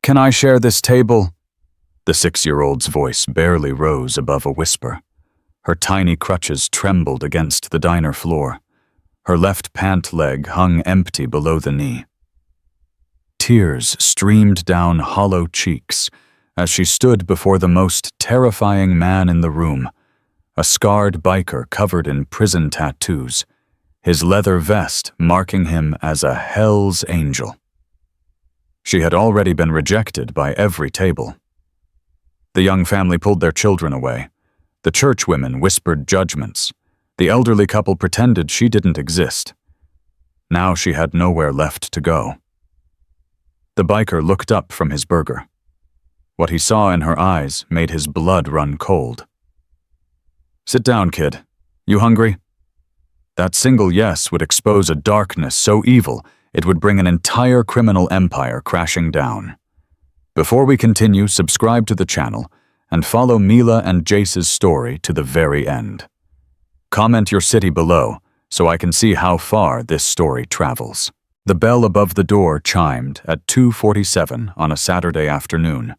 Can I share this table?" The 6-year-old's voice barely rose above a whisper. Her tiny crutches trembled against the diner floor. Her left pant leg hung empty below the knee. Tears streamed down hollow cheeks as she stood before the most terrifying man in the room, a scarred biker covered in prison tattoos, his leather vest marking him as a Hell's Angel. She had already been rejected by every table. The young family pulled their children away. The church women whispered judgments. The elderly couple pretended she didn't exist. Now she had nowhere left to go. The biker looked up from his burger. What he saw in her eyes made his blood run cold. "Sit down, kid. You hungry?" That single yes would expose a darkness so evil it would bring an entire criminal empire crashing down. Before we continue, subscribe to the channel and follow Mila and Jace's story to the very end. Comment your city below so I can see how far this story travels. The bell above the door chimed at 2:47 on a Saturday afternoon,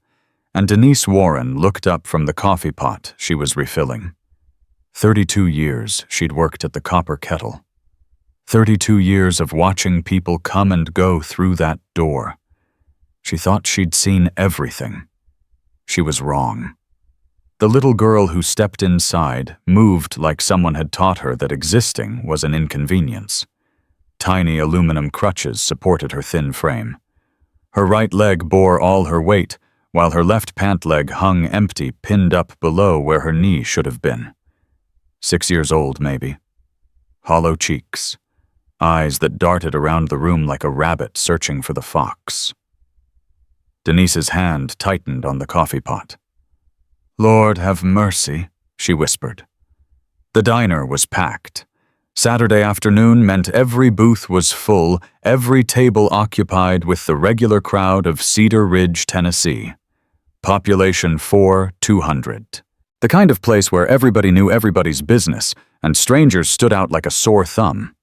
and Denise Warren looked up from the coffee pot she was refilling. 32 years she'd worked at the Copper Kettle. 32 years of watching people come and go through that door. She thought she'd seen everything. She was wrong. The little girl who stepped inside moved like someone had taught her that existing was an inconvenience. Tiny aluminum crutches supported her thin frame. Her right leg bore all her weight, while her left pant leg hung empty, pinned up below where her knee should have been. 6 years old, maybe. Hollow cheeks. Eyes that darted around the room like a rabbit searching for the fox. Denise's hand tightened on the coffee pot. "Lord have mercy," she whispered. The diner was packed. Saturday afternoon meant every booth was full, every table occupied with the regular crowd of Cedar Ridge, Tennessee. Population 4,200. The kind of place where everybody knew everybody's business, and strangers stood out like a sore thumb.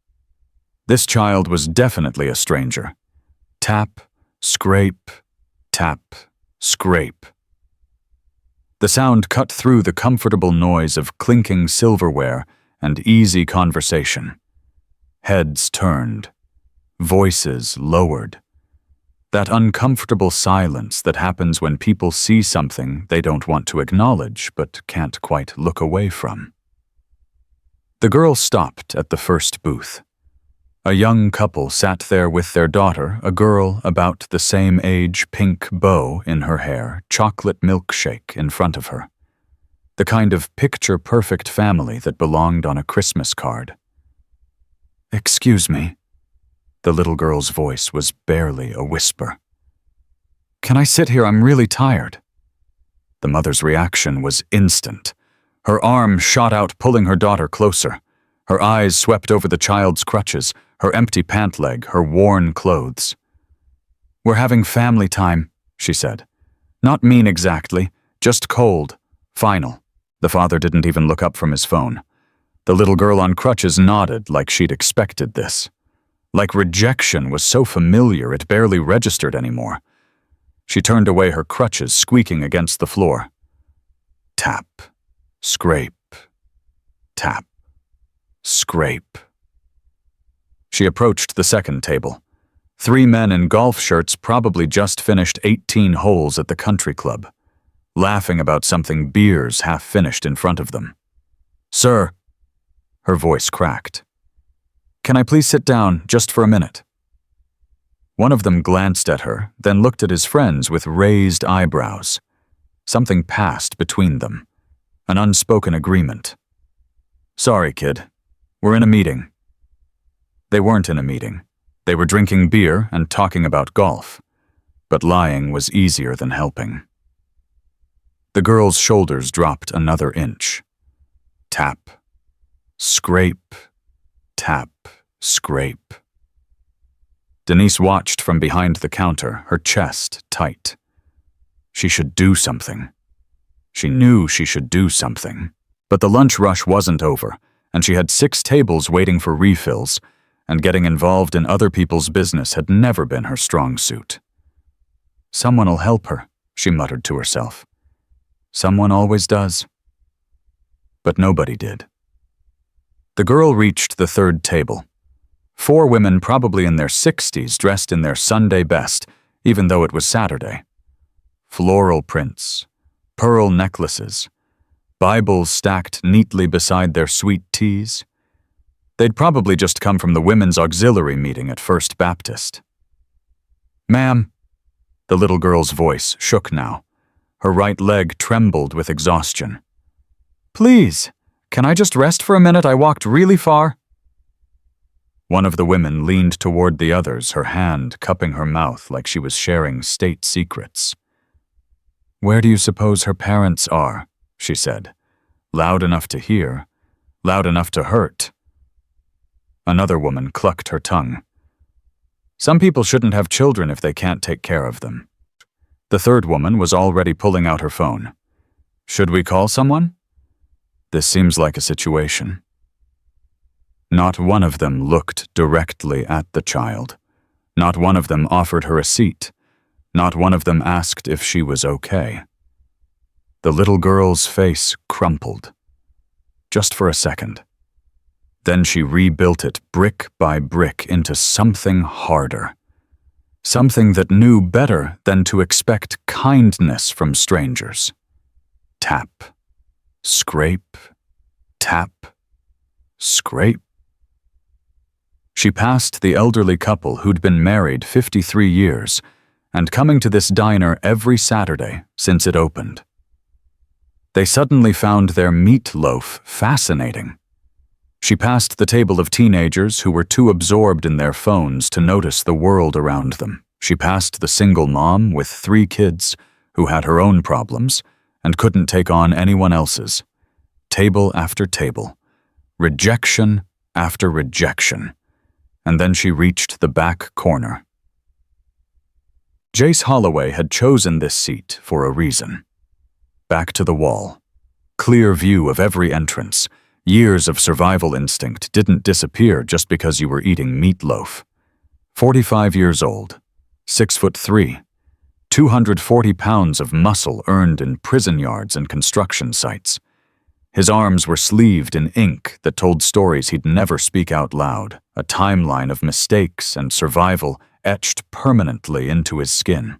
This child was definitely a stranger. Tap, scrape, tap, scrape. The sound cut through the comfortable noise of clinking silverware and easy conversation. Heads turned. Voices lowered. That uncomfortable silence that happens when people see something they don't want to acknowledge but can't quite look away from. The girl stopped at the first booth. A young couple sat there with their daughter, a girl about the same age, pink bow in her hair, chocolate milkshake in front of her. The kind of picture-perfect family that belonged on a Christmas card. "Excuse me." The little girl's voice was barely a whisper. "Can I sit here? I'm really tired." The mother's reaction was instant. Her arm shot out, pulling her daughter closer. Her eyes swept over the child's crutches, her empty pant leg, her worn clothes. "We're having family time," she said. "Not mean exactly, just cold. Final." The father didn't even look up from his phone. The little girl on crutches nodded like she'd expected this. Like rejection was so familiar it barely registered anymore. She turned away, her crutches squeaking against the floor. Tap, scrape, tap, scrape. She approached the second table. 3 men in golf shirts probably just finished 18 holes at the country club, laughing about something beers half finished in front of them. "Sir," her voice cracked. "Can I please sit down just for a minute?" One of them glanced at her, then looked at his friends with raised eyebrows. Something passed between them, an unspoken agreement. "Sorry, kid. We're in a meeting." They weren't in a meeting. They were drinking beer and talking about golf. But lying was easier than helping. The girl's shoulders dropped another inch. Tap, scrape, tap, scrape. Denise watched from behind the counter, her chest tight. She should do something. She knew she should do something. But the lunch rush wasn't over, and she had 6 tables waiting for refills, and getting involved in other people's business had never been her strong suit. Someone'll help her, she muttered to herself. Someone always does. But nobody did. The girl reached the third table. 4 women, probably in their 60s, dressed in their Sunday best, even though it was Saturday. Floral prints, pearl necklaces, Bibles stacked neatly beside their sweet teas. They'd probably just come from the women's auxiliary meeting at First Baptist. "Ma'am," the little girl's voice shook now. Her right leg trembled with exhaustion. "Please, can I just rest for a minute? I walked really far." One of the women leaned toward the others, her hand cupping her mouth like she was sharing state secrets. "Where do you suppose her parents are?" she said, loud enough to hear, loud enough to hurt. Another woman clucked her tongue. "Some people shouldn't have children if they can't take care of them." The third woman was already pulling out her phone. "Should we call someone? This seems like a situation." Not one of them looked directly at the child. Not one of them offered her a seat. Not one of them asked if she was okay. The little girl's face crumpled. Just for a second. Then she rebuilt it brick by brick into something harder. Something that knew better than to expect kindness from strangers. Tap. Scrape. Tap. Scrape. She passed the elderly couple who'd been married 53 years and coming to this diner every Saturday since it opened. They suddenly found their meatloaf fascinating. She passed the table of teenagers who were too absorbed in their phones to notice the world around them. She passed the single mom with 3 kids who had her own problems and couldn't take on anyone else's. Table after table. Rejection after rejection. And then she reached the back corner. Jace Holloway had chosen this seat for a reason. Back to the wall. Clear view of every entrance. Years of survival instinct didn't disappear just because you were eating meatloaf. 45 years old, 6'3", 240 pounds of muscle earned in prison yards and construction sites. His arms were sleeved in ink that told stories he'd never speak out loud, a timeline of mistakes and survival etched permanently into his skin.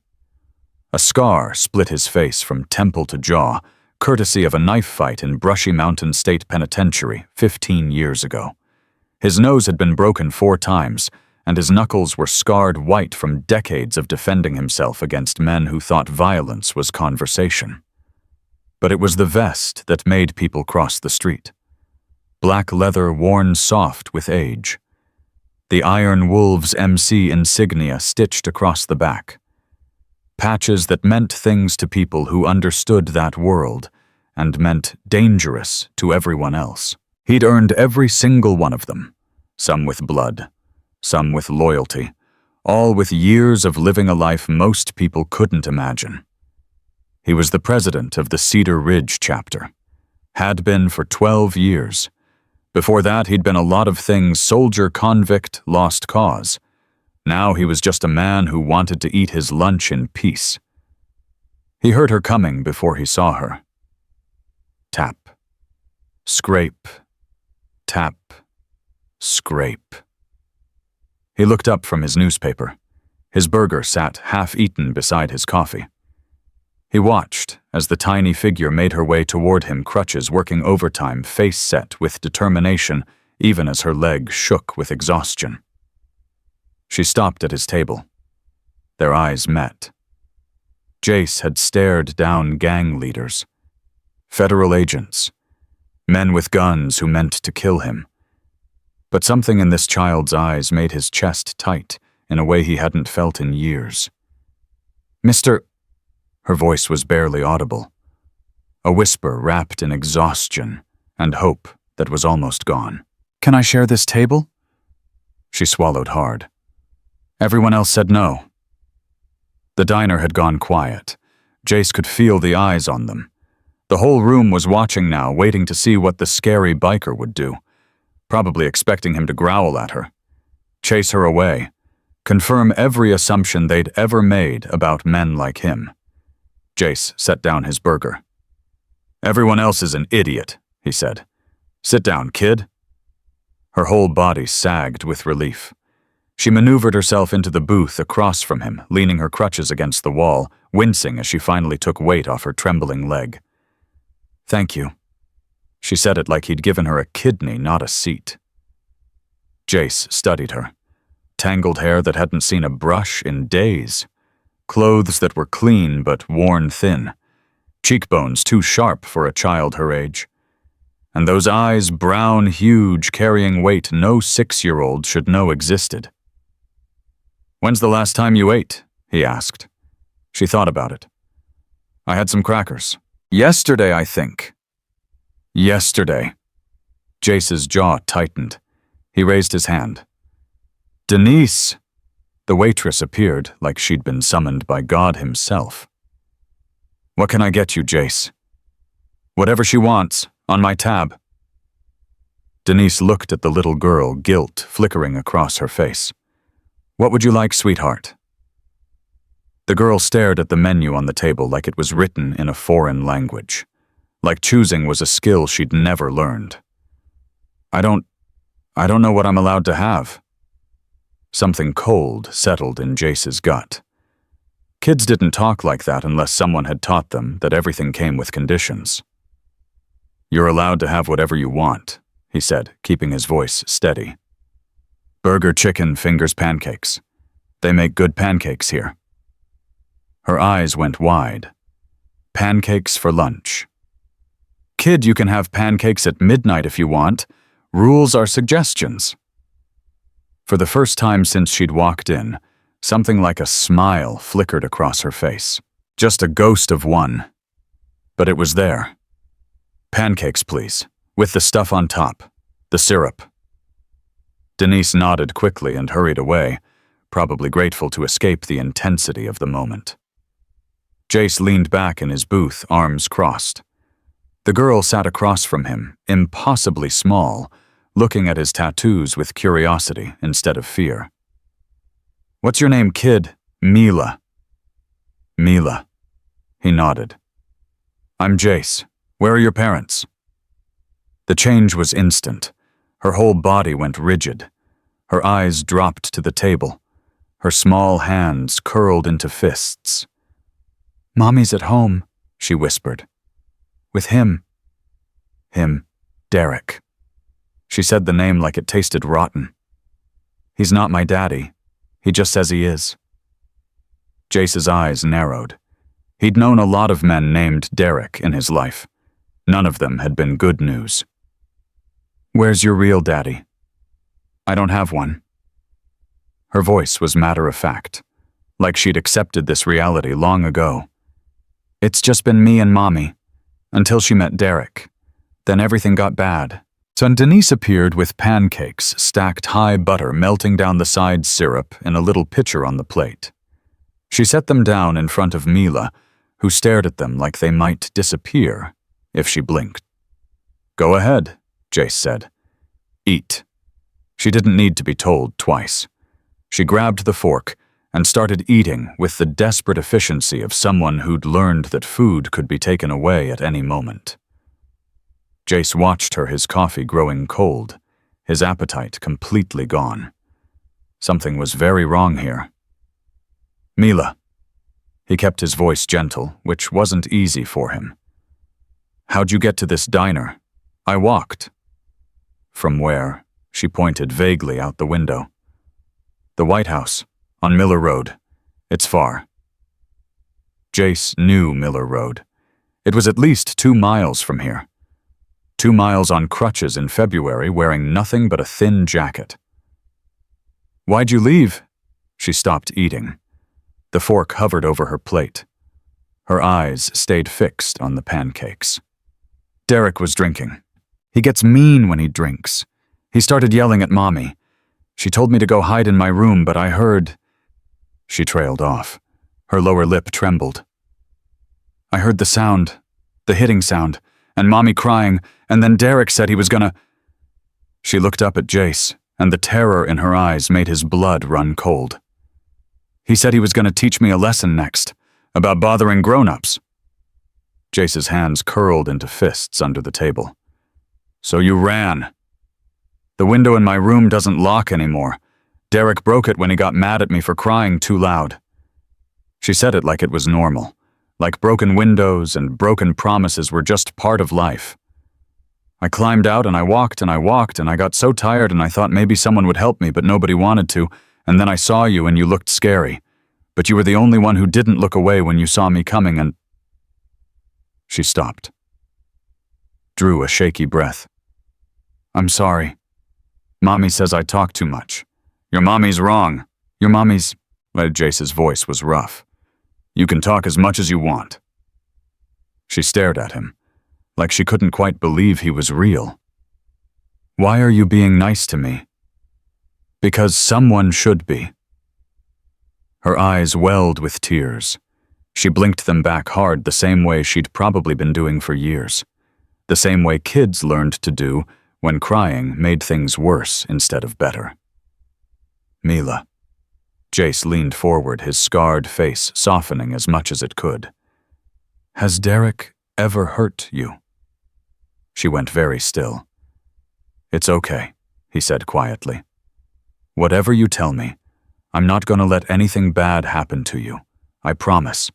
A scar split his face from temple to jaw, courtesy of a knife fight in Brushy Mountain State Penitentiary 15 years ago. His nose had been broken 4 times, and his knuckles were scarred white from decades of defending himself against men who thought violence was conversation. But it was the vest that made people cross the street. Black leather worn soft with age. The Iron Wolves MC insignia stitched across the back. Patches that meant things to people who understood that world and meant dangerous to everyone else. He'd earned every single one of them, some with blood, some with loyalty, all with years of living a life most people couldn't imagine. He was the president of the Cedar Ridge chapter, had been for 12 years. Before that, he'd been a lot of things: soldier, convict, lost cause. Now he was just a man who wanted to eat his lunch in peace. He heard her coming before he saw her. Tap. Scrape. Tap. Scrape. He looked up from his newspaper. His burger sat half-eaten beside his coffee. He watched as the tiny figure made her way toward him, crutches working overtime, face set with determination, even as her leg shook with exhaustion. She stopped at his table. Their eyes met. Jace had stared down gang leaders, federal agents, men with guns who meant to kill him. But something in this child's eyes made his chest tight in a way he hadn't felt in years. "Mr. Her voice was barely audible, a whisper wrapped in exhaustion and hope that was almost gone. "Can I share this table?" She swallowed hard. Everyone else said no. The diner had gone quiet. Jace could feel the eyes on them. The whole room was watching now, waiting to see what the scary biker would do, probably expecting him to growl at her, chase her away, confirm every assumption they'd ever made about men like him. Jace set down his burger. "Everyone else is an idiot," he said. "Sit down, kid." Her whole body sagged with relief. She maneuvered herself into the booth across from him, leaning her crutches against the wall, wincing as she finally took weight off her trembling leg. "Thank you." She said it like he'd given her a kidney, not a seat. Jace studied her. Tangled hair that hadn't seen a brush in days. Clothes that were clean but worn thin. Cheekbones too sharp for a child her age. And those eyes, brown, huge, carrying weight no 6-year-old should know existed. "When's the last time you ate?" he asked. She thought about it. "I had some crackers. Yesterday, I think." Yesterday. Jace's jaw tightened. He raised his hand. "Denise!" The waitress appeared like she'd been summoned by God himself. "What can I get you, Jace?" "Whatever she wants, on my tab." Denise looked at the little girl, guilt flickering across her face. "What would you like, sweetheart?" The girl stared at the menu on the table like it was written in a foreign language. Like choosing was a skill she'd never learned. I don't know what I'm allowed to have." Something cold settled in Jace's gut. Kids didn't talk like that unless someone had taught them that everything came with conditions. "You're allowed to have whatever you want," he said, keeping his voice steady. "Burger, chicken, fingers, pancakes. They make good pancakes here." Her eyes went wide. Pancakes for lunch. "Kid, you can have pancakes at midnight if you want. Rules are suggestions." For the first time since she'd walked in, something like a smile flickered across her face. Just a ghost of one. But it was there. "Pancakes, please, with the stuff on top. The syrup." Denise nodded quickly and hurried away, probably grateful to escape the intensity of the moment. Jace leaned back in his booth, arms crossed. The girl sat across from him, impossibly small, looking at his tattoos with curiosity instead of fear. "What's your name, kid?" "Mila." "Mila." He nodded. "I'm Jace. Where are your parents?" The change was instant. Her whole body went rigid. Her eyes dropped to the table. Her small hands curled into fists. "Mommy's at home," she whispered. "With him." "Him. Derek." She said the name like it tasted rotten. "He's not my daddy. He just says he is." Jace's eyes narrowed. He'd known a lot of men named Derek in his life. None of them had been good news. "Where's your real daddy?" "I don't have one." Her voice was matter-of-fact, like she'd accepted this reality long ago. "It's just been me and Mommy, until she met Derek. Then everything got bad." So Denise appeared with pancakes, stacked high butter melting down the side syrup in a little pitcher on the plate. She set them down in front of Mila, who stared at them like they might disappear if she blinked. "Go ahead," Jace said. "Eat." She didn't need to be told twice. She grabbed the fork and started eating with the desperate efficiency of someone who'd learned that food could be taken away at any moment. Jace watched her, his coffee growing cold, his appetite completely gone. Something was very wrong here. "Mila." He kept his voice gentle, which wasn't easy for him. "How'd you get to this diner?" "I walked." "From where?" She pointed vaguely out the window. "The White House, on Miller Road. It's far." Jace knew Miller Road. It was at least 2 miles from here. 2 miles on crutches in February, wearing nothing but a thin jacket. "Why'd you leave?" She stopped eating. The fork hovered over her plate. Her eyes stayed fixed on the pancakes. "Derek was drinking. He gets mean when he drinks. He started yelling at Mommy. She told me to go hide in my room, but I heard..." She trailed off. Her lower lip trembled. "I heard the sound, the hitting sound, and Mommy crying, and then Derek said he was gonna..." She looked up at Jace, and the terror in her eyes made his blood run cold. He said he was going to teach me a lesson next, about bothering grown-ups. Jace's hands curled into fists under the table. So you ran. The window in my room doesn't lock anymore. Derek broke it when he got mad at me for crying too loud. She said it like it was normal, like broken windows and broken promises were just part of life. I climbed out and I walked and I walked and I got so tired and I thought maybe someone would help me, but nobody wanted to, and then I saw you and you looked scary. But you were the only one who didn't look away when you saw me coming and... She stopped. Drew a shaky breath. I'm sorry. Mommy says I talk too much. Your mommy's wrong. Your mommy's... Jace's voice was rough. You can talk as much as you want. She stared at him, like she couldn't quite believe he was real. Why are you being nice to me? Because someone should be. Her eyes welled with tears. She blinked them back hard the same way she'd probably been doing for years. The same way kids learned to do when crying made things worse instead of better. Mila. Jace leaned forward, his scarred face softening as much as it could. Has Derek ever hurt you? She went very still. It's okay, he said quietly. Whatever you tell me, I'm not going to let anything bad happen to you. I promise.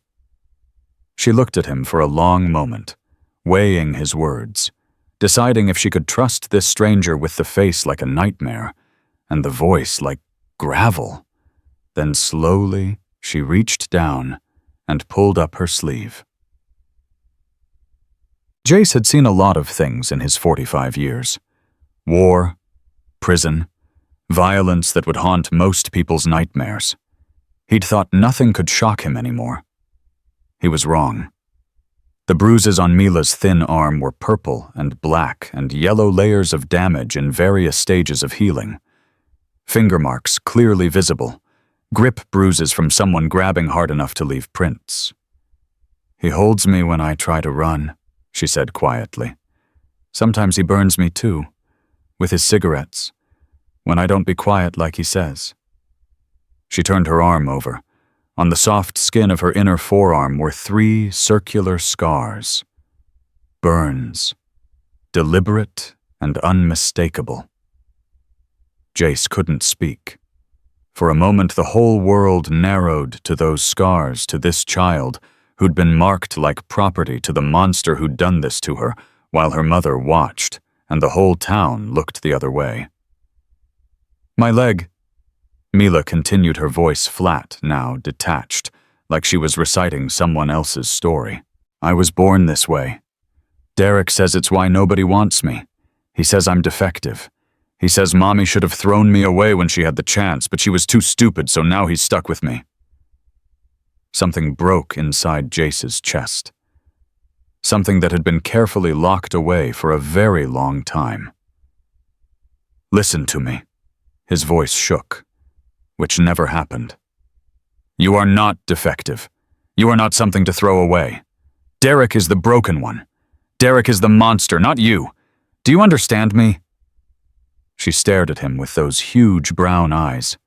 She looked at him for a long moment, weighing his words, deciding if she could trust this stranger with the face like a nightmare and the voice like gravel. Then slowly, she reached down and pulled up her sleeve. Jace had seen a lot of things in his 45 years. War, prison, violence that would haunt most people's nightmares. He'd thought nothing could shock him anymore. He was wrong. The bruises on Mila's thin arm were purple and black and yellow layers of damage in various stages of healing. Finger marks clearly visible, grip bruises from someone grabbing hard enough to leave prints. He holds me when I try to run, she said quietly. Sometimes he burns me too, with his cigarettes, when I don't be quiet like he says. She turned her arm over. On the soft skin of her inner forearm were 3 circular scars. Burns. Deliberate and unmistakable. Jace couldn't speak. For a moment the whole world narrowed to those scars, to this child who'd been marked like property to the monster who'd done this to her, while her mother watched, and the whole town looked the other way. My leg. Mila continued, her voice flat, now detached, like she was reciting someone else's story. I was born this way. Derek says it's why nobody wants me. He says I'm defective. He says Mommy should have thrown me away when she had the chance, but she was too stupid, so now he's stuck with me. Something broke inside Jace's chest. Something that had been carefully locked away for a very long time. Listen to me. His voice shook, which never happened. You are not defective. You are not something to throw away. Derek is the broken one. Derek is the monster, not you. Do you understand me? She stared at him with those huge brown eyes.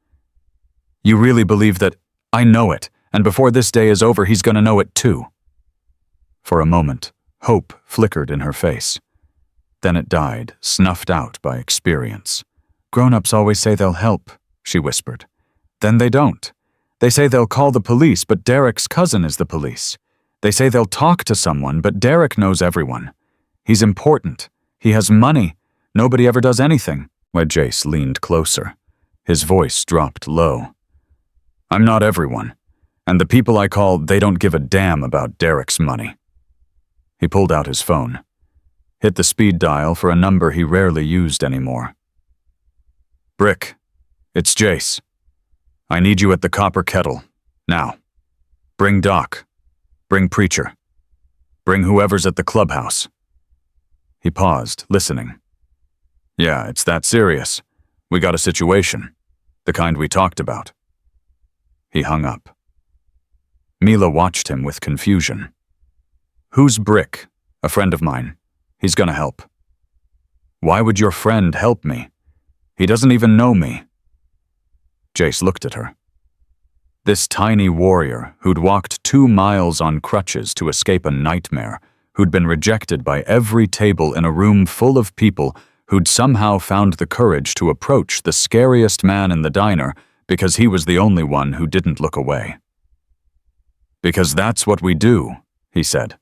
You really believe that? I know it, and before this day is over, he's gonna know it too. For a moment, hope flickered in her face. Then it died, snuffed out by experience. Grown-ups always say they'll help, she whispered. Then they don't. They say they'll call the police, but Derek's cousin is the police. They say they'll talk to someone, but Derek knows everyone. He's important. He has money. Nobody ever does anything. Jace leaned closer. His voice dropped low. I'm not everyone, and the people I call, they don't give a damn about Derek's money. He pulled out his phone, hit the speed dial for a number he rarely used anymore. Brick, it's Jace. I need you at the Copper Kettle, now. Bring Doc. Bring Preacher. Bring whoever's at the clubhouse. He paused, listening. Yeah, it's that serious. We got a situation. The kind we talked about. He hung up. Mila watched him with confusion. Who's Brick? A friend of mine. He's gonna help. Why would your friend help me? He doesn't even know me. Jace looked at her. This tiny warrior who'd walked 2 miles on crutches to escape a nightmare, who'd been rejected by every table in a room full of people who'd somehow found the courage to approach the scariest man in the diner because he was the only one who didn't look away. "Because that's what we do," he said.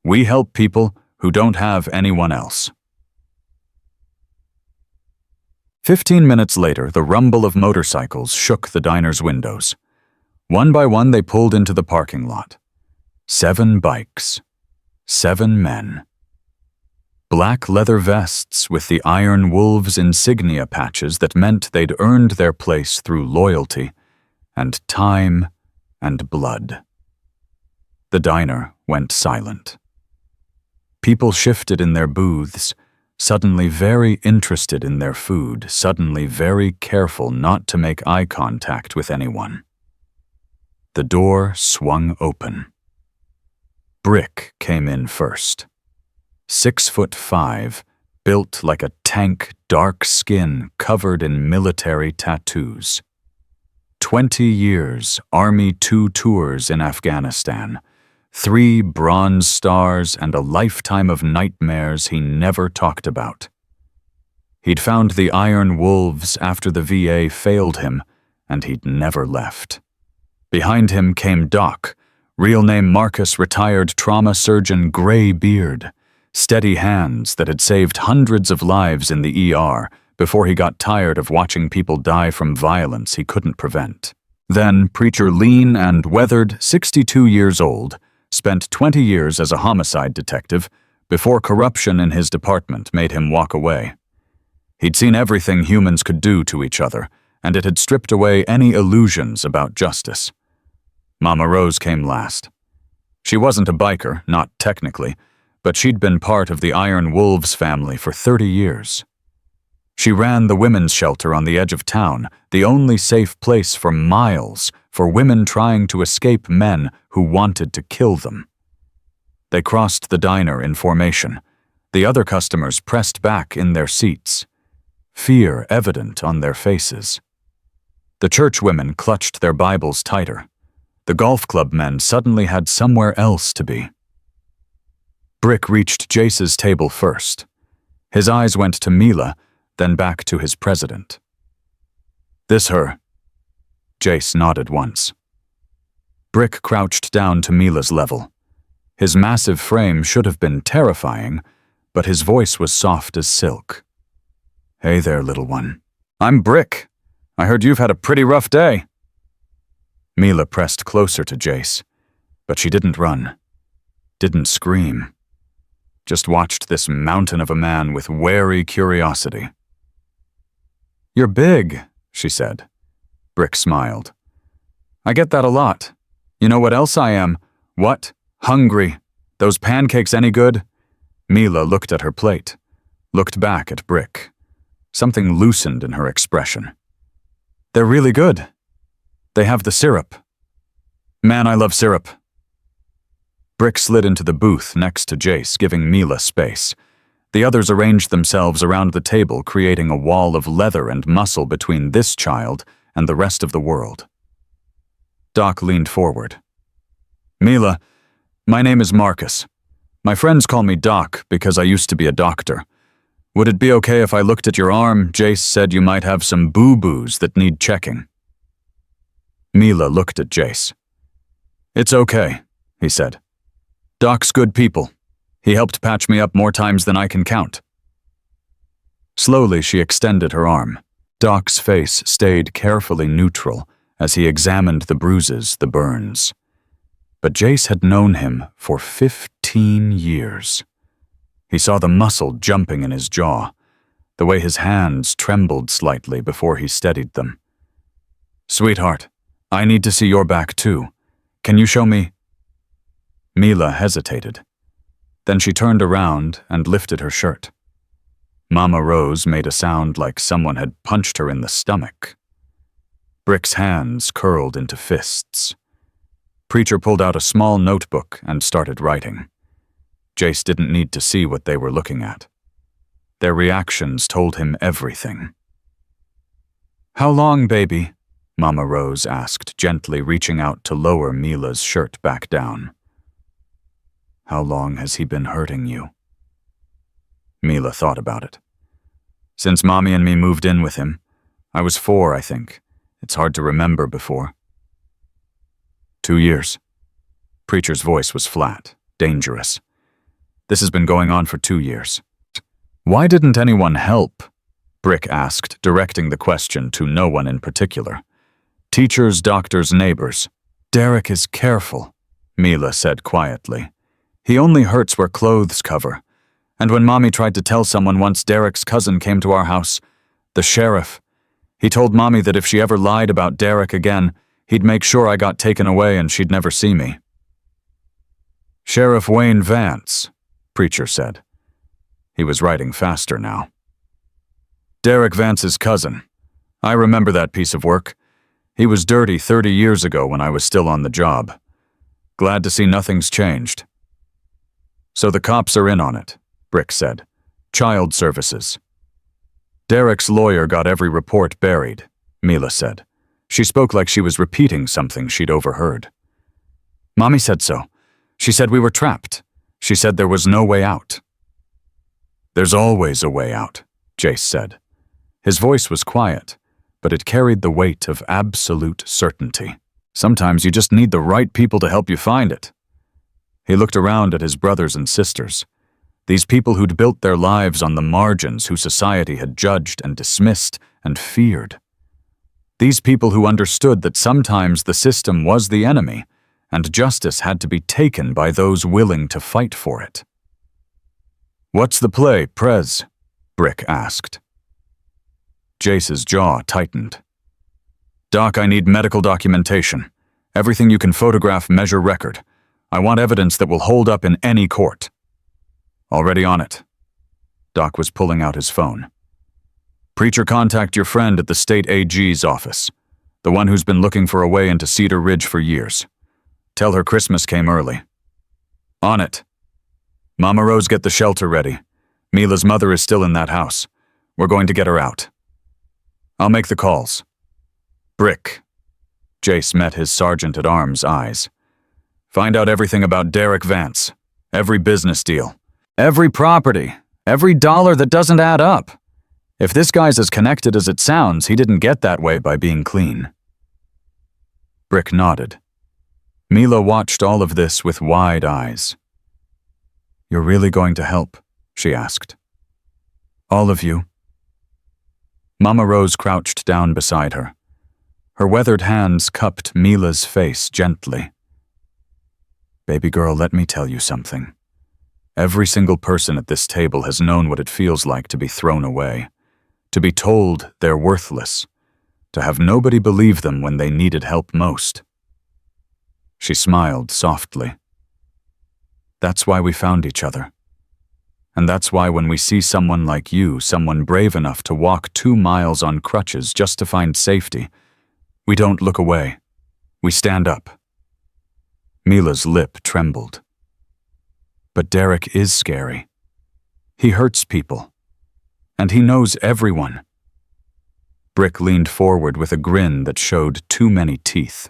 "We help people who don't have anyone else." 15 minutes later, the rumble of motorcycles shook the diner's windows. One by one, they pulled into the parking lot. 7 bikes. 7 men. Black leather vests with the Iron Wolves insignia patches that meant they'd earned their place through loyalty and time and blood. The diner went silent. People shifted in their booths, suddenly very interested in their food, suddenly very careful not to make eye contact with anyone. The door swung open. Brick came in first. 6'5", built like a tank, dark skin covered in military tattoos. 20 years, Army 2 tours in Afghanistan, 3 Bronze Stars, and a lifetime of nightmares he never talked about. He'd found the Iron Wolves after the VA failed him, and he'd never left. Behind him came Doc, real name Marcus, retired trauma surgeon, gray beard, steady hands that had saved hundreds of lives in the ER before he got tired of watching people die from violence he couldn't prevent. Then Preacher, lean and weathered, 62 years old, spent 20 years as a homicide detective before corruption in his department made him walk away. He'd seen everything humans could do to each other, and it had stripped away any illusions about justice. Mama Rose came last. She wasn't a biker, not technically, but she'd been part of the Iron Wolves family for 30 years. She ran the women's shelter on the edge of town, the only safe place for miles for women trying to escape men who wanted to kill them. They crossed the diner in formation. The other customers pressed back in their seats, fear evident on their faces. The church women clutched their Bibles tighter. The golf club men suddenly had somewhere else to be. Brick reached Jace's table first. His eyes went to Mila, then back to his president. "This her?" Jace nodded once. Brick crouched down to Mila's level. His massive frame should have been terrifying, but his voice was soft as silk. "Hey there, little one. I'm Brick. I heard you've had a pretty rough day." Mila pressed closer to Jace, but she didn't run, didn't scream. Just watched this mountain of a man with wary curiosity. "You're big," she said. Brick smiled. "I get that a lot. You know what else I am? What? Hungry. Those pancakes any good?" Mila looked at her plate, looked back at Brick. Something loosened in her expression. "They're really good. They have the syrup. Man, I love syrup." Brick slid into the booth next to Jace, giving Mila space. The others arranged themselves around the table, creating a wall of leather and muscle between this child and the rest of the world. Doc leaned forward. "Mila, my name is Marcus. My friends call me Doc because I used to be a doctor. Would it be okay if I looked at your arm? Jace said you might have some boo-boos that need checking." Mila looked at Jace. "It's okay," he said. "Doc's good people. He helped patch me up more times than I can count." Slowly, she extended her arm. Doc's face stayed carefully neutral as he examined the bruises, the burns. But Jace had known him for 15 years. He saw the muscle jumping in his jaw, the way his hands trembled slightly before he steadied them. "Sweetheart, I need to see your back too. Can you show me?" Mila hesitated. Then she turned around and lifted her shirt. Mama Rose made a sound like someone had punched her in the stomach. Brick's hands curled into fists. Preacher pulled out a small notebook and started writing. Jace didn't need to see what they were looking at. Their reactions told him everything. "How long, baby?" Mama Rose asked, gently reaching out to lower Mila's shirt back down. How long has he been hurting you? Mila thought about it. Since Mommy and me moved in with him. I was 4, I think. It's hard to remember before. 2 years. Preacher's voice was flat, dangerous. This has been going on for 2 years. Why didn't anyone help? Brick asked, directing the question to no one in particular. Teachers, doctors, neighbors. Derek is careful, Mila said quietly. He only hurts where clothes cover. And when Mommy tried to tell someone once Derek's cousin came to our house, the sheriff, he told Mommy that if she ever lied about Derek again, he'd make sure I got taken away and she'd never see me. Sheriff Wayne Vance, Preacher said. He was writing faster now. Derek Vance's cousin. I remember that piece of work. He was dirty 30 years ago when I was still on the job. Glad to see nothing's changed. So the cops are in on it, Brick said. Child services. Derek's lawyer got every report buried, Mila said. She spoke like she was repeating something she'd overheard. Mommy said so. She said we were trapped. She said there was no way out. There's always a way out, Jace said. His voice was quiet, but it carried the weight of absolute certainty. Sometimes you just need the right people to help you find it. He looked around at his brothers and sisters, these people who'd built their lives on the margins who society had judged and dismissed and feared. These people who understood that sometimes the system was the enemy, and justice had to be taken by those willing to fight for it. What's the play, Prez? Brick asked. Jace's jaw tightened. Doc, I need medical documentation. Everything you can photograph, measure, record. I want evidence that will hold up in any court. Already on it. Doc was pulling out his phone. Preacher, contact your friend at the state AG's office, the one who's been looking for a way into Cedar Ridge for years. Tell her Christmas came early. On it. Mama Rose, get the shelter ready. Mila's mother is still in that house. We're going to get her out. I'll make the calls. Brick. Jace met his sergeant-at-arms eyes. Find out everything about Derek Vance. Every business deal. Every property. Every dollar that doesn't add up. If this guy's as connected as it sounds, he didn't get that way by being clean. Brick nodded. Mila watched all of this with wide eyes. You're really going to help? She asked. All of you? Mama Rose crouched down beside her. Her weathered hands cupped Mila's face gently. Baby girl, let me tell you something. Every single person at this table has known what it feels like to be thrown away, to be told they're worthless, to have nobody believe them when they needed help most. She smiled softly. That's why we found each other. And that's why when we see someone like you, someone brave enough to walk 2 miles on crutches just to find safety, we don't look away. We stand up. Mila's lip trembled. But Derek is scary. He hurts people. And he knows everyone. Brick leaned forward with a grin that showed too many teeth.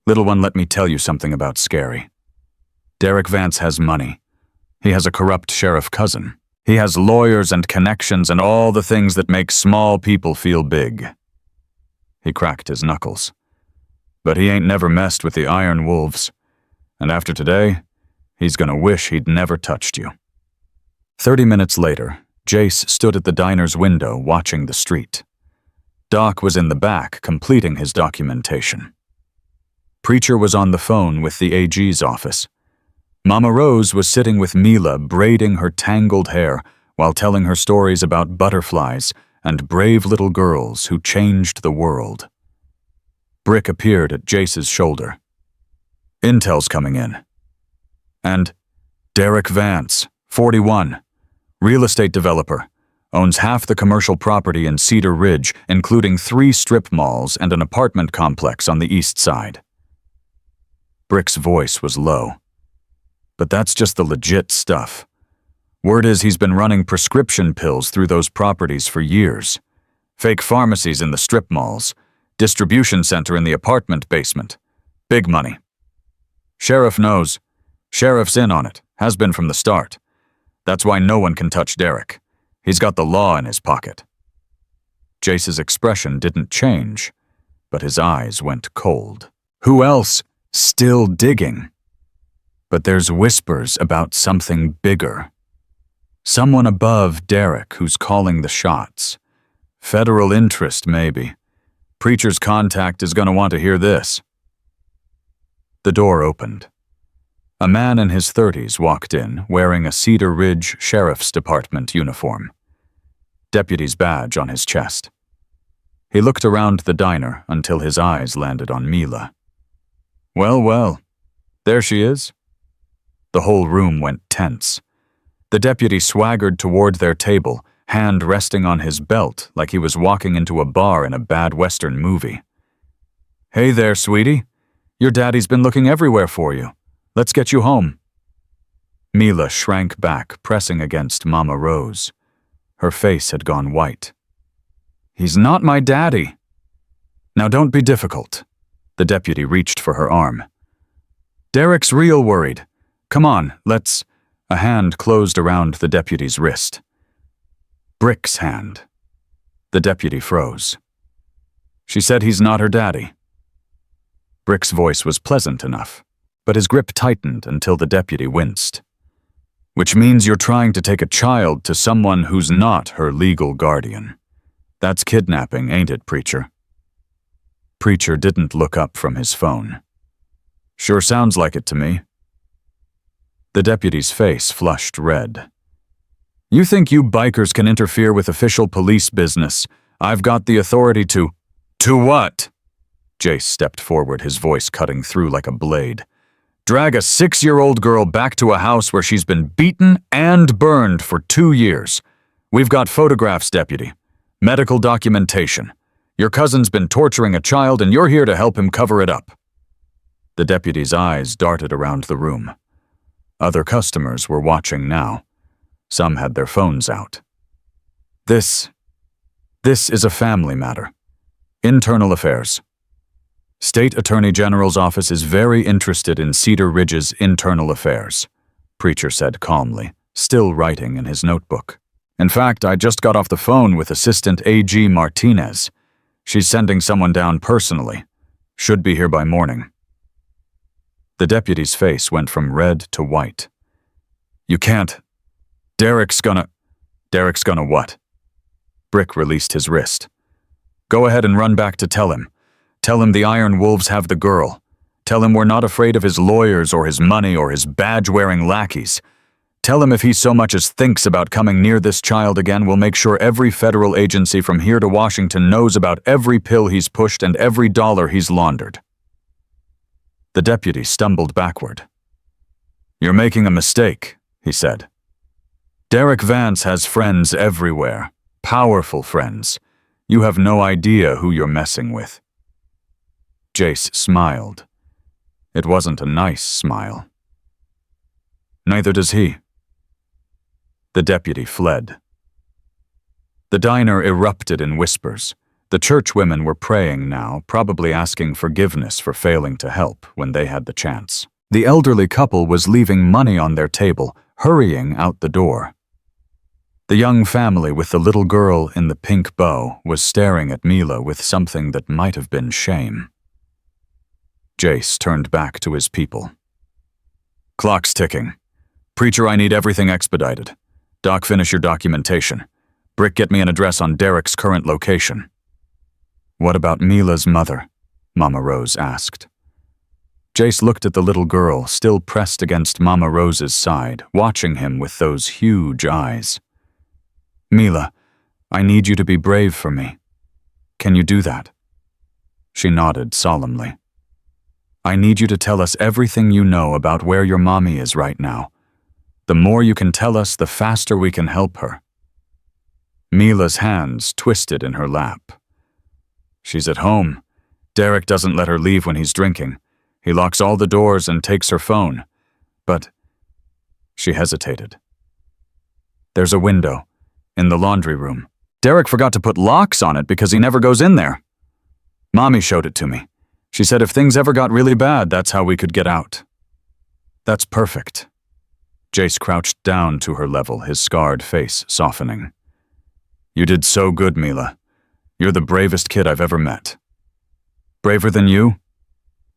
Little one, let me tell you something about Scary. Derek Vance has money. He has a corrupt sheriff cousin. He has lawyers and connections and all the things that make small people feel big. He cracked his knuckles. But he ain't never messed with the Iron Wolves. And after today, he's gonna wish he'd never touched you. 30 minutes later, Jace stood at the diner's window watching the street. Doc was in the back completing his documentation. Preacher was on the phone with the AG's office. Mama Rose was sitting with Mila braiding her tangled hair while telling her stories about butterflies and brave little girls who changed the world. Brick appeared at Jace's shoulder. Intel's coming in. And Derek Vance, 41, real estate developer, owns half the commercial property in Cedar Ridge, including 3 strip malls and an apartment complex on the east side. Brick's voice was low. But that's just the legit stuff. Word is he's been running prescription pills through those properties for years. Fake pharmacies in the strip malls. Distribution center in the apartment basement. Big money. Sheriff knows. Sheriff's in on it. Has been from the start. That's why no one can touch Derek. He's got the law in his pocket. Jace's expression didn't change, but his eyes went cold. Who else? Still digging. But there's whispers about something bigger. Someone above Derek who's calling the shots. Federal interest, maybe. Preacher's contact is going to want to hear this. The door opened. A man in his 30s walked in, wearing a Cedar Ridge Sheriff's Department uniform. Deputy's badge on his chest. He looked around the diner until his eyes landed on Mila. Well, well, there she is. The whole room went tense. The deputy swaggered toward their table, hand resting on his belt like he was walking into a bar in a bad Western movie. Hey there, sweetie. Your daddy's been looking everywhere for you. Let's get you home. Mila shrank back, pressing against Mama Rose. Her face had gone white. He's not my daddy. Now don't be difficult. The deputy reached for her arm. Derek's real worried. Come on, let's... A hand closed around the deputy's wrist. Brick's hand. The deputy froze. She said he's not her daddy. Brick's voice was pleasant enough, but his grip tightened until the deputy winced. Which means you're trying to take a child to someone who's not her legal guardian. That's kidnapping, ain't it, Preacher? Preacher didn't look up from his phone. Sure sounds like it to me. The deputy's face flushed red. You think you bikers can interfere with official police business? I've got the authority to... To what? Jace stepped forward, his voice cutting through like a blade. Drag a 6-year-old girl back to a house where she's been beaten and burned for 2 years. We've got photographs, deputy. Medical documentation. Your cousin's been torturing a child and you're here to help him cover it up. The deputy's eyes darted around the room. Other customers were watching now. Some had their phones out. This is a family matter. Internal affairs. State Attorney General's office is very interested in Cedar Ridge's internal affairs, Preacher said calmly, still writing in his notebook. In fact, I just got off the phone with Assistant A.G. Martinez. She's sending someone down personally. Should be here by morning. The deputy's face went from red to white. You can't. Derek's gonna what? Brick released his wrist. Go ahead and run back to tell him. Tell him the Iron Wolves have the girl. Tell him we're not afraid of his lawyers or his money or his badge-wearing lackeys. Tell him if he so much as thinks about coming near this child again, we'll make sure every federal agency from here to Washington knows about every pill he's pushed and every dollar he's laundered. The deputy stumbled backward. You're making a mistake, he said. Derek Vance has friends everywhere. Powerful friends. You have no idea who you're messing with. Jace smiled. It wasn't a nice smile. Neither does he. The deputy fled. The diner erupted in whispers. The churchwomen were praying now, probably asking forgiveness for failing to help when they had the chance. The elderly couple was leaving money on their table, hurrying out the door. The young family with the little girl in the pink bow was staring at Mila with something that might have been shame. Jace turned back to his people. Clock's ticking. Preacher, I need everything expedited. Doc, finish your documentation. Brick, get me an address on Derek's current location. What about Mila's mother? Mama Rose asked. Jace looked at the little girl, still pressed against Mama Rose's side, watching him with those huge eyes. Mila, I need you to be brave for me. Can you do that? She nodded solemnly. I need you to tell us everything you know about where your mommy is right now. The more you can tell us, the faster we can help her. Mila's hands twisted in her lap. She's at home. Derek doesn't let her leave when he's drinking. He locks all the doors and takes her phone. But... She hesitated. There's a window. In the laundry room. Derek forgot to put locks on it because he never goes in there. Mommy showed it to me. She said if things ever got really bad, that's how we could get out. That's perfect. Jace crouched down to her level, his scarred face softening. You did so good, Mila. You're the bravest kid I've ever met. Braver than you?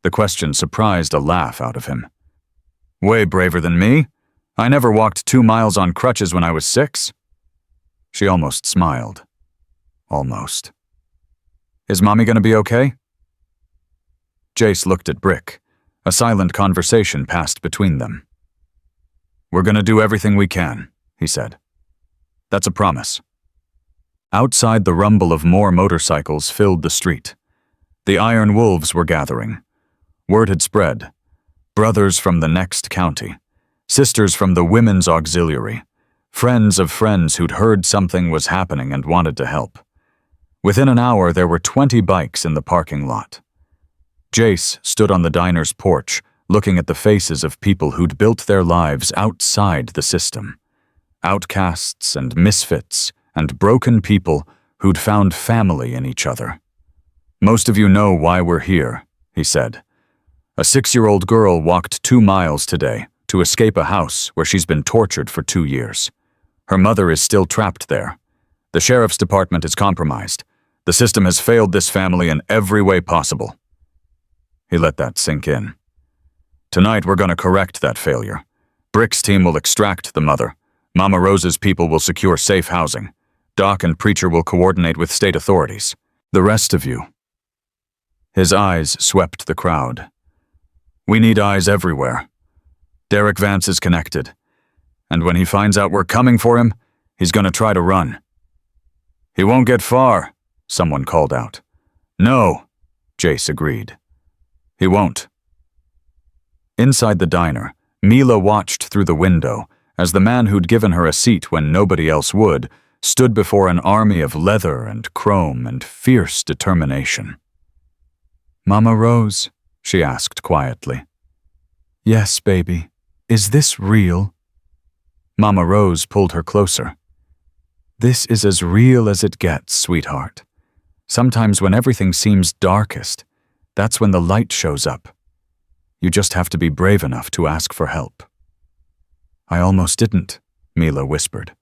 The question surprised a laugh out of him. Way braver than me? I never walked 2 miles on crutches when I was 6. She almost smiled. Almost. Is Mommy gonna be okay? Jace looked at Brick. A silent conversation passed between them. We're gonna do everything we can, he said. That's a promise. Outside, the rumble of more motorcycles filled the street. The Iron Wolves were gathering. Word had spread. Brothers from the next county. Sisters from the Women's Auxiliary. Friends of friends who'd heard something was happening and wanted to help. Within an hour, there were 20 bikes in the parking lot. Jace stood on the diner's porch, looking at the faces of people who'd built their lives outside the system. Outcasts and misfits and broken people who'd found family in each other. Most of you know why we're here, he said. A 6-year-old girl walked 2 miles today to escape a house where she's been tortured for 2 years. Her mother is still trapped there. The sheriff's department is compromised. The system has failed this family in every way possible. He let that sink in. Tonight we're going to correct that failure. Brick's team will extract the mother. Mama Rose's people will secure safe housing. Doc and Preacher will coordinate with state authorities. The rest of you. His eyes swept the crowd. We need eyes everywhere. Derek Vance is connected. And when he finds out we're coming for him, he's going to try to run. He won't get far, someone called out. No, Jace agreed. He won't. Inside the diner, Mila watched through the window as the man who'd given her a seat when nobody else would stood before an army of leather and chrome and fierce determination. Mama Rose, she asked quietly. Yes, baby. Is this real? Mama Rose pulled her closer. This is as real as it gets, sweetheart. Sometimes when everything seems darkest, that's when the light shows up. You just have to be brave enough to ask for help. I almost didn't, Mila whispered.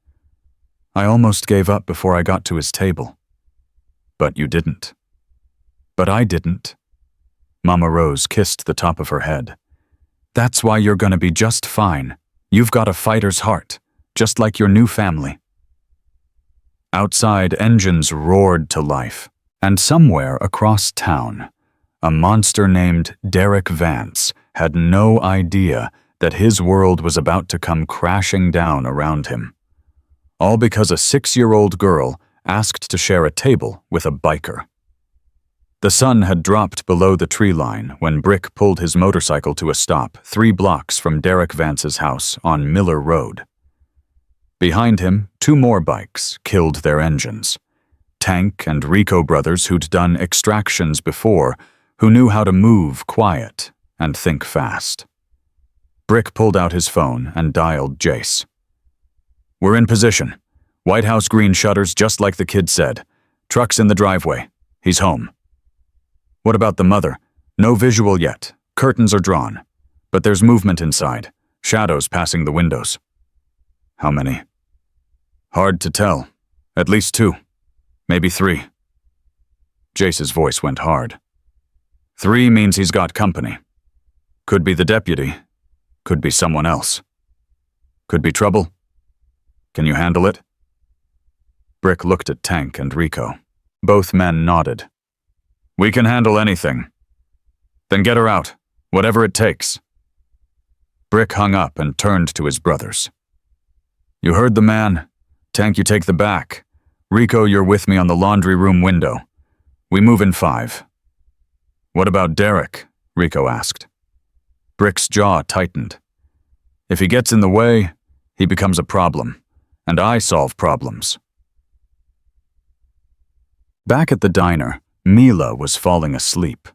I almost gave up before I got to his table. But you didn't. But I didn't. Mama Rose kissed the top of her head. That's why you're gonna be just fine. You've got a fighter's heart, just like your new family. Outside, engines roared to life, and somewhere across town, a monster named Derek Vance had no idea that his world was about to come crashing down around him. All because a 6-year-old girl asked to share a table with a biker. The sun had dropped below the tree line when Brick pulled his motorcycle to a stop 3 blocks from Derek Vance's house on Miller Road. Behind him, 2 more bikes killed their engines. Tank and Rico brothers who'd done extractions before, who knew how to move quiet and think fast. Brick pulled out his phone and dialed Jace. We're in position. White House green shutters just like the kid said. Truck's in the driveway. He's home. What about the mother? No visual yet. Curtains are drawn. But there's movement inside. Shadows passing the windows. How many? Hard to tell. At least 2. Maybe 3. Jace's voice went hard. 3 means he's got company. Could be the deputy. Could be someone else. Could be trouble. Can you handle it? Brick looked at Tank and Rico. Both men nodded. We can handle anything. Then get her out, whatever it takes. Brick hung up and turned to his brothers. You heard the man. Tank, you take the back. Rico, you're with me on the laundry room window. We move in 5. What about Derek? Rico asked. Brick's jaw tightened. If he gets in the way, he becomes a problem, and I solve problems. Back at the diner, Mila was falling asleep.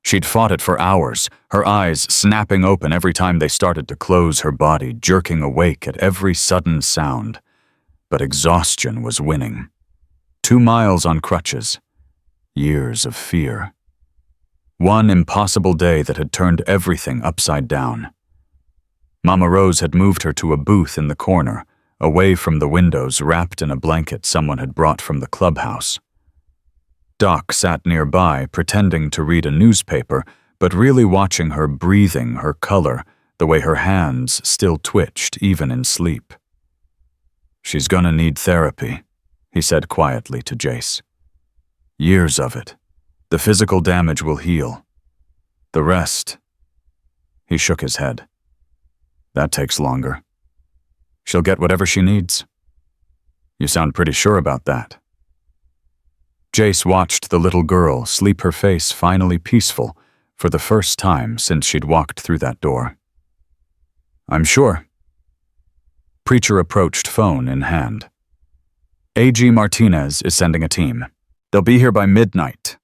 She'd fought it for hours, her eyes snapping open every time they started to close, her body jerking awake at every sudden sound. But exhaustion was winning. 2 miles on crutches. Years of fear. One impossible day that had turned everything upside down. Mama Rose had moved her to a booth in the corner, away from the windows, wrapped in a blanket someone had brought from the clubhouse. Doc sat nearby, pretending to read a newspaper, but really watching her, breathing her color, the way her hands still twitched even in sleep. "She's gonna need therapy," he said quietly to Jace. "Years of it. The physical damage will heal. The rest..." He shook his head. "That takes longer. She'll get whatever she needs." "You sound pretty sure about that." Jace watched the little girl sleep, her face finally peaceful for the first time since she'd walked through that door. "I'm sure." Preacher approached, phone in hand. "A.G. Martinez is sending a team. They'll be here by midnight.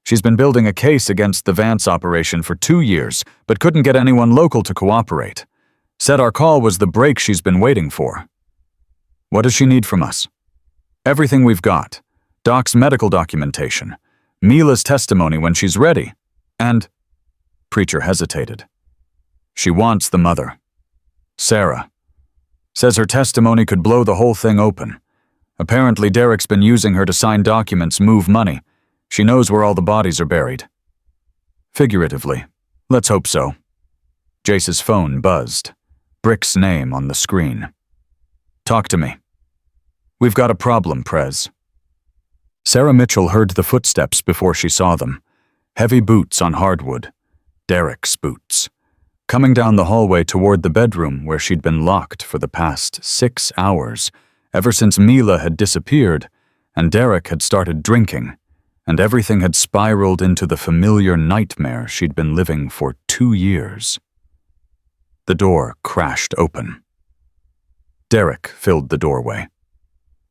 She's been building a case against the Vance operation for 2 years, but couldn't get anyone local to cooperate. Said our call was the break she's been waiting for. What does she need from us? Everything we've got. Doc's medical documentation. Mila's testimony when she's ready. And..." Preacher hesitated. "She wants the mother. Sarah. Says her testimony could blow the whole thing open. Apparently Derek's been using her to sign documents, move money. She knows where all the bodies are buried." "Figuratively. Let's hope so." Jace's phone buzzed. Brick's name on the screen. "Talk to me." "We've got a problem, Prez." Sarah Mitchell heard the footsteps before she saw them. Heavy boots on hardwood. Derek's boots. Coming down the hallway toward the bedroom where she'd been locked for the past 6 hours, ever since Mila had disappeared, and Derek had started drinking, and everything had spiraled into the familiar nightmare she'd been living for 2 years. The door crashed open. Derek filled the doorway.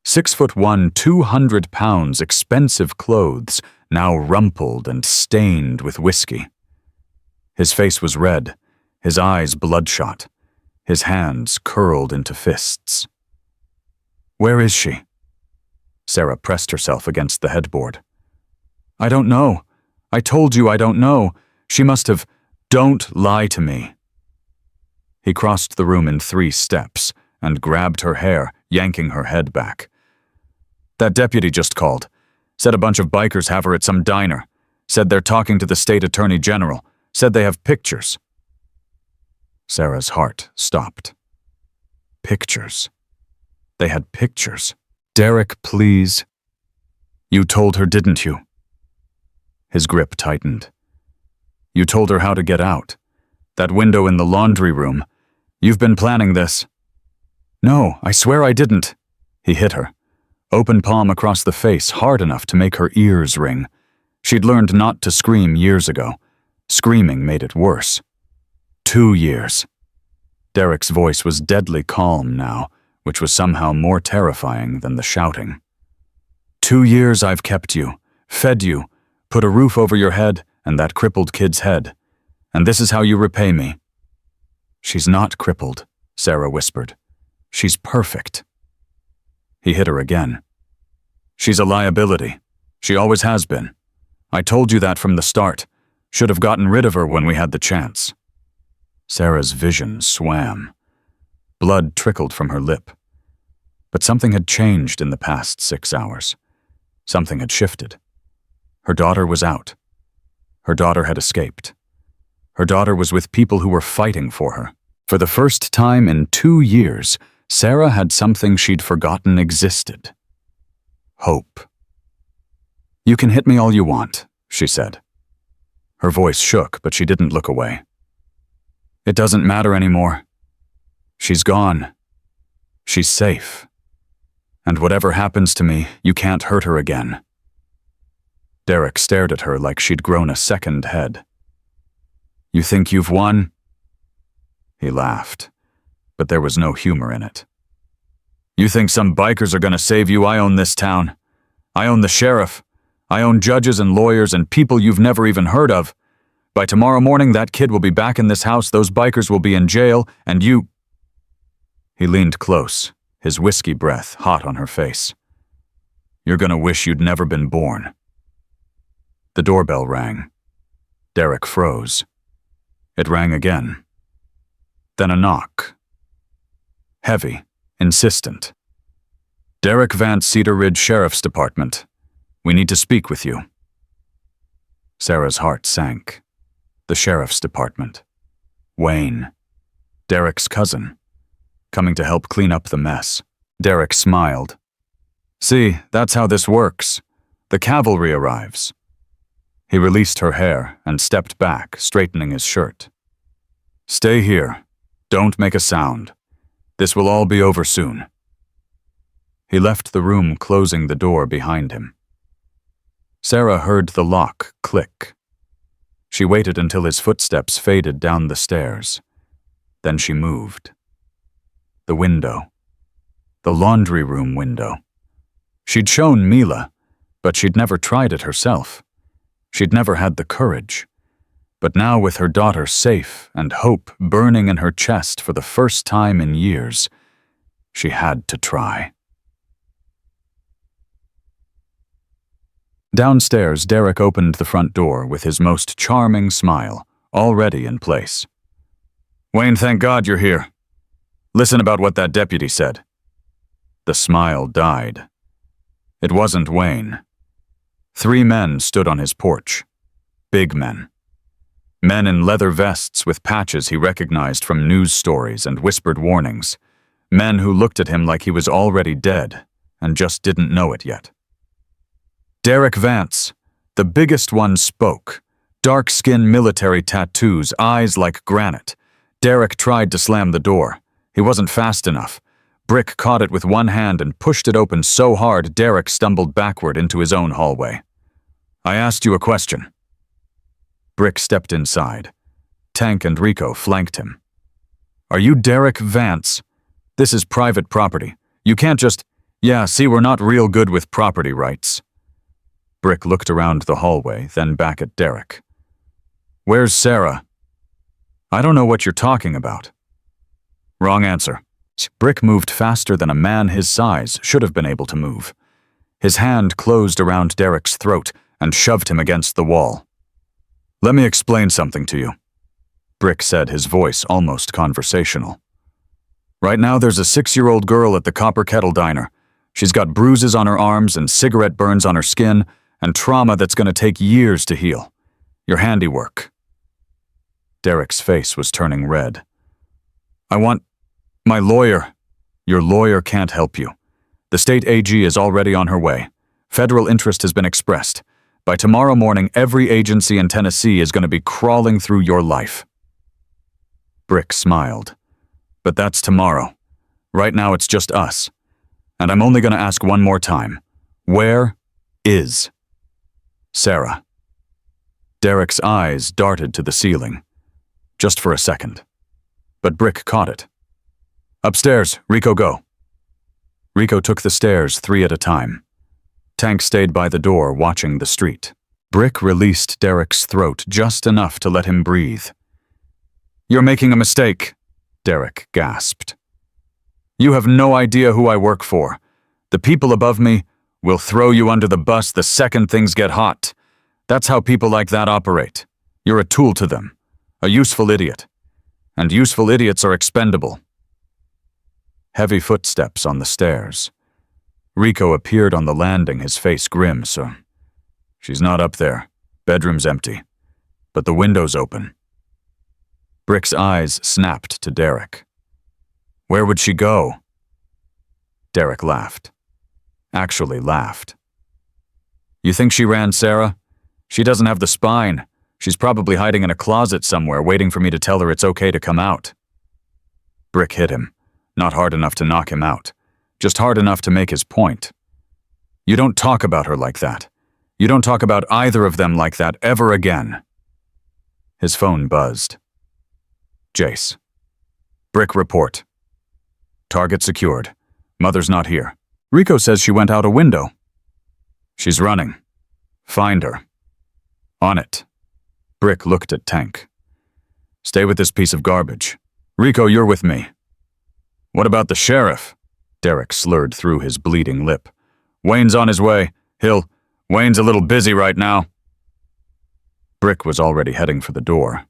6'1", 200 pounds, expensive clothes, now rumpled and stained with whiskey. His face was red, his eyes bloodshot, his hands curled into fists. "Where is she?" Sarah pressed herself against the headboard. "I don't know. I told you I don't know. She must have..." "Don't lie to me." He crossed the room in 3 steps and grabbed her hair, yanking her head back. "That deputy just called. Said a bunch of bikers have her at some diner. Said they're talking to the state attorney general. Said they have pictures." Sarah's heart stopped. Pictures. They had pictures. "Derek, please." "You told her, didn't you?" His grip tightened. "You told her how to get out. That window in the laundry room. You've been planning this." "No, I swear I didn't." He hit her. Open palm across the face, hard enough to make her ears ring. She'd learned not to scream years ago. Screaming made it worse. 2 years. Derek's voice was deadly calm now, which was somehow more terrifying than the shouting. 2 years I've kept you, fed you, put a roof over your head and that crippled kid's head. And this is how you repay me." "She's not crippled," Sarah whispered. "She's perfect." He hit her again. "She's a liability. She always has been. I told you that from the start. Should have gotten rid of her when we had the chance." Sarah's vision swam. Blood trickled from her lip. But something had changed in the past 6 hours. Something had shifted. Her daughter was out. Her daughter had escaped. Her daughter was with people who were fighting for her. For the first time in 2 years, Sarah had something she'd forgotten existed. Hope. "You can hit me all you want," she said. Her voice shook, but she didn't look away. "It doesn't matter anymore. She's gone. She's safe. And whatever happens to me, you can't hurt her again." Derek stared at her like she'd grown a second head. "You think you've won?" He laughed, but there was no humor in it. "You think some bikers are gonna save you? I own this town. I own the sheriff. I own judges and lawyers and people you've never even heard of. By tomorrow morning, that kid will be back in this house, those bikers will be in jail, and you..." He leaned close, his whiskey breath hot on her face. "You're gonna wish you'd never been born." The doorbell rang. Derek froze. It rang again. Then a knock. Heavy, insistent. Derek Vance, Cedar Ridge Sheriff's Department. We need to speak with you. Sarah's heart sank. The Sheriff's Department. Wayne. Derek's cousin. Coming to help clean up the mess. Derek smiled. See, that's how this works. The cavalry arrives. He released her hair and stepped back, straightening his shirt. Stay here. Don't make a sound. This will all be over soon. He left the room, closing the door behind him. Sarah heard the lock click. She waited until his footsteps faded down the stairs. Then she moved. The window. The laundry room window. She'd shown Mila, but she'd never tried it herself. She'd never had the courage. But now, with her daughter safe and hope burning in her chest for the first time in years, she had to try. Downstairs, Derek opened the front door with his most charming smile, already in place. Wayne, thank God you're here. Listen about what that deputy said. The smile died. It wasn't Wayne. 3 men stood on his porch. Big men. Men in leather vests with patches he recognized from news stories and whispered warnings. Men who looked at him like he was already dead and just didn't know it yet. Derek Vance, the biggest one, spoke. Dark-skinned military tattoos, eyes like granite. Derek tried to slam the door. He wasn't fast enough. Brick caught it with one hand and pushed it open so hard Derek stumbled backward into his own hallway. I asked you a question. Brick stepped inside. Tank and Rico flanked him. Are you Derek Vance? This is private property. You can't just... Yeah, see, we're not real good with property rights. Brick looked around the hallway, then back at Derek. Where's Sarah? I don't know what you're talking about. Wrong answer. Brick moved faster than a man his size should have been able to move. His hand closed around Derek's throat and shoved him against the wall. Let me explain something to you, Brick said, his voice almost conversational. Right now there's a 6-year-old girl at the Copper Kettle Diner. She's got bruises on her arms and cigarette burns on her skin and trauma that's going to take years to heal. Your handiwork. Derek's face was turning red. I want my lawyer. Your lawyer can't help you. The state AG is already on her way. Federal interest has been expressed. By tomorrow morning, every agency in Tennessee is going to be crawling through your life. Brick smiled. But that's tomorrow. Right now it's just us. And I'm only going to ask one more time. Where is Sarah? Derek's eyes darted to the ceiling. Just for a second. But Brick caught it. Upstairs, Rico, go. Rico took the stairs 3 at a time. Tank stayed by the door, watching the street. Brick released Derek's throat just enough to let him breathe. You're making a mistake, Derek gasped. You have no idea who I work for. The people above me will throw you under the bus the second things get hot. That's how people like that operate. You're a tool to them, a useful idiot. And useful idiots are expendable. Heavy footsteps on the stairs. Rico appeared on the landing, his face grim, so... She's not up there. Bedroom's empty. But the window's open. Brick's eyes snapped to Derek. Where would she go? Derek laughed. Actually laughed. You think she ran, Sarah? She doesn't have the spine. She's probably hiding in a closet somewhere, waiting for me to tell her it's okay to come out. Brick hit him. Not hard enough to knock him out. Just hard enough to make his point. You don't talk about her like that. You don't talk about either of them like that ever again. His phone buzzed. Jace. Brick, report. Target secured. Mother's not here. Rico says she went out a window. She's running. Find her. On it. Brick looked at Tank. Stay with this piece of garbage. Rico, you're with me. What about the sheriff? Derek slurred through his bleeding lip. Wayne's on his way. Wayne's a little busy right now. Brick was already heading for the door.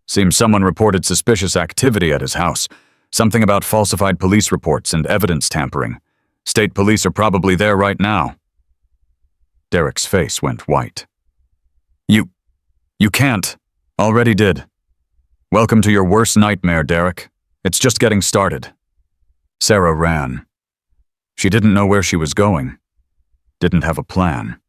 Seems someone reported suspicious activity at his house. Something about falsified police reports and evidence tampering. State police are probably there right now. Derek's face went white. You can't. Already did. Welcome to your worst nightmare, Derek. It's just getting started. Sarah ran. She didn't know where she was going. Didn't have a plan.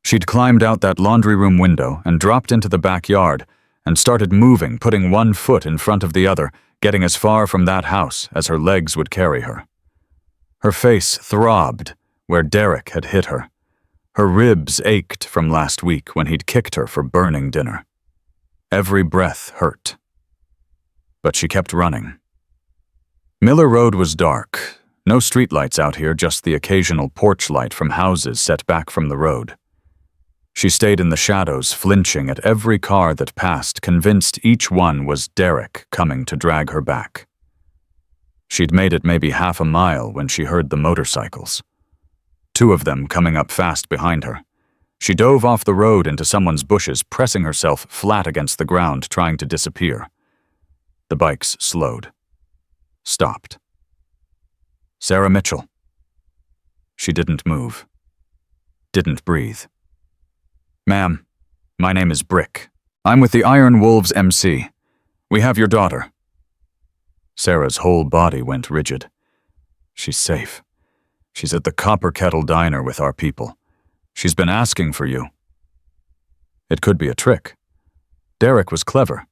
She'd climbed out that laundry room window and dropped into the backyard and started moving, putting one foot in front of the other, getting as far from that house as her legs would carry her. Her face throbbed where Derek had hit her. Her ribs ached from last week when he'd kicked her for burning dinner. Every breath hurt. But she kept running. Miller Road was dark. No streetlights out here, just the occasional porch light from houses set back from the road. She stayed in the shadows, flinching at every car that passed, convinced each one was Derek coming to drag her back. She'd made it maybe half a mile when she heard the motorcycles. 2 of them coming up fast behind her. She dove off the road into someone's bushes, pressing herself flat against the ground, trying to disappear. The bikes slowed. Stopped. Sarah Mitchell. She didn't move. Didn't breathe. Ma'am, my name is Brick. I'm with the Iron Wolves MC. We have your daughter. Sarah's whole body went rigid. She's safe. She's at the Copper Kettle Diner with our people. She's been asking for you. It could be a trick. Derek was clever.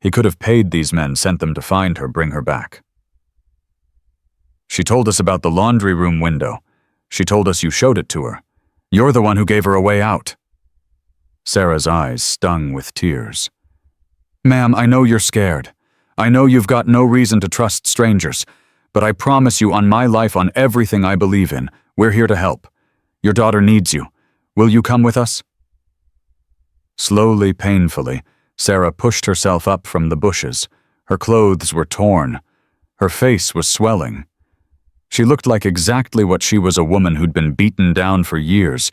He could have paid these men, sent them to find her, bring her back. She told us about the laundry room window. She told us you showed it to her. You're the one who gave her a way out. Sarah's eyes stung with tears. Ma'am, I know you're scared. I know you've got no reason to trust strangers, but I promise you on my life, on everything I believe in, we're here to help. Your daughter needs you. Will you come with us? Slowly, painfully, Sarah pushed herself up from the bushes. Her clothes were torn. Her face was swelling. She looked like exactly what she was, a woman who'd been beaten down for years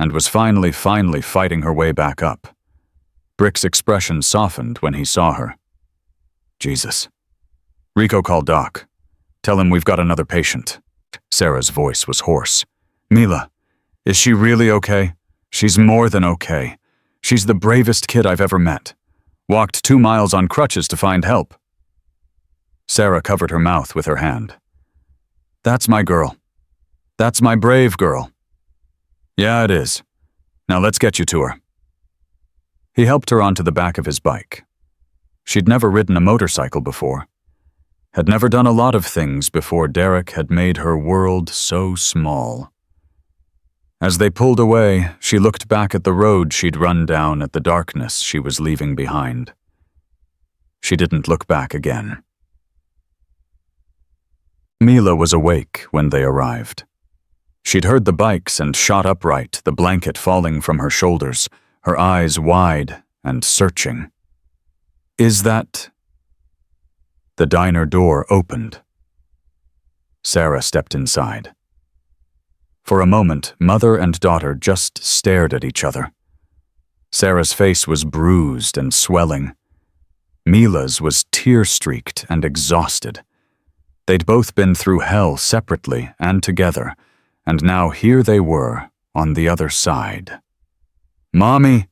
and was finally fighting her way back up. Brick's expression softened when he saw her. Jesus. Rico, call Doc. Tell him we've got another patient. Sarah's voice was hoarse. Mila, is she really okay? She's more than okay. She's the bravest kid I've ever met. Walked 2 miles on crutches to find help. Sarah covered her mouth with her hand. That's my girl. That's my brave girl. Yeah, it is. Now let's get you to her. He helped her onto the back of his bike. She'd never ridden a motorcycle before. Had never done a lot of things before Derek had made her world so small. As they pulled away, she looked back at the road she'd run down, at the darkness she was leaving behind. She didn't look back again. Mila was awake when they arrived. She'd heard the bikes and shot upright, the blanket falling from her shoulders, her eyes wide and searching. Is that... The diner door opened. Sarah stepped inside. For a moment, mother and daughter just stared at each other. Sarah's face was bruised and swelling. Mila's was tear-streaked and exhausted. They'd both been through hell separately and together, and now here they were, on the other side. Mommy!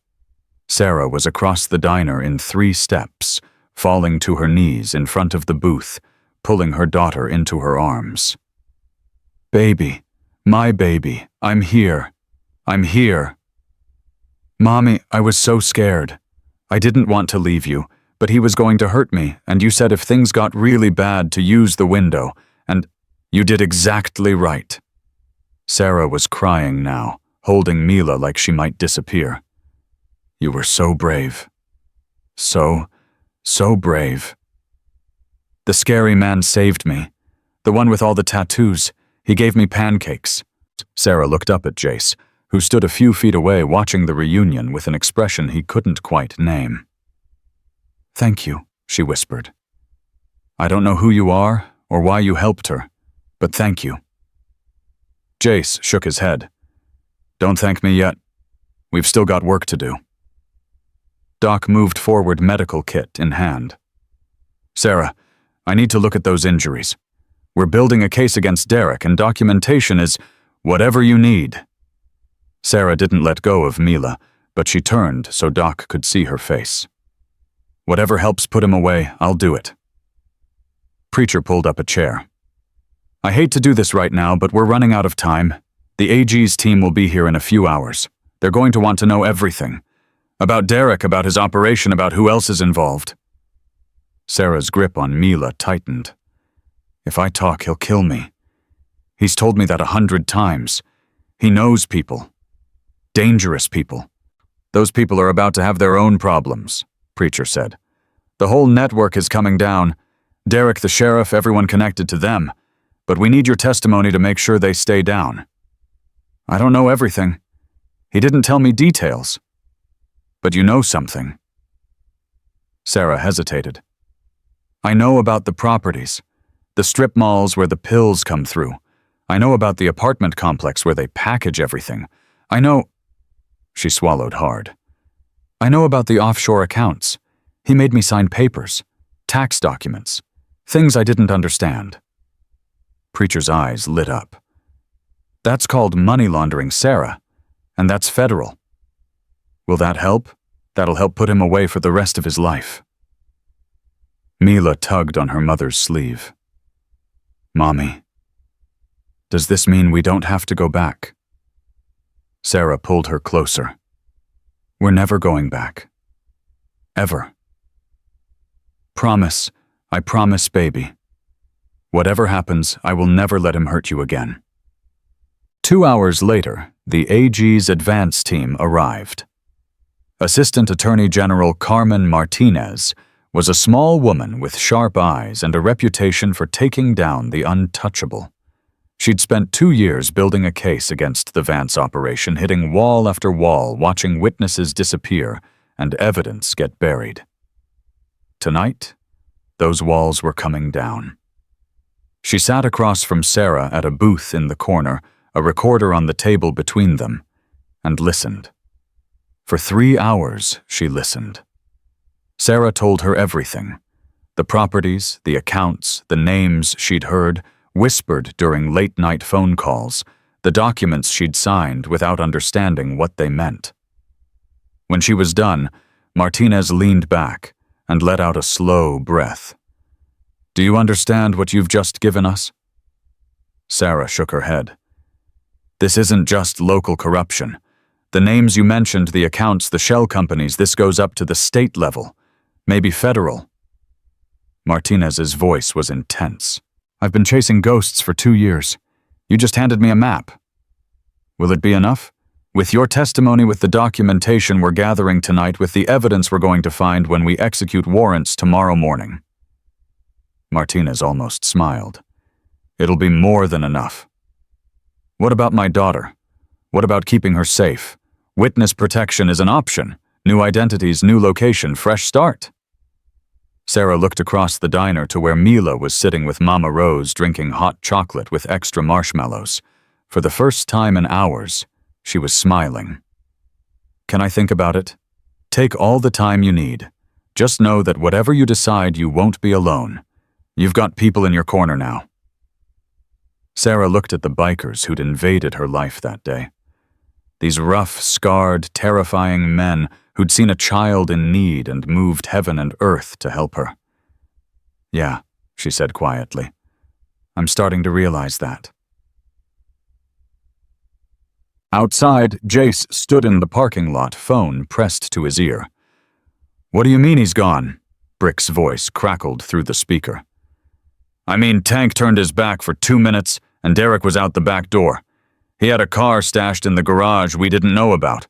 Sarah was across the diner in 3 steps, falling to her knees in front of the booth, pulling her daughter into her arms. Baby, my baby, I'm here. I'm here. Mommy, I was so scared. I didn't want to leave you, but he was going to hurt me, and you said if things got really bad to use the window, and you did exactly right. Sarah was crying now, holding Mila like she might disappear. You were so brave. So brave. The scary man saved me. The one with all the tattoos. He gave me pancakes. Sarah looked up at Jace, who stood a few feet away watching the reunion with an expression he couldn't quite name. Thank you, she whispered. I don't know who you are or why you helped her, but thank you. Jace shook his head. Don't thank me yet. We've still got work to do. Doc moved forward, medical kit in hand. Sarah, I need to look at those injuries. We're building a case against Derek, and documentation is whatever you need. Sarah didn't let go of Mila, but she turned so Doc could see her face. Whatever helps put him away, I'll do it. Preacher pulled up a chair. I hate to do this right now, but we're running out of time. The AG's team will be here in a few hours. They're going to want to know everything. About Derek, about his operation, about who else is involved. Sarah's grip on Mila tightened. If I talk, he'll kill me. He's told me that 100 times. He knows people. Dangerous people. Those people are about to have their own problems, Preacher said. The whole network is coming down. Derek, the sheriff, everyone connected to them. But we need your testimony to make sure they stay down. I don't know everything. He didn't tell me details. But you know something. Sarah hesitated. I know about the properties, the strip malls where the pills come through. I know about the apartment complex where they package everything. I know... She swallowed hard. I know about the offshore accounts. He made me sign papers, tax documents, things I didn't understand. Preacher's eyes lit up. That's called money laundering, Sarah, and that's federal. Will that help? That'll help put him away for the rest of his life. Mila tugged on her mother's sleeve. Mommy, does this mean we don't have to go back? Sarah pulled her closer. We're never going back. Ever. Promise, I promise, baby. Whatever happens, I will never let him hurt you again. 2 hours later, the AG's advance team arrived. Assistant Attorney General Carmen Martinez was a small woman with sharp eyes and a reputation for taking down the untouchable. She'd spent 2 years building a case against the Vance operation, hitting wall after wall, watching witnesses disappear and evidence get buried. Tonight, those walls were coming down. She sat across from Sarah at a booth in the corner, a recorder on the table between them, and listened. For 3 hours, she listened. Sarah told her everything. The properties, the accounts, the names she'd heard, whispered during late-night phone calls, the documents she'd signed without understanding what they meant. When she was done, Martinez leaned back and let out a slow breath. Do you understand what you've just given us? Sarah shook her head. This isn't just local corruption. The names you mentioned, the accounts, the shell companies, this goes up to the state level, maybe federal. Martinez's voice was intense. I've been chasing ghosts for 2 years. You just handed me a map. Will it be enough? With your testimony, with the documentation we're gathering tonight, with the evidence we're going to find when we execute warrants tomorrow morning. Martinez almost smiled. It'll be more than enough. What about my daughter? What about keeping her safe? Witness protection is an option. New identities, new location, fresh start. Sarah looked across the diner to where Mila was sitting with Mama Rose drinking hot chocolate with extra marshmallows. For the first time in hours, she was smiling. Can I think about it? Take all the time you need. Just know that whatever you decide, you won't be alone. You've got people in your corner now. Sarah looked at the bikers who'd invaded her life that day. These rough, scarred, terrifying men who'd seen a child in need and moved heaven and earth to help her. Yeah, she said quietly. I'm starting to realize that. Outside, Jace stood in the parking lot, phone pressed to his ear. What do you mean he's gone? Brick's voice crackled through the speaker. I mean, Tank turned his back for 2 minutes and Derek was out the back door. He had a car stashed in the garage we didn't know about.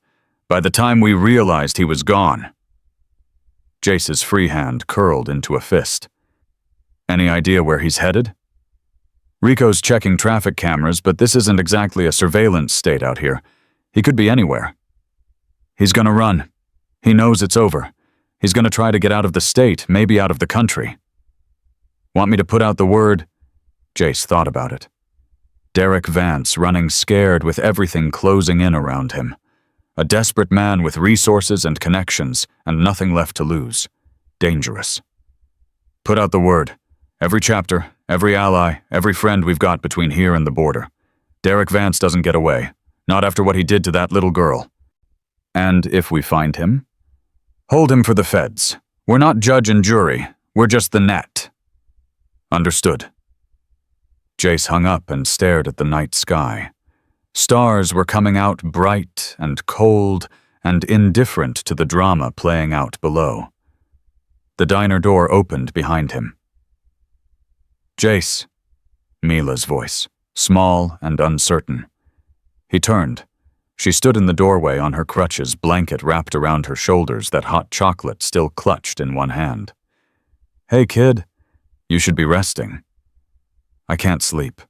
By the time we realized he was gone. Jace's free hand curled into a fist. Any idea where he's headed? Rico's checking traffic cameras, but this isn't exactly a surveillance state out here. He could be anywhere. He's gonna run. He knows it's over. He's gonna try to get out of the state, maybe out of the country. Want me to put out the word? Jace thought about it. Derek Vance running scared with everything closing in around him. A desperate man with resources and connections and nothing left to lose. Dangerous. Put out the word. Every chapter, every ally, every friend we've got between here and the border. Derek Vance doesn't get away. Not after what he did to that little girl. And if we find him? Hold him for the feds. We're not judge and jury. We're just the net. Understood. Jace hung up and stared at the night sky. Stars were coming out bright and cold and indifferent to the drama playing out below. The diner door opened behind him. Jace, Mila's voice, small and uncertain. He turned. She stood in the doorway on her crutches, blanket wrapped around her shoulders, that hot chocolate still clutched in one hand. Hey, kid, you should be resting. I can't sleep.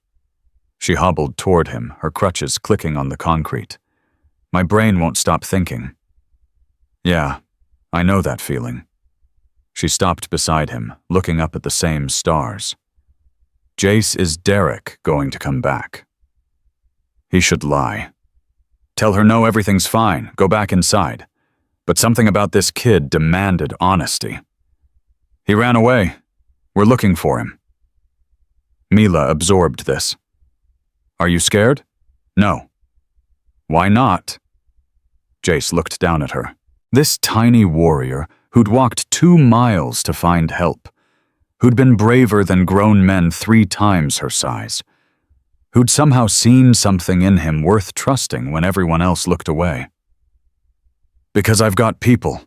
She hobbled toward him, her crutches clicking on the concrete. My brain won't stop thinking. Yeah, I know that feeling. She stopped beside him, looking up at the same stars. Jace, is Derek going to come back? He should lie. Tell her no, everything's fine, go back inside. But something about this kid demanded honesty. He ran away. We're looking for him. Mila absorbed this. Are you scared? No. Why not? Jace looked down at her. This tiny warrior who'd walked 2 miles to find help, who'd been braver than grown men 3 times her size, who'd somehow seen something in him worth trusting when everyone else looked away. Because I've got people.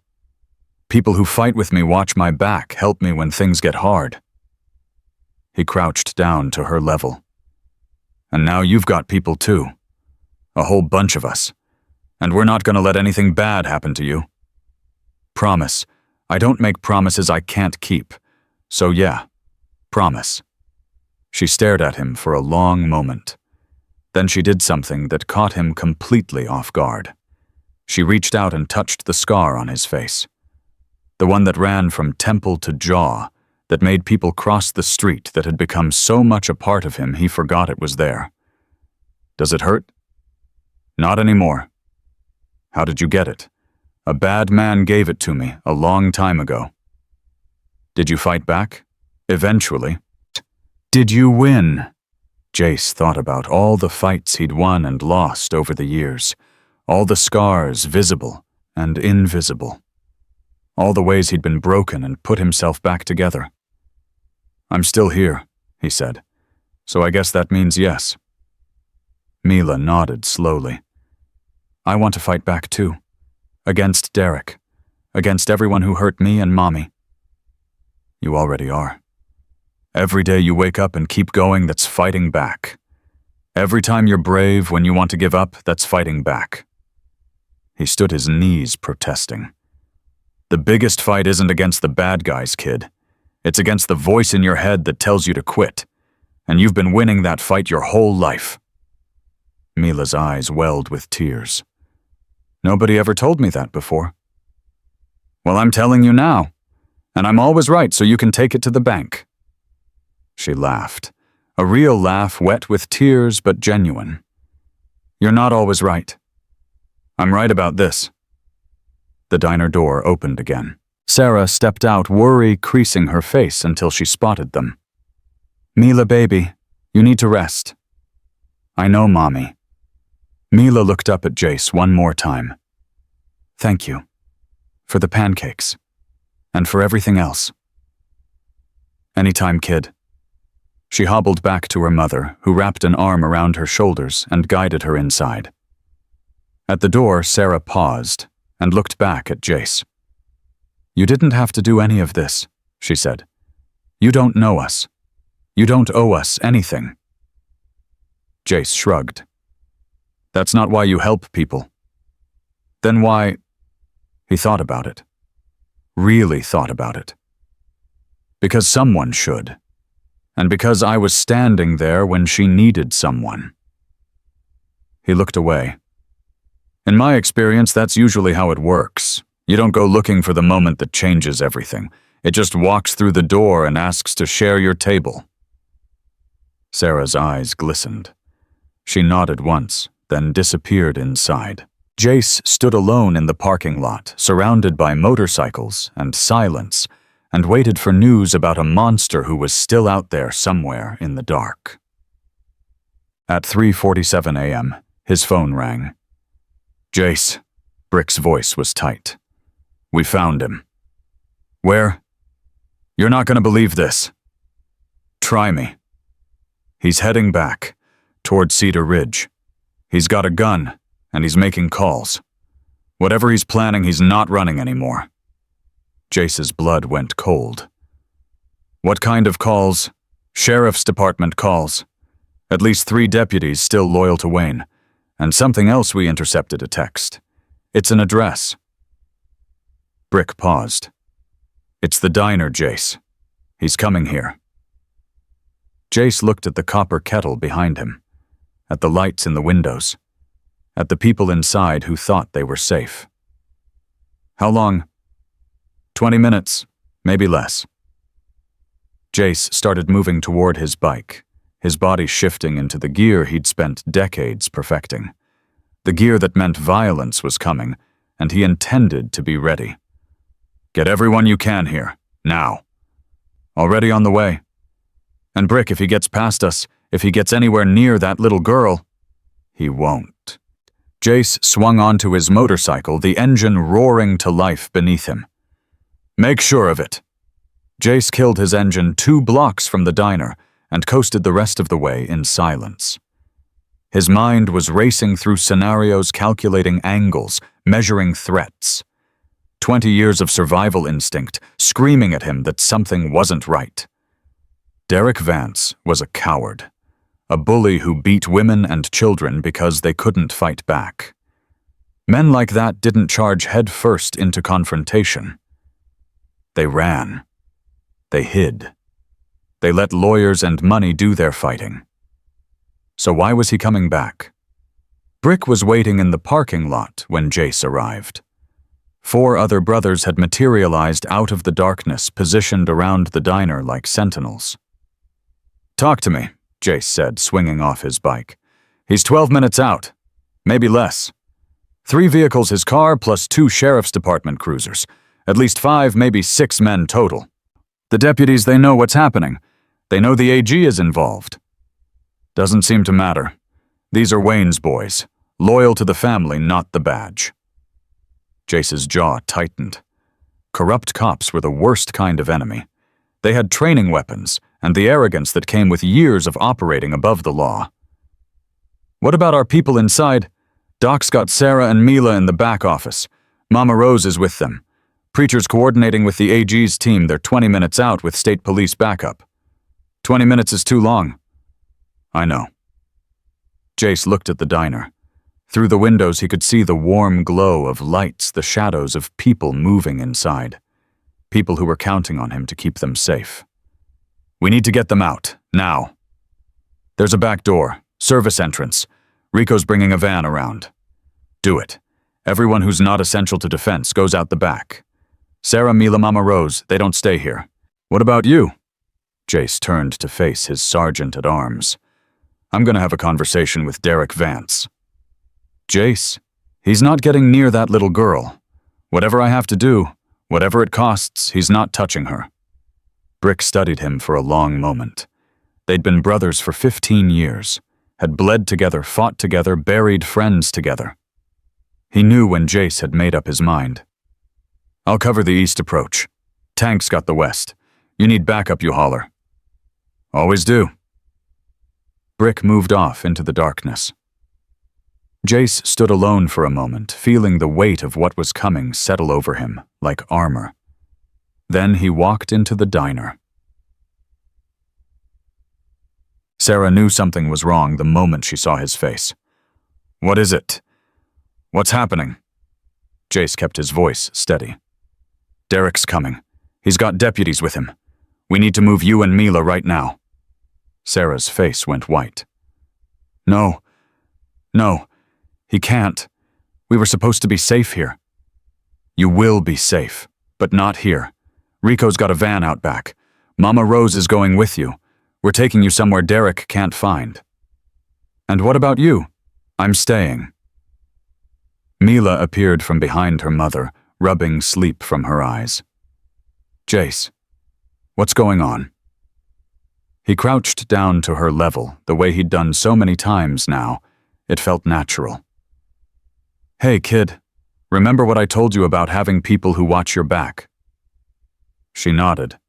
People who fight with me, watch my back, help me when things get hard. He crouched down to her level. And now you've got people too. A whole bunch of us. And we're not going to let anything bad happen to you. Promise. I don't make promises I can't keep. So yeah, promise. She stared at him for a long moment. Then she did something that caught him completely off guard. She reached out and touched the scar on his face. The one that ran from temple to jaw, that made people cross the street, that had become so much a part of him he forgot it was there. Does it hurt? Not anymore. How did you get it? A bad man gave it to me a long time ago. Did you fight back? Eventually. Did you win? Jace thought about all the fights he'd won and lost over the years, all the scars visible and invisible, all the ways he'd been broken and put himself back together. I'm still here, he said, so I guess that means yes. Mila nodded slowly. I want to fight back too, against Derek, against everyone who hurt me and Mommy. You already are. Every day you wake up and keep going, that's fighting back. Every time you're brave when you want to give up, that's fighting back. He stood his knees protesting. The biggest fight isn't against the bad guys, kid. It's against the voice in your head that tells you to quit. And you've been winning that fight your whole life. Mila's eyes welled with tears. Nobody ever told me that before. Well, I'm telling you now. And I'm always right, so you can take it to the bank. She laughed, a real laugh wet with tears but genuine. You're not always right. I'm right about this. The diner door opened again. Sarah stepped out, worry creasing her face until she spotted them. Mila, baby, you need to rest. I know, Mommy. Mila looked up at Jace one more time. Thank you. For the pancakes. And for everything else. Anytime, kid. She hobbled back to her mother, who wrapped an arm around her shoulders and guided her inside. At the door, Sarah paused and looked back at Jace. You didn't have to do any of this, she said. You don't know us. You don't owe us anything. Jace shrugged. That's not why you help people. Then why? He thought about it. Really thought about it. Because someone should. And because I was standing there when she needed someone. He looked away. In my experience, that's usually how it works. You don't go looking for the moment that changes everything. It just walks through the door and asks to share your table. Sarah's eyes glistened. She nodded once, then disappeared inside. Jace stood alone in the parking lot, surrounded by motorcycles and silence, and waited for news about a monster who was still out there somewhere in the dark. At 3:47 a.m., his phone rang. "Jace," Brick's voice was tight. "We found him." "Where?" "You're not going to believe this." "Try me." "He's heading back, toward Cedar Ridge. He's got a gun, and he's making calls. Whatever he's planning, he's not running anymore." Jace's blood went cold. "What kind of calls?" "Sheriff's Department calls. At least 3 deputies still loyal to Wayne, and something else we intercepted a text. It's an address." Brick paused. "It's the diner, Jace. He's coming here." Jace looked at the copper kettle behind him, at the lights in the windows, at the people inside who thought they were safe. "How long?" 20 minutes, maybe less." Jace started moving toward his bike, his body shifting into the gear he'd spent decades perfecting. The gear that meant violence was coming, and he intended to be ready. "Get everyone you can here, now." "Already on the way." "And Brick, if he gets past us, if he gets anywhere near that little girl—" "He won't." Jace swung onto his motorcycle, the engine roaring to life beneath him. "Make sure of it." Jace killed his engine 2 blocks from the diner and coasted the rest of the way in silence. His mind was racing through scenarios, calculating angles, measuring threats. 20 years of survival instinct screaming at him that something wasn't right. Derek Vance was a coward, a bully who beat women and children because they couldn't fight back. Men like that didn't charge head first into confrontation. They ran. They hid. They let lawyers and money do their fighting. So why was he coming back? Brick was waiting in the parking lot when Jace arrived. 4 other brothers had materialized out of the darkness, positioned around the diner like sentinels. "Talk to me," Jace said, swinging off his bike. "He's 12 minutes out. Maybe less. 3 vehicles, his car, plus 2 Sheriff's Department cruisers. At least 5, maybe 6 men total. The deputies, they know what's happening. They know the AG is involved. Doesn't seem to matter. These are Wayne's boys, loyal to the family, not the badge." Jace's jaw tightened. Corrupt cops were the worst kind of enemy. They had training weapons and the arrogance that came with years of operating above the law. "What about our people inside? Doc's got Sarah and Mila in the back office. Mama Rose is with them. Preacher's coordinating with the AG's team. They're 20 minutes out with state police backup." 20 minutes is too long." "I know." Jace looked at the diner. Through the windows he could see the warm glow of lights, the shadows of people moving inside. People who were counting on him to keep them safe. "We need to get them out, now." "There's a back door, service entrance. Rico's bringing a van around." "Do it. Everyone who's not essential to defense goes out the back. Sarah, Mila, Mama Rose, they don't stay here. What about you?" Jace turned to face his sergeant-at-arms. "I'm gonna have a conversation with Derek Vance." "Jace, he's not getting near that little girl. Whatever I have to do, whatever it costs, he's not touching her." Brick studied him for a long moment. They'd been brothers for 15 years, had bled together, fought together, buried friends together. He knew when Jace had made up his mind. "I'll cover the east approach. Tank's got the west. You need backup, you holler." "Always do." Brick moved off into the darkness. Jace stood alone for a moment, feeling the weight of what was coming settle over him like armor. Then he walked into the diner. Sarah knew something was wrong the moment she saw his face. "What is it? What's happening?" Jace kept his voice steady. "Derek's coming. He's got deputies with him. We need to move you and Mila right now." Sarah's face went white. No, he can't. We were supposed to be safe here." "You will be safe, but not here. Rico's got a van out back. Mama Rose is going with you. We're taking you somewhere Derek can't find." "And what about you?" "I'm staying." Mila appeared from behind her mother, rubbing sleep from her eyes. "Jace, what's going on?" He crouched down to her level, the way he'd done so many times now. It felt natural. "Hey, kid, remember what I told you about having people who watch your back?" She nodded.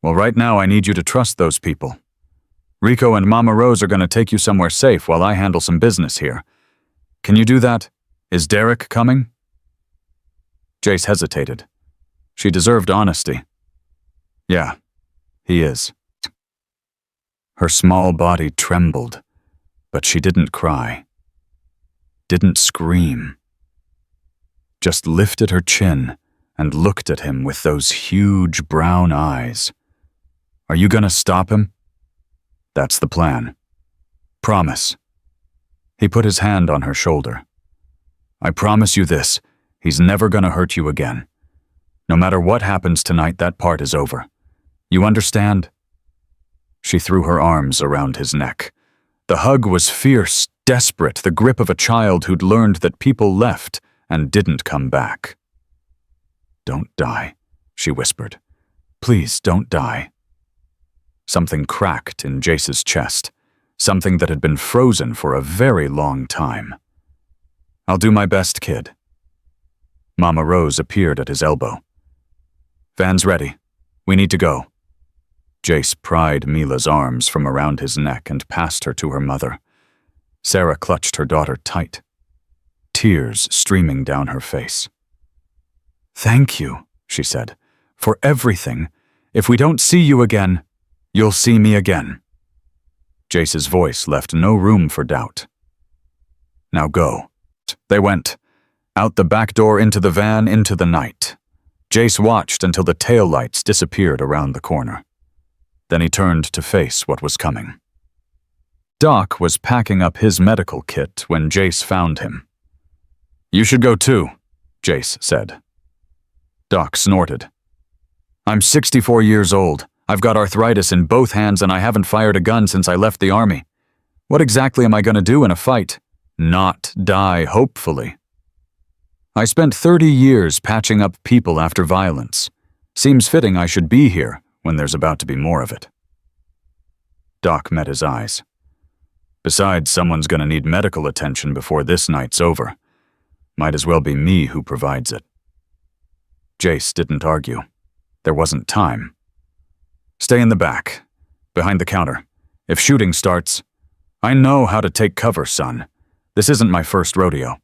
"Well, right now I need you to trust those people. Rico and Mama Rose are going to take you somewhere safe while I handle some business here. Can you do that? Is Derek coming?" Jace hesitated. She deserved honesty. "Yeah, he is." Her small body trembled, but she didn't cry. Didn't scream. Just lifted her chin and looked at him with those huge brown eyes. "Are you gonna stop him?" "That's the plan. Promise." He put his hand on her shoulder. "I promise you this, he's never gonna hurt you again. No matter what happens tonight, that part is over. You understand?" She threw her arms around his neck. The hug was fierce, desperate, the grip of a child who'd learned that people left and didn't come back. "Don't die," she whispered. "Please don't die." Something cracked in Jace's chest, something that had been frozen for a very long time. "I'll do my best, kid." Mama Rose appeared at his elbow. "Van's ready. We need to go." Jace pried Mila's arms from around his neck and passed her to her mother. Sarah clutched her daughter tight, tears streaming down her face. "Thank you," she said, "for everything. If we don't see you again, you'll see me again." Jace's voice left no room for doubt. "Now go." They went, out the back door into the van into the night. Jace watched until the taillights disappeared around the corner. Then he turned to face what was coming. Doc was packing up his medical kit when Jace found him. "You should go too," Jace said. Doc snorted. "I'm 64 years old. I've got arthritis in both hands and I haven't fired a gun since I left the army. What exactly am I going to do in a fight? Not die, hopefully. I spent 30 years patching up people after violence. Seems fitting I should be here when there's about to be more of it." Doc met his eyes. "Besides, someone's going to need medical attention before this night's over. Might as well be me who provides it." Jace didn't argue. There wasn't time. "Stay in the back, behind the counter. If shooting starts, I know how to take cover, son. This isn't my first rodeo."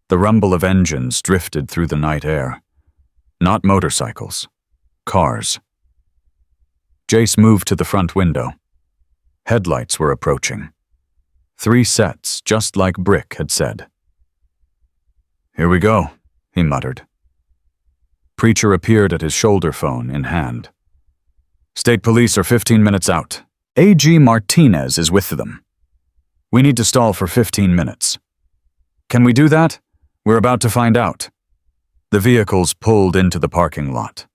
The rumble of engines drifted through the night air. Not motorcycles. Cars. Jace moved to the front window. Headlights were approaching. 3 sets, just like Brick had said. "Here we go," he muttered. Preacher appeared at his shoulder phone in hand. "State police are 15 minutes out. A.G. Martinez is with them. We need to stall for 15 minutes. Can we do that? We're about to find out." The vehicles pulled into the parking lot.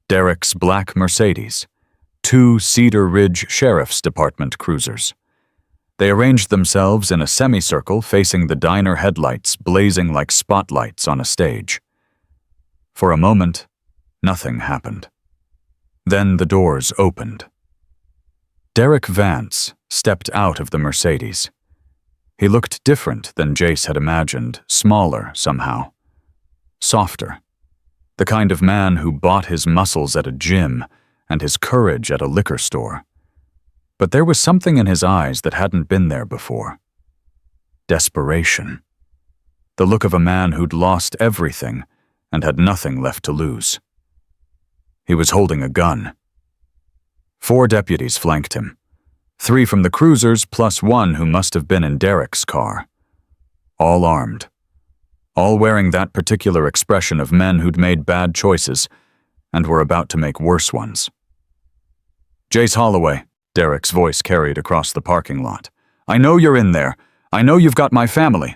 Derek's black Mercedes, 2 Cedar Ridge Sheriff's Department cruisers. They arranged themselves in a semicircle facing the diner headlights blazing like spotlights on a stage. For a moment, nothing happened. Then the doors opened. Derek Vance stepped out of the Mercedes. He looked different than Jace had imagined, smaller somehow. Softer. The kind of man who bought his muscles at a gym and his courage at a liquor store. But there was something in his eyes that hadn't been there before. Desperation. The look of a man who'd lost everything and had nothing left to lose. He was holding a gun. 4 deputies flanked him. 3 from the cruisers plus 1 who must have been in Derek's car. All armed. All wearing that particular expression of men who'd made bad choices and were about to make worse ones. "Jace Holloway," Derek's voice carried across the parking lot. "I know you're in there. I know you've got my family."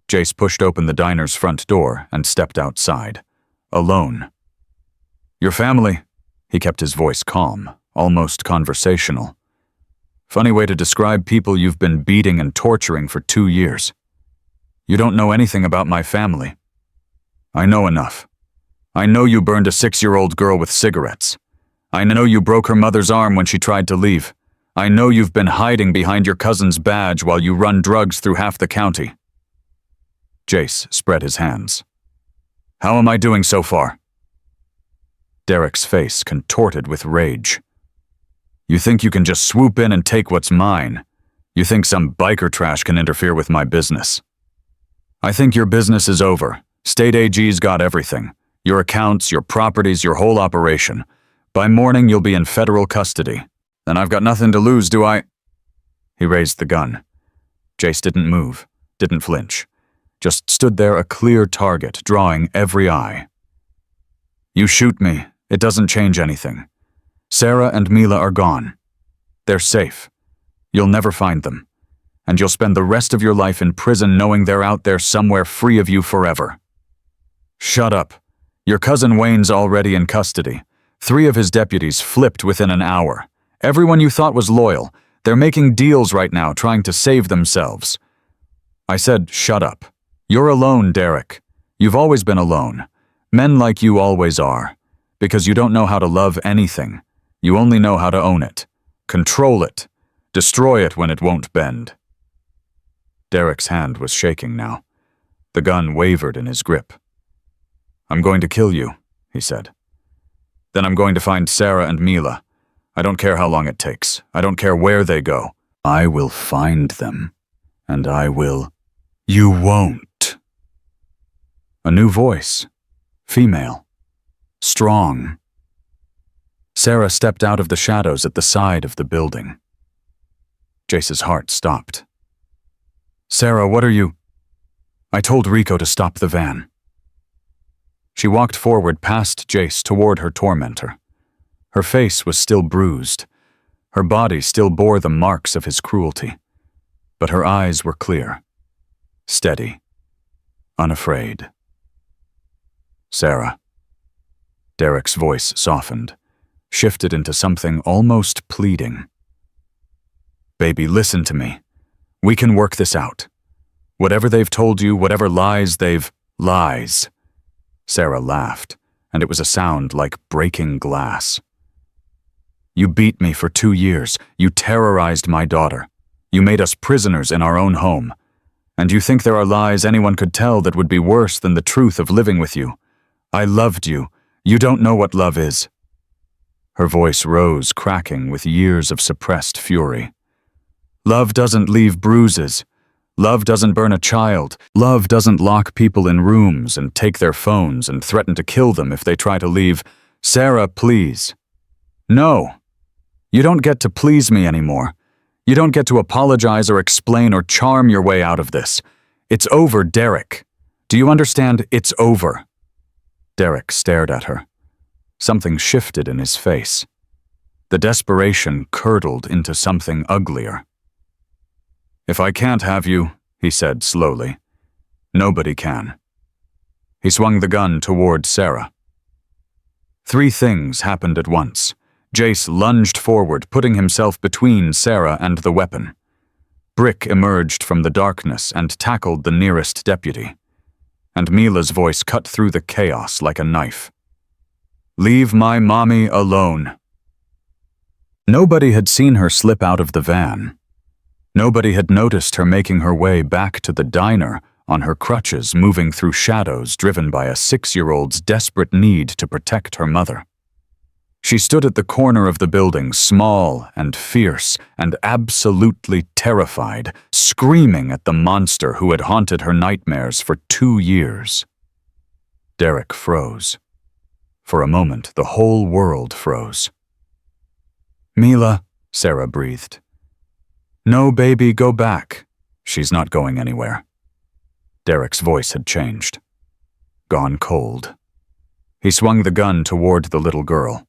Jace pushed open the diner's front door and stepped outside. Alone. "Your family," he kept his voice calm, almost conversational. "Funny way to describe people you've been beating and torturing for 2 years. You don't know anything about my family. I know enough. I know you burned a 6-year-old girl with cigarettes. I know you broke her mother's arm when she tried to leave. I know you've been hiding behind your cousin's badge while you run drugs through half the county. Jace spread his hands. How am I doing so far? Derek's face contorted with rage. You think you can just swoop in and take what's mine? You think some biker trash can interfere with my business? I think your business is over. State AG's got everything. Your accounts, your properties, your whole operation. By morning, you'll be in federal custody. Then I've got nothing to lose, do I? He raised the gun. Jace didn't move, didn't flinch. Just stood there a clear target, drawing every eye. You shoot me, it doesn't change anything. Sarah and Mila are gone. They're safe. You'll never find them. And you'll spend the rest of your life in prison knowing they're out there somewhere free of you forever. Shut up. Your cousin Wayne's already in custody. 3 of his deputies flipped within an hour. Everyone you thought was loyal, they're making deals right now trying to save themselves. I said, shut up. You're alone, Derek. You've always been alone. Men like you always are. Because you don't know how to love anything. You only know how to own it. Control it. Destroy it when it won't bend. Derek's hand was shaking now. The gun wavered in his grip. I'm going to kill you, he said. Then I'm going to find Sarah and Mila. I don't care how long it takes. I don't care where they go. I will find them. And I will... You won't. A new voice. Female. Strong. Sarah stepped out of the shadows at the side of the building. Jace's heart stopped. Sarah, what are you... I told Rico to stop the van. She walked forward past Jace toward her tormentor. Her face was still bruised. Her body still bore the marks of his cruelty. But her eyes were clear, steady, unafraid. Sarah. Derek's voice softened, shifted into something almost pleading. Baby, listen to me. We can work this out. Whatever they've told you, whatever lies they've... Lies. Sarah laughed, and it was a sound like breaking glass. You beat me for 2 years. You terrorized my daughter. You made us prisoners in our own home. And you think there are lies anyone could tell that would be worse than the truth of living with you. I loved you. You don't know what love is. Her voice rose, cracking with years of suppressed fury. Love doesn't leave bruises. Love doesn't burn a child. Love doesn't lock people in rooms and take their phones and threaten to kill them if they try to leave. Sarah, please. No. You don't get to please me anymore. You don't get to apologize or explain or charm your way out of this. It's over, Derek. Do you understand? It's over. Derek stared at her. Something shifted in his face. The desperation curdled into something uglier. If I can't have you, he said slowly, nobody can. He swung the gun toward Sarah. 3 things happened at once. Jace lunged forward, putting himself between Sarah and the weapon. Brick emerged from the darkness and tackled the nearest deputy. And Mila's voice cut through the chaos like a knife. Leave my mommy alone. Nobody had seen her slip out of the van. Nobody had noticed her making her way back to the diner on her crutches, moving through shadows driven by a 6-year-old's desperate need to protect her mother. She stood at the corner of the building, small and fierce and absolutely terrified, screaming at the monster who had haunted her nightmares for 2 years. Derek froze. For a moment, the whole world froze. Mila, Sarah breathed. No, baby, go back. She's not going anywhere. Derek's voice had changed. Gone cold. He swung the gun toward the little girl.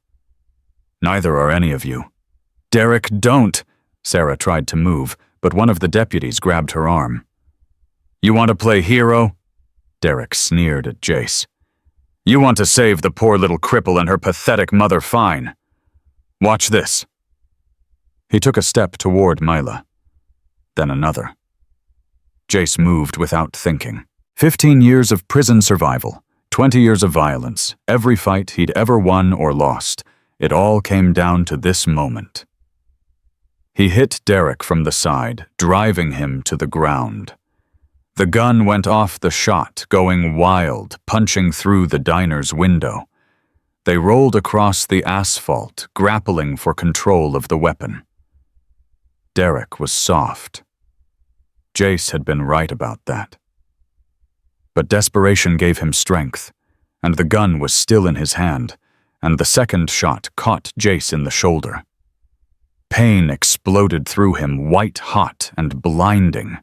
Neither are any of you. Derek, don't! Sarah tried to move, but one of the deputies grabbed her arm. You want to play hero? Derek sneered at Jace. You want to save the poor little cripple and her pathetic mother, fine. Watch this. He took a step toward Mila. Then another. Jace moved without thinking. 15 years of prison survival, 20 years of violence, every fight he'd ever won or lost. It all came down to this moment. He hit Derek from the side, driving him to the ground. The gun went off the shot, going wild, punching through the diner's window. They rolled across the asphalt, grappling for control of the weapon. Derek was soft. Jace had been right about that. But desperation gave him strength, and the gun was still in his hand, and the second shot caught Jace in the shoulder. Pain exploded through him, white-hot and blinding.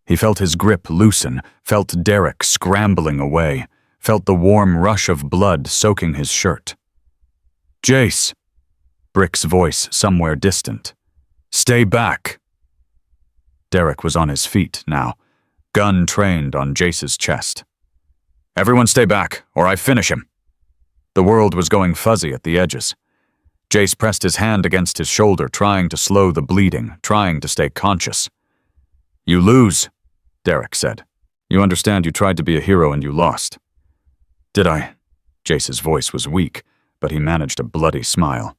He felt his grip loosen, felt Derek scrambling away, felt the warm rush of blood soaking his shirt. "Jace!" Brick's voice somewhere distant. "Stay back!" Derek was on his feet now, gun trained on Jace's chest. "Everyone stay back, or I finish him!" The world was going fuzzy at the edges. Jace pressed his hand against his shoulder, trying to slow the bleeding, trying to stay conscious. "You lose," Derek said. "You understand you tried to be a hero and you lost." "Did I?" Jace's voice was weak, but he managed a bloody smile.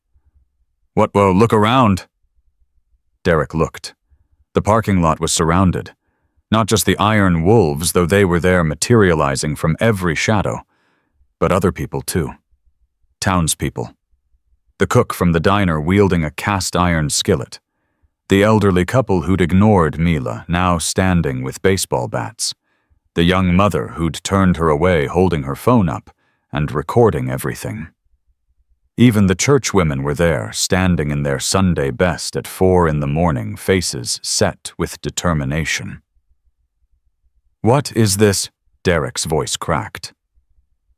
"What? Well, look around." Derek looked. The parking lot was surrounded. Not just the iron wolves, though they were there materializing from every shadow, but other people too. Townspeople. The cook from the diner wielding a cast-iron skillet. The elderly couple who'd ignored Mila, now standing with baseball bats. The young mother who'd turned her away holding her phone up and recording everything. Even the church women were there, standing in their Sunday best at 4 a.m, faces set with determination. "What is this?" Derek's voice cracked.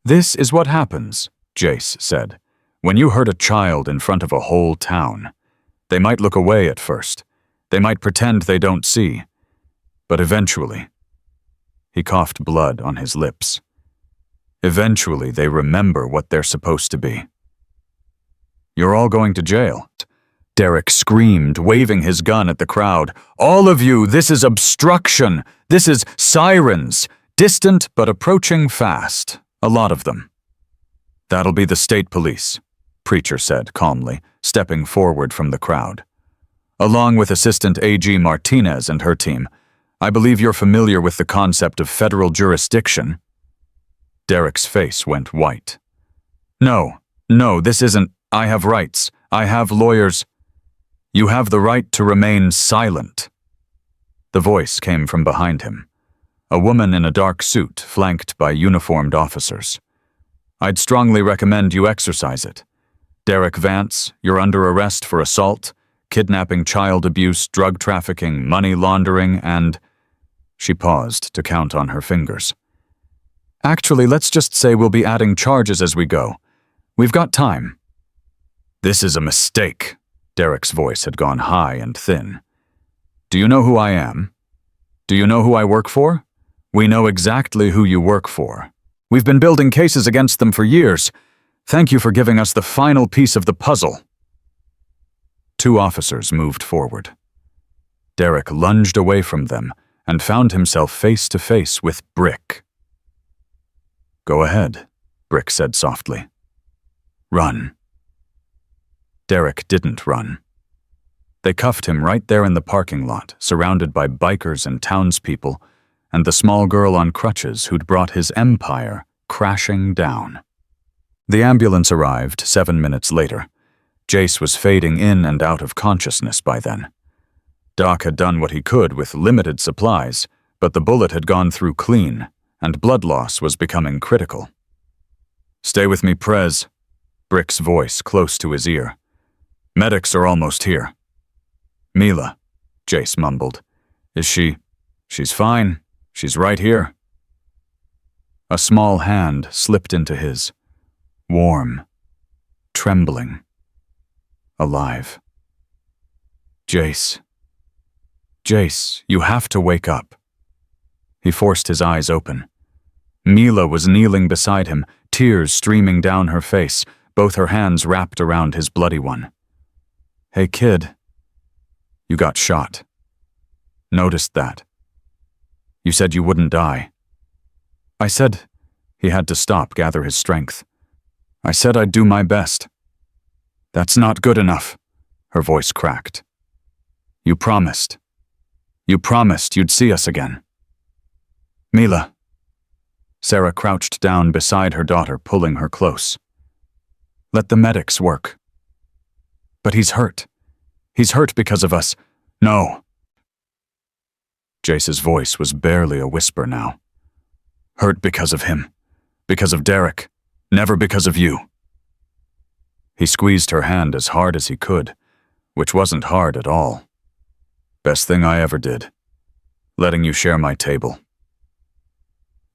"This is what happens," Jace said, "when you hurt a child in front of a whole town. They might look away at first. They might pretend they don't see. But eventually," he coughed blood on his lips, "eventually they remember what they're supposed to be." "You're all going to jail," Derek screamed, waving his gun at the crowd. "All of you, this is obstruction. This is sirens. Distant but approaching fast. A lot of them." "That'll be the state police," Preacher said calmly, stepping forward from the crowd. "Along with Assistant AG Martinez and her team. I believe you're familiar with the concept of federal jurisdiction." Derek's face went white. No, this isn't. I have rights. I have lawyers." "You have the right to remain silent." The voice came from behind him. A woman in a dark suit, flanked by uniformed officers. "I'd strongly recommend you exercise it. Derek Vance, you're under arrest for assault, kidnapping, child abuse, drug trafficking, money laundering, and—" She paused to count on her fingers. "Actually, let's just say we'll be adding charges as we go. We've got time." "This is a mistake." Derek's voice had gone high and thin. "Do you know who I am? Do you know who I work for? We know exactly who you work for. We've been building cases against them for years. Thank you for giving us the final piece of the puzzle." 2 officers moved forward. Derek lunged away from them and found himself face to face with Brick. "Go ahead," Brick said softly. "Run." Derek didn't run. They cuffed him right there in the parking lot, surrounded by bikers and townspeople, and the small girl on crutches who'd brought his empire crashing down. The ambulance arrived 7 minutes later. Jace was fading in and out of consciousness by then. Doc had done what he could with limited supplies, but the bullet had gone through clean, and blood loss was becoming critical. "Stay with me, Prez," Brick's voice close to his ear. "Medics are almost here." "Mila," Jace mumbled. "Is she? She's fine. She's right here." A small hand slipped into his. Warm. Trembling. Alive. "Jace. Jace, you have to wake up." He forced his eyes open. Mila was kneeling beside him, tears streaming down her face, both her hands wrapped around his bloody one. "Hey, kid. You got shot. Noticed that. You said you wouldn't die. I said, he had to stop, gather his strength. I said I'd do my best. That's not good enough, her voice cracked. You promised. You promised you'd see us again. Mila. Sarah crouched down beside her daughter, pulling her close. Let the medics work. But he's hurt. He's hurt because of us. No. Jace's voice was barely a whisper now. Hurt because of him. Because of Derek. Never because of you. He squeezed her hand as hard as he could, which wasn't hard at all. Best thing I ever did. Letting you share my table.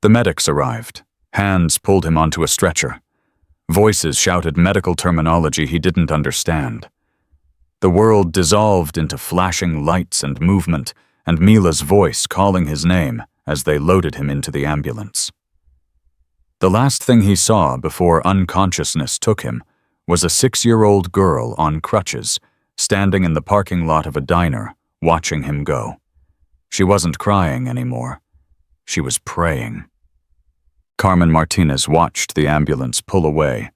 The medics arrived. Hands pulled him onto a stretcher. Voices shouted medical terminology he didn't understand. The world dissolved into flashing lights and movement, and Mila's voice calling his name as they loaded him into the ambulance. The last thing he saw before unconsciousness took him was a 6-year-old girl on crutches, standing in the parking lot of a diner, watching him go. She wasn't crying anymore. She was praying. Carmen Martinez watched the ambulance pull away,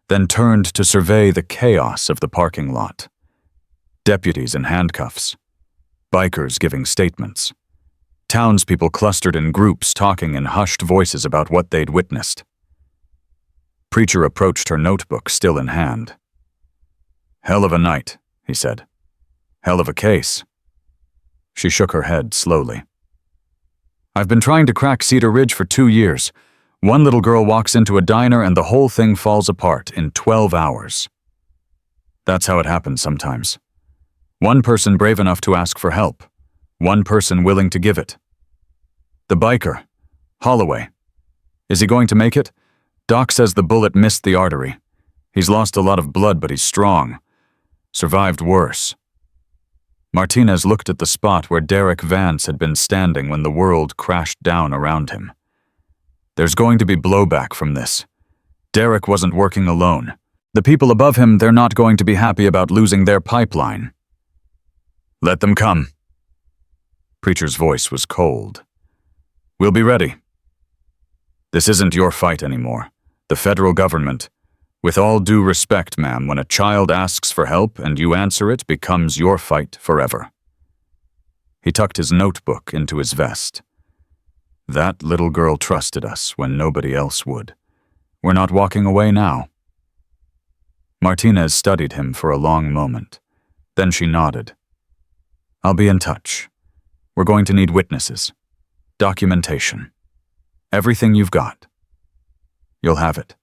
then turned to survey the chaos of the parking lot. Deputies in handcuffs. Bikers giving statements. Townspeople clustered in groups talking in hushed voices about what they'd witnessed. Preacher approached her notebook, still in hand. Hell of a night, he said. Hell of a case. She shook her head slowly. I've been trying to crack Cedar Ridge for 2 years. One little girl walks into a diner and the whole thing falls apart in 12 hours. That's how it happens sometimes. One person brave enough to ask for help. One person willing to give it. The biker, Holloway. Is he going to make it? Doc says the bullet missed the artery. He's lost a lot of blood, but he's strong. Survived worse. Martinez looked at the spot where Derek Vance had been standing when the world crashed down around him. There's going to be blowback from this. Derek wasn't working alone. The people above him, they're not going to be happy about losing their pipeline. Let them come. Preacher's voice was cold. We'll be ready. This isn't your fight anymore. The federal government. With all due respect, ma'am, when a child asks for help and you answer it, becomes your fight forever. He tucked his notebook into his vest. That little girl trusted us when nobody else would. We're not walking away now. Martinez studied him for a long moment. Then she nodded. I'll be in touch. We're going to need witnesses. Documentation. Everything you've got. You'll have it.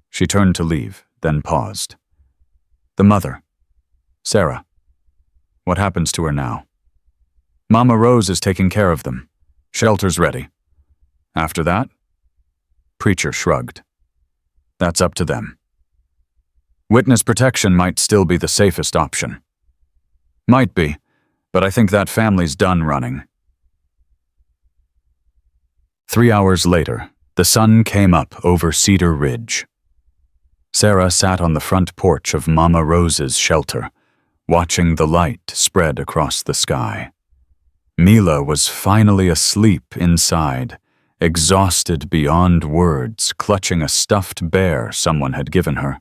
She turned to leave, then paused. The mother. Sarah. What happens to her now? Mama Rose is taking care of them. Shelter's ready. After that? Preacher shrugged. That's up to them. Witness protection might still be the safest option. Might be, but I think that family's done running. 3 hours later, the sun came up over Cedar Ridge. Sarah sat on the front porch of Mama Rose's shelter, watching the light spread across the sky. Mila was finally asleep inside, exhausted beyond words, clutching a stuffed bear someone had given her.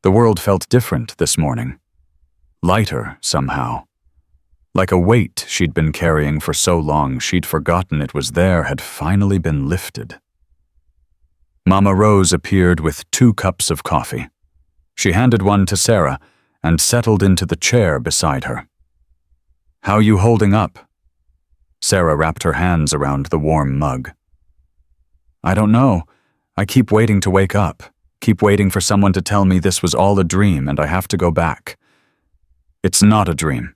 The world felt different this morning. Lighter, somehow. Like a weight she'd been carrying for so long she'd forgotten it was there had finally been lifted. Mama Rose appeared with 2 cups of coffee. She handed one to Sarah and settled into the chair beside her. How you holding up? Sarah wrapped her hands around the warm mug. I don't know. I keep waiting to wake up. Keep waiting for someone to tell me this was all a dream and I have to go back. It's not a dream.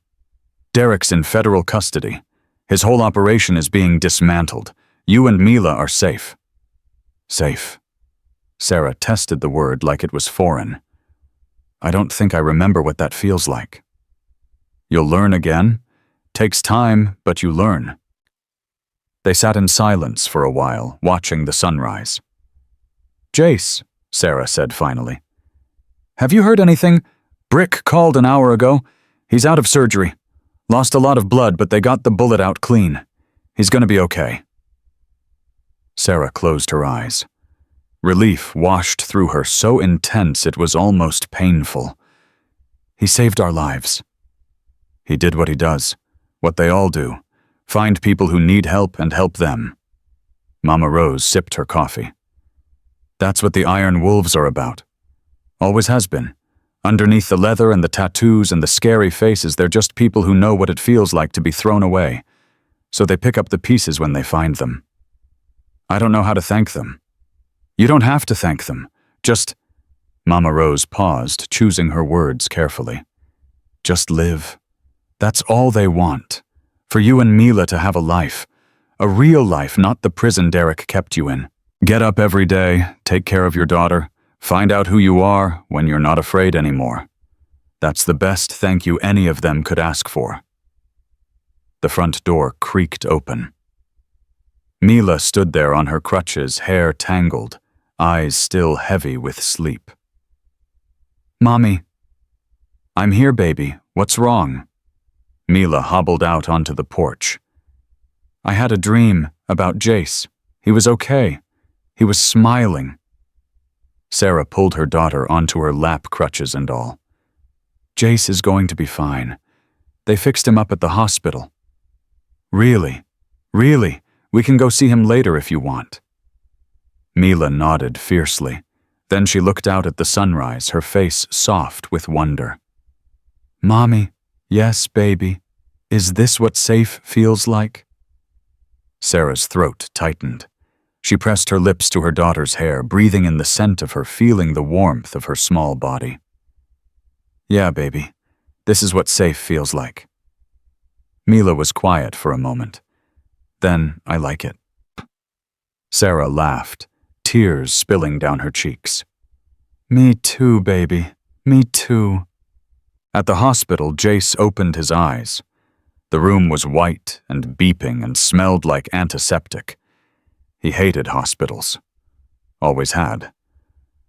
Derek's in federal custody. His whole operation is being dismantled. You and Mila are safe. Safe. Sarah tested the word like it was foreign. I don't think I remember what that feels like. You'll learn again. Takes time, but you learn. They sat in silence for a while, watching the sunrise. Jace, Sarah said finally. Have you heard anything? Brick called an hour ago. He's out of surgery. Lost a lot of blood, but they got the bullet out clean. He's gonna be okay. Sarah closed her eyes. Relief washed through her, so intense it was almost painful. He saved our lives. He did what he does, what they all do, find people who need help and help them. Mama Rose sipped her coffee. That's what the Iron Wolves are about. Always has been. Underneath the leather and the tattoos and the scary faces, they're just people who know what it feels like to be thrown away. So they pick up the pieces when they find them. I don't know how to thank them. You don't have to thank them. Just— Mama Rose paused, choosing her words carefully. Just live. That's all they want. For you and Mila to have a life. A real life, not the prison Derek kept you in. Get up every day, take care of your daughter, find out who you are when you're not afraid anymore. That's the best thank you any of them could ask for. The front door creaked open. Mila stood there on her crutches, hair tangled, eyes still heavy with sleep. Mommy. I'm here, baby. What's wrong? Mila hobbled out onto the porch. I had a dream about Jace. He was okay. He was smiling. Sarah pulled her daughter onto her lap, crutches and all. Jace is going to be fine. They fixed him up at the hospital. Really? Really? We can go see him later if you want. Mila nodded fiercely. Then she looked out at the sunrise, her face soft with wonder. Mommy, yes, baby. Is this what safe feels like? Sarah's throat tightened. She pressed her lips to her daughter's hair, breathing in the scent of her, feeling the warmth of her small body. Yeah, baby. This is what safe feels like. Mila was quiet for a moment. Then I like it. Sarah laughed, tears spilling down her cheeks. Me too, baby. Me too. At the hospital, Jace opened his eyes. The room was white and beeping and smelled like antiseptic. He hated hospitals. Always had.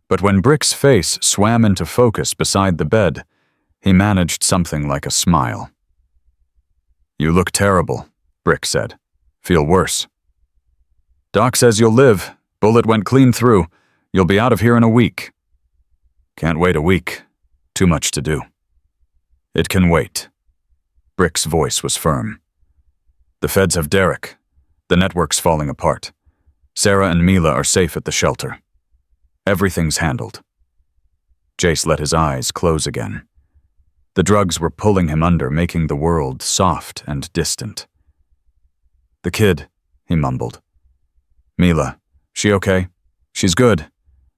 But when Brick's face swam into focus beside the bed, he managed something like a smile. You look terrible, Brick said. Feel worse. Doc says you'll live. Bullet went clean through. You'll be out of here in a week. Can't wait a week. Too much to do. It can wait. Brick's voice was firm. The feds have Derek. The network's falling apart. Sarah and Mila are safe at the shelter. Everything's handled. Jace let his eyes close again. The drugs were pulling him under, making the world soft and distant. The kid, he mumbled. Mila, she okay? She's good.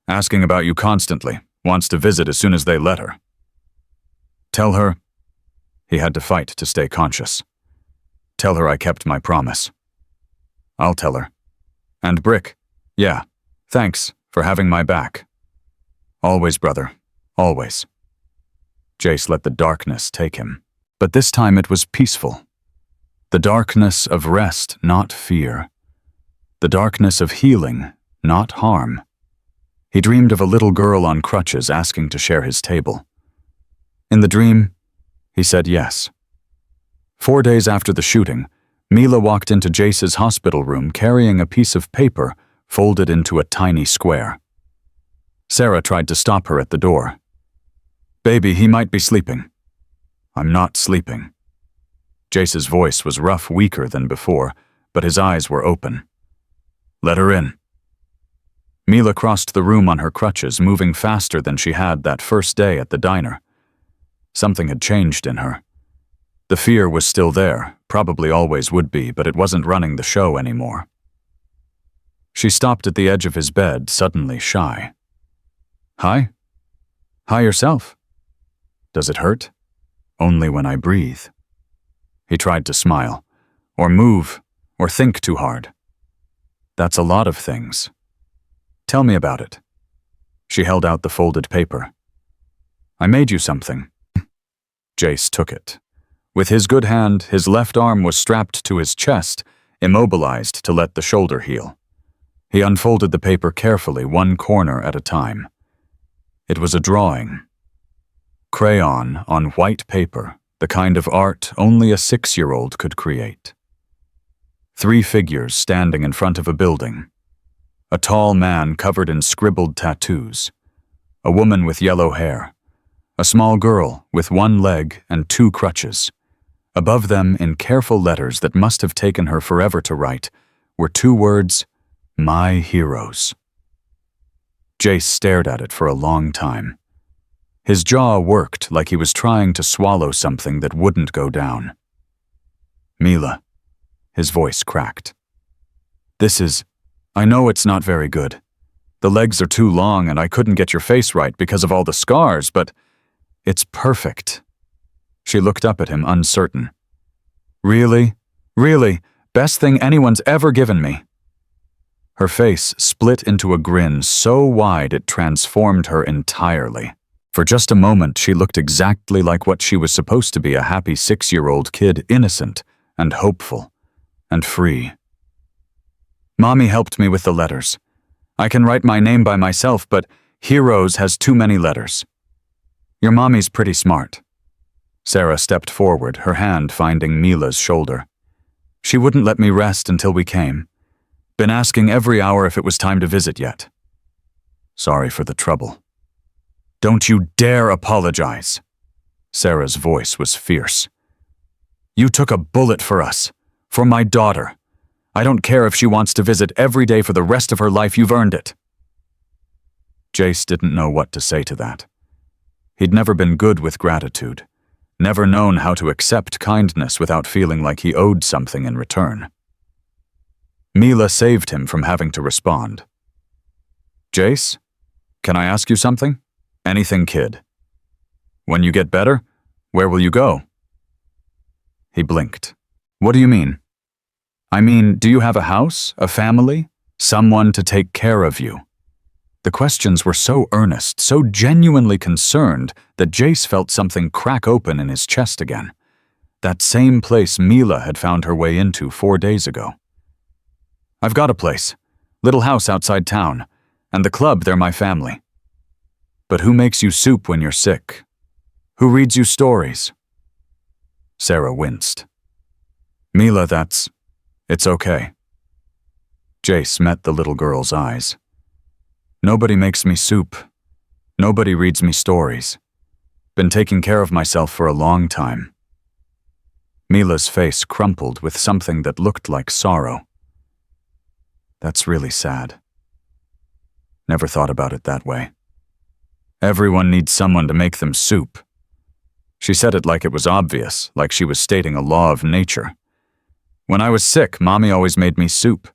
Asking about you constantly. Wants to visit as soon as they let her. Tell her. He had to fight to stay conscious. Tell her I kept my promise. I'll tell her. And Brick, yeah, thanks for having my back. Always, brother, always. Jace let the darkness take him, but this time it was peaceful. The darkness of rest, not fear. The darkness of healing, not harm. He dreamed of a little girl on crutches asking to share his table. In the dream, he said yes. 4 days after the shooting, Mila walked into Jace's hospital room carrying a piece of paper folded into a tiny square. Sarah tried to stop her at the door. Baby, he might be sleeping. I'm not sleeping. Jace's voice was rough, weaker than before, but his eyes were open. Let her in. Mila crossed the room on her crutches, moving faster than she had that first day at the diner. Something had changed in her. The fear was still there, probably always would be, but it wasn't running the show anymore. She stopped at the edge of his bed, suddenly shy. Hi? Hi yourself. Does it hurt? Only when I breathe. He tried to smile, or move, or think too hard. That's a lot of things. Tell me about it. She held out the folded paper. I made you something. Jace took it. With his good hand, his left arm was strapped to his chest, immobilized to let the shoulder heal. He unfolded the paper carefully, one corner at a time. It was a drawing. Crayon on white paper, the kind of art only a 6-year-old could create. 3 figures standing in front of a building. A tall man covered in scribbled tattoos. A woman with yellow hair. A small girl with 1 leg and 2 crutches. Above them, in careful letters that must have taken her forever to write, were 2 words, "My Heroes." Jace stared at it for a long time. His jaw worked like he was trying to swallow something that wouldn't go down. "Mila," his voice cracked. I know it's not very good. The legs are too long and I couldn't get your face right because of all the scars, but it's perfect." She looked up at him, uncertain. Really? Really? Best thing anyone's ever given me." Her face split into a grin so wide it transformed her entirely. For just a moment, she looked exactly like what she was supposed to be, a happy 6-year-old kid, innocent and hopeful and free. "Mommy helped me with the letters. I can write my name by myself, but Heroes has too many letters. Your mommy's pretty smart." Sarah stepped forward, her hand finding Mila's shoulder. "She wouldn't let me rest until we came. Been asking every hour if it was time to visit yet. Sorry for the trouble." "Don't you dare apologize." Sarah's voice was fierce. "You took a bullet for us, for my daughter. I don't care if she wants to visit every day for the rest of her life, you've earned it." Jace didn't know what to say to that. He'd never been good with gratitude, never known how to accept kindness without feeling like he owed something in return. Mila saved him from having to respond. "Jace, can I ask you something? Anything, kid. When you get better, where will you go?" He blinked. "What do you mean?" "I mean, do you have a house, a family, someone to take care of you?" The questions were so earnest, so genuinely concerned, that Jace felt something crack open in his chest again. That same place Mila had found her way into 4 days ago. "I've got a place. Little house outside town. And the club, they're my family." "But who makes you soup when you're sick? Who reads you stories?" Sarah winced. "Mila, it's okay." Jace met the little girl's eyes. "Nobody makes me soup. Nobody reads me stories. Been taking care of myself for a long time." Mila's face crumpled with something that looked like sorrow. "That's really sad. Never thought about it that way. Everyone needs someone to make them soup." She said it like it was obvious, like she was stating a law of nature. "When I was sick, Mommy always made me soup,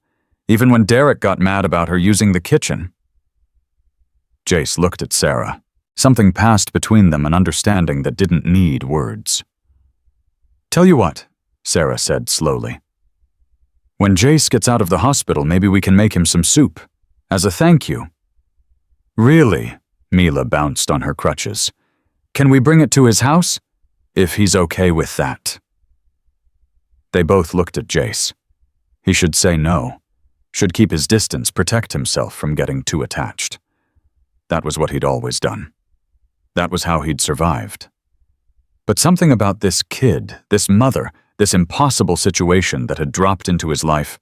even when Derek got mad about her using the kitchen." Jace looked at Sarah. Something passed between them, an understanding that didn't need words. "Tell you what," Sarah said slowly. "When Jace gets out of the hospital, maybe we can make him some soup, as a thank you." "Really?" Mila bounced on her crutches. "Can we bring it to his house? If he's okay with that." They both looked at Jace. He should say no, should keep his distance, protect himself from getting too attached. That was what he'd always done. That was how he'd survived. But something about this kid, this mother, this impossible situation that had dropped into his life.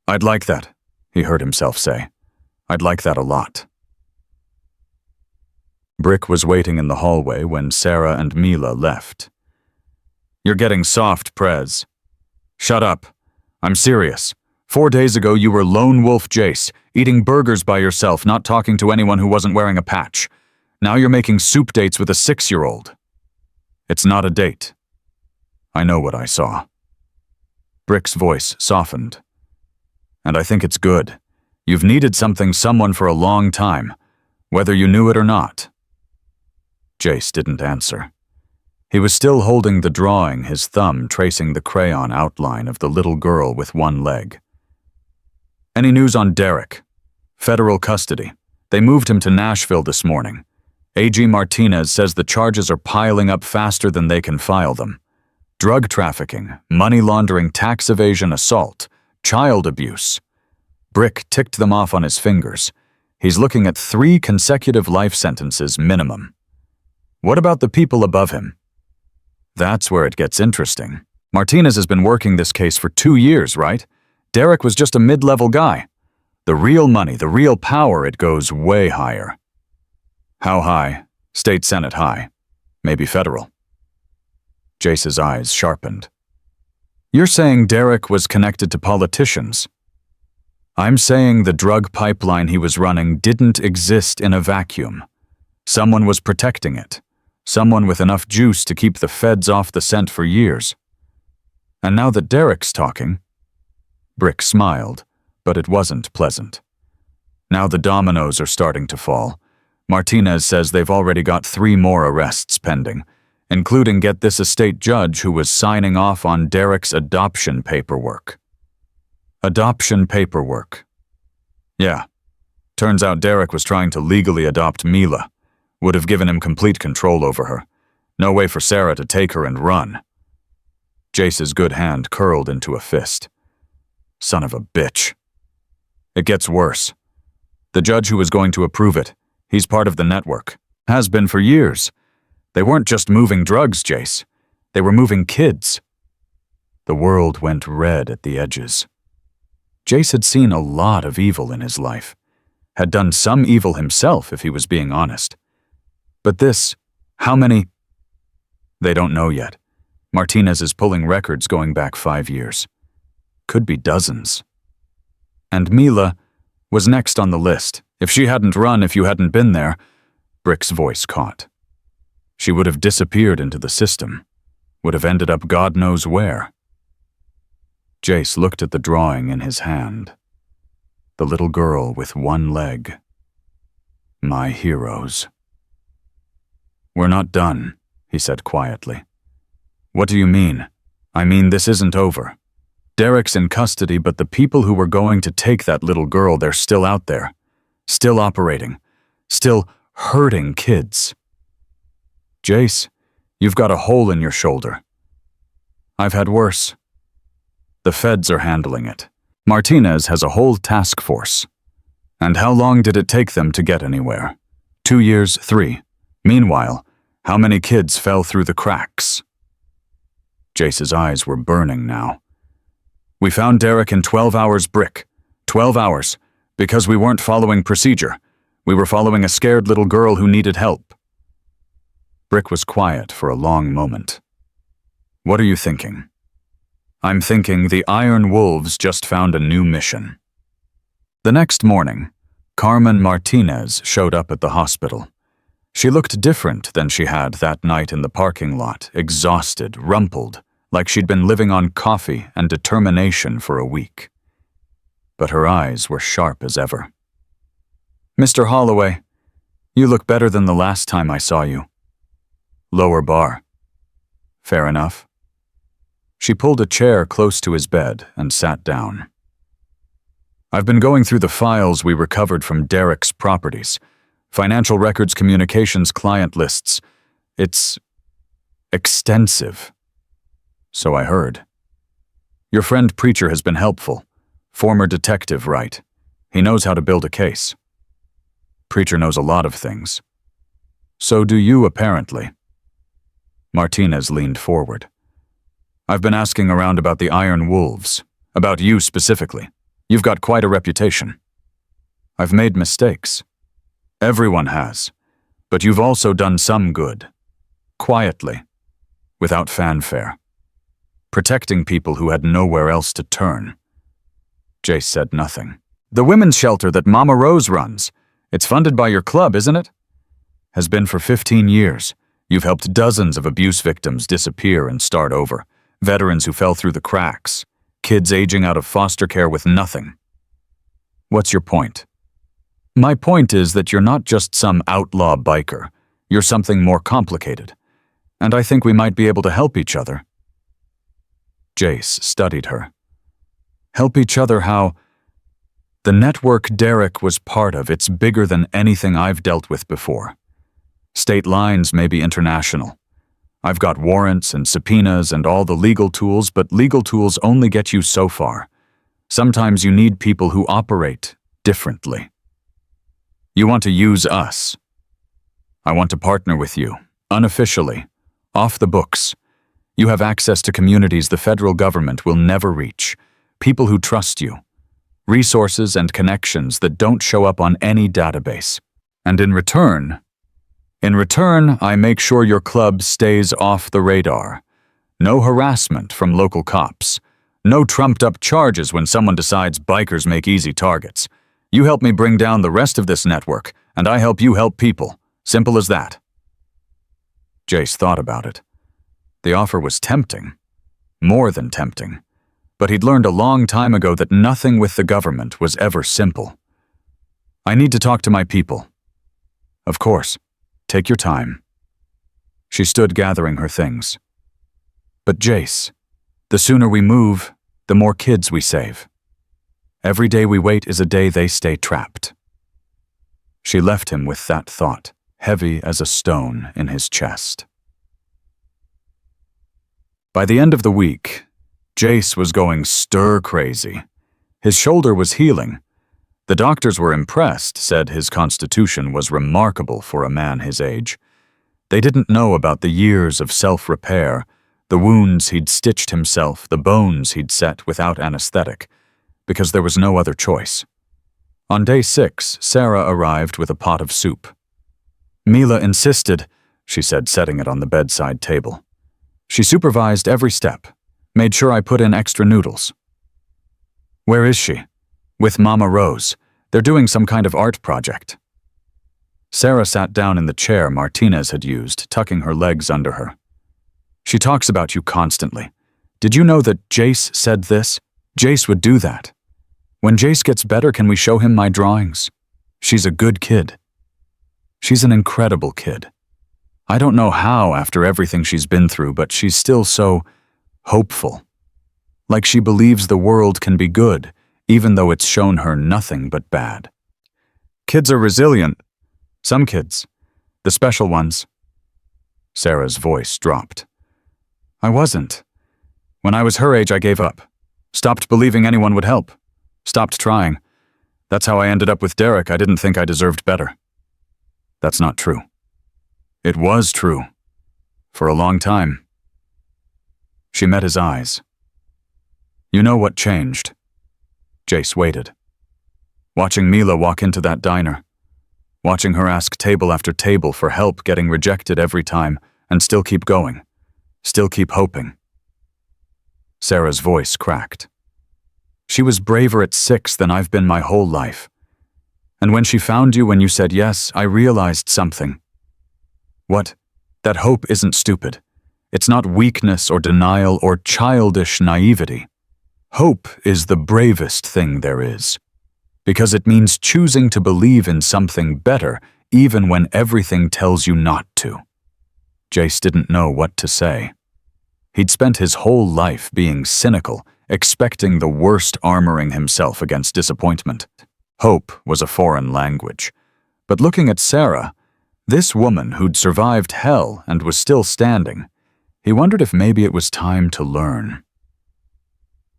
"I'd like that," he heard himself say. "I'd like that a lot." Brick was waiting in the hallway when Sarah and Mila left. "You're getting soft, Prez." "Shut up. I'm serious. 4 days ago you were lone wolf Jace, eating burgers by yourself, not talking to anyone who wasn't wearing a patch. Now you're making soup dates with a 6-year-old. It's not a date. I know what I saw." Brick's voice softened. "And I think it's good. You've needed someone for a long time, whether you knew it or not." Jace didn't answer. He was still holding the drawing, his thumb tracing the crayon outline of the little girl with 1 leg. "Any news on Derek?" "Federal custody. They moved him to Nashville this morning. AG Martinez says the charges are piling up faster than they can file them. Drug trafficking, money laundering, tax evasion, assault, child abuse." Brick ticked them off on his fingers. He's looking at 3 consecutive life sentences minimum. What about the people above him? That's where it gets interesting. Martinez has been working this case for 2 years, right? Derek was just a mid-level guy. The real money, the real power, it goes way higher. How high? State Senate high. Maybe federal. Jace's eyes sharpened. You're saying Derek was connected to politicians. I'm saying the drug pipeline he was running didn't exist in a vacuum. Someone was protecting it. Someone with enough juice to keep the feds off the scent for years. And now that Derek's talking, Brick smiled, but it wasn't pleasant. Now the dominoes are starting to fall. Martinez says they've already got 3 more arrests pending, including, get this, a state judge who was signing off on Derek's adoption paperwork. Adoption paperwork. Yeah. Turns out Derek was trying to legally adopt Mila. Would have given him complete control over her. No way for Sarah to take her and run. Jace's good hand curled into a fist. Son of a bitch. It gets worse. The judge who was going to approve it, he's part of the network. Has been for years. They weren't just moving drugs, Jace. They were moving kids. The world went red at the edges. Jace had seen a lot of evil in his life. Had done some evil himself, if he was being honest. But this, how many? They don't know yet. Martinez is pulling records going back 5 years. Could be dozens. And Mila was next on the list. If she hadn't run, if you hadn't been there, Brick's voice caught. She would have disappeared into the system, would have ended up God knows where. Jace looked at the drawing in his hand. The little girl with 1 leg. My heroes. We're not done, he said quietly. What do you mean? I mean, this isn't over. Derek's in custody, but the people who were going to take that little girl, they're still out there. Still operating. Still hurting kids. Jace, you've got a hole in your shoulder. I've had worse. The feds are handling it. Martinez has a whole task force. And how long did it take them to get anywhere? 2 years, 3. Meanwhile, how many kids fell through the cracks? Jace's eyes were burning now. We found Derek in 12 hours, Brick. 12 hours. Because we weren't following procedure. We were following a scared little girl who needed help. Brick was quiet for a long moment. What are you thinking? I'm thinking the Iron Wolves just found a new mission. The next morning, Carmen Martinez showed up at the hospital. She looked different than she had that night in the parking lot, exhausted, rumpled, like she'd been living on coffee and determination for a week. But her eyes were sharp as ever. Mr. Holloway, you look better than the last time I saw you. Lower bar. Fair enough. She pulled a chair close to his bed and sat down. I've been going through the files we recovered from Derek's properties. Financial records, communications, client lists. It's extensive. So I heard. Your friend Preacher has been helpful. Former detective, right? He knows how to build a case. Preacher knows a lot of things. So do you, apparently. Martinez leaned forward. I've been asking around about the Iron Wolves, about you specifically. You've got quite a reputation. I've made mistakes. Everyone has. But you've also done some good. Quietly. Without fanfare. Protecting people who had nowhere else to turn. Jace said nothing. The women's shelter that Mama Rose runs. It's funded by your club, isn't it? Has been for 15 years. You've helped dozens of abuse victims disappear and start over. Veterans who fell through the cracks. Kids aging out of foster care with nothing. What's your point? My point is that you're not just some outlaw biker. You're something more complicated. And I think we might be able to help each other. Jace studied her. Help each other how? The network Derek was part of, it's bigger than anything I've dealt with before. State lines may be international. I've got warrants and subpoenas and all the legal tools, but legal tools only get you so far. Sometimes you need people who operate differently. You want to use us. I want to partner with you, unofficially, off the books. You have access to communities the federal government will never reach. people who trust you, resources and connections that don't show up on any database. And in return, I make sure your club stays off the radar. No harassment from local cops. No trumped-up charges when someone decides bikers make easy targets. You help me bring down the rest of this network, and I help you help people. Simple as that. Jace thought about it. The offer was tempting. More than tempting. But he'd learned a long time ago that nothing with the government was ever simple. I need to talk to my people. Of course. Take your time. She stood gathering her things. But Jace, the sooner we move, the more kids we save. Every day we wait is a day they stay trapped. She left him with that thought, heavy as a stone in his chest. By the end of the week, Jace was going stir-crazy. His shoulder was healing. The doctors were impressed, said his constitution was remarkable for a man his age. They didn't know about the years of self-repair, the wounds he'd stitched himself, the bones he'd set without anesthetic, because there was no other choice. On day 6, Sarah arrived with a pot of soup. Mila insisted, she said, setting it on the bedside table. She supervised every step, made sure I put in extra noodles. Where is she? With Mama Rose. They're doing some kind of art project. Sarah sat down in the chair Martinez had used, tucking her legs under her. She talks about you constantly. Did you know that Jace said this? Jace would do that. When Jace gets better, can we show him my drawings? She's a good kid. She's an incredible kid. I don't know how after everything she's been through, but she's still so hopeful. Like she believes the world can be good, even though it's shown her nothing but bad. Kids are resilient. Some kids. The special ones. Sarah's voice dropped. I wasn't. When I was her age, I gave up. Stopped believing anyone would help. Stopped trying. That's how I ended up with Derek. I didn't think I deserved better. That's not true. It was true. For a long time. She met his eyes. You know what changed? Jace waited. Watching Mila walk into that diner. Watching her ask table after table for help, getting rejected every time, and still keep going. Still keep hoping. Sarah's voice cracked. She was braver at 6 than I've been my whole life. And when she found you, when you said yes, I realized something. What? That hope isn't stupid. It's not weakness or denial or childish naivety. Hope is the bravest thing there is. Because it means choosing to believe in something better even when everything tells you not to. Jace didn't know what to say. He'd spent his whole life being cynical, expecting the worst, armoring himself against disappointment. Hope was a foreign language. But looking at Sarah, this woman who'd survived hell and was still standing, he wondered if maybe it was time to learn.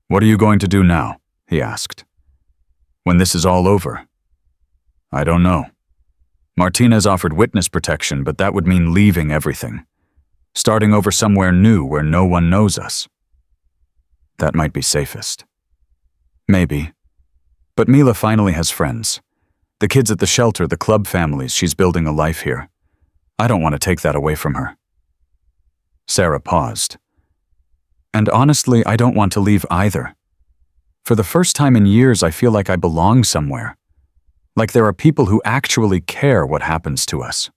What are you going to do now? He asked. When this is all over? I don't know. Martinez offered witness protection, but that would mean leaving everything. Starting over somewhere new where no one knows us. That might be safest. Maybe. But Mila finally has friends. The kids at the shelter, the club families, she's building a life here. I don't want to take that away from her. Sarah paused. And honestly, I don't want to leave either. For the first time in years, I feel like I belong somewhere. Like there are people who actually care what happens to us.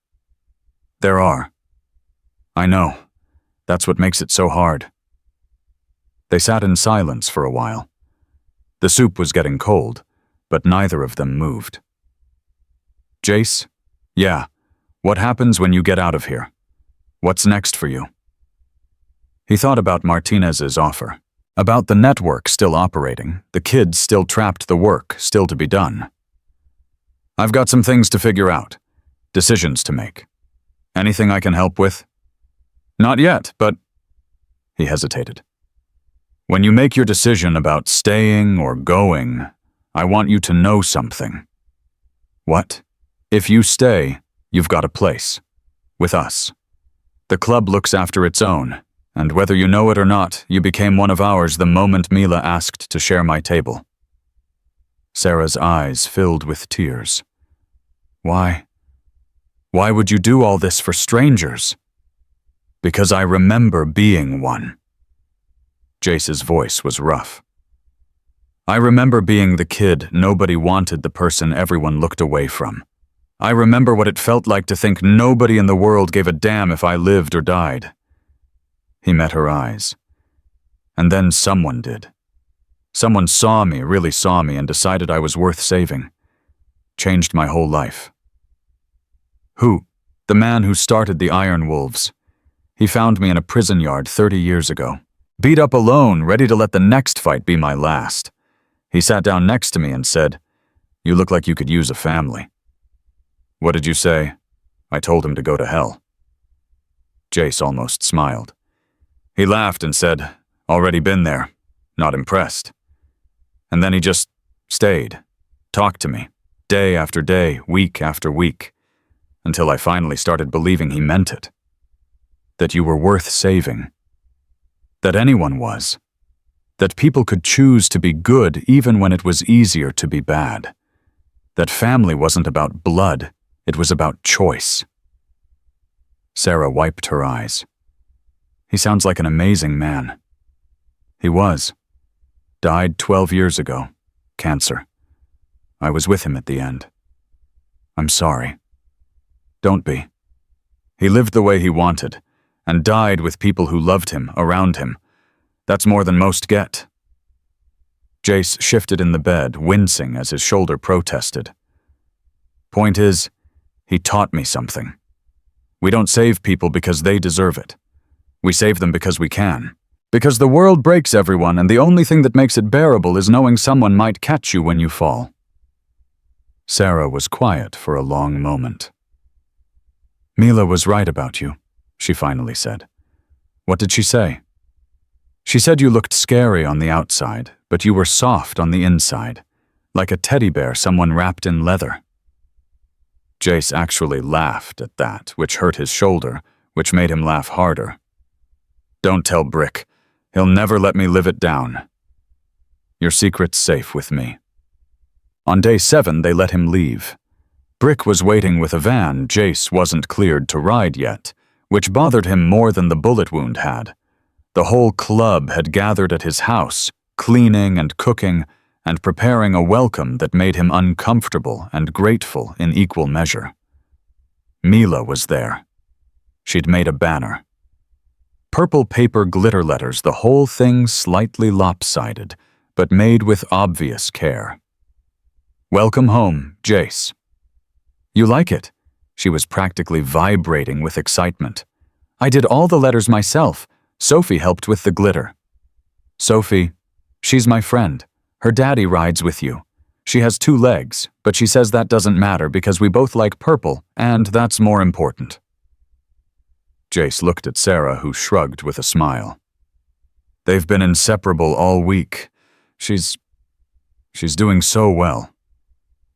There are. I know. That's what makes it so hard. They sat in silence for a while. The soup was getting cold, but neither of them moved. Jace? Yeah. What happens when you get out of here? What's next for you? He thought about Martinez's offer, about the network still operating, the kids still trapped, the work still to be done. I've got some things to figure out, decisions to make. Anything I can help with? Not yet, but... He hesitated. When you make your decision about staying or going, I want you to know something. What? If you stay, you've got a place. With us. The club looks after its own. And whether you know it or not, you became one of ours the moment Mila asked to share my table." Sarah's eyes filled with tears. "Why? Why would you do all this for strangers?" "Because I remember being one." Jace's voice was rough. "I remember being the kid nobody wanted, the person everyone looked away from. I remember what it felt like to think nobody in the world gave a damn if I lived or died." He met her eyes. "And then someone did. Someone saw me, really saw me, and decided I was worth saving. Changed my whole life." "Who?" "The man who started the Iron Wolves. He found me in a prison yard 30 years ago. Beat up alone, ready to let the next fight be my last. He sat down next to me and said, 'You look like you could use a family.' What did you say?" I told him to go to hell." Jace almost smiled. He laughed and said, "Already been there. Not impressed." And then he just stayed, talked to me, day after day, week after week, until I finally started believing he meant it. That you were worth saving. That anyone was. That people could choose to be good even when it was easier to be bad. That family wasn't about blood, it was about choice. Sarah wiped her eyes. "He sounds like an amazing man." "He was. Died 12 years ago. Cancer. I was with him at the end. I'm sorry." "Don't be. He lived the way he wanted, and died with people who loved him, around him. That's more than most get." Jace shifted in the bed, wincing as his shoulder protested. "Point is, he taught me something. We don't save people because they deserve it. We save them because we can. Because the world breaks everyone, and the only thing that makes it bearable is knowing someone might catch you when you fall." Sarah was quiet for a long moment. "Mila was right about you," she finally said. "What did she say?" "She said you looked scary on the outside, but you were soft on the inside, like a teddy bear someone wrapped in leather." Jace actually laughed at that, which hurt his shoulder, which made him laugh harder. "Don't tell Brick. He'll never let me live it down. Your secret's safe with me." On day 7, they let him leave. Brick was waiting with a van Jace wasn't cleared to ride yet, which bothered him more than the bullet wound had. The whole club had gathered at his house, cleaning and cooking, and preparing a welcome that made him uncomfortable and grateful in equal measure. Mila was there. She'd made a banner. Purple paper glitter letters, the whole thing slightly lopsided, but made with obvious care. "Welcome home, Jace." "You like it?" She was practically vibrating with excitement. "I did all the letters myself. Sophie helped with the glitter." "Sophie, she's my friend. Her daddy rides with you. She has 2 legs, but she says that doesn't matter because we both like purple, and that's more important." Jace looked at Sarah, who shrugged with a smile. "They've been inseparable all week. She's doing so well.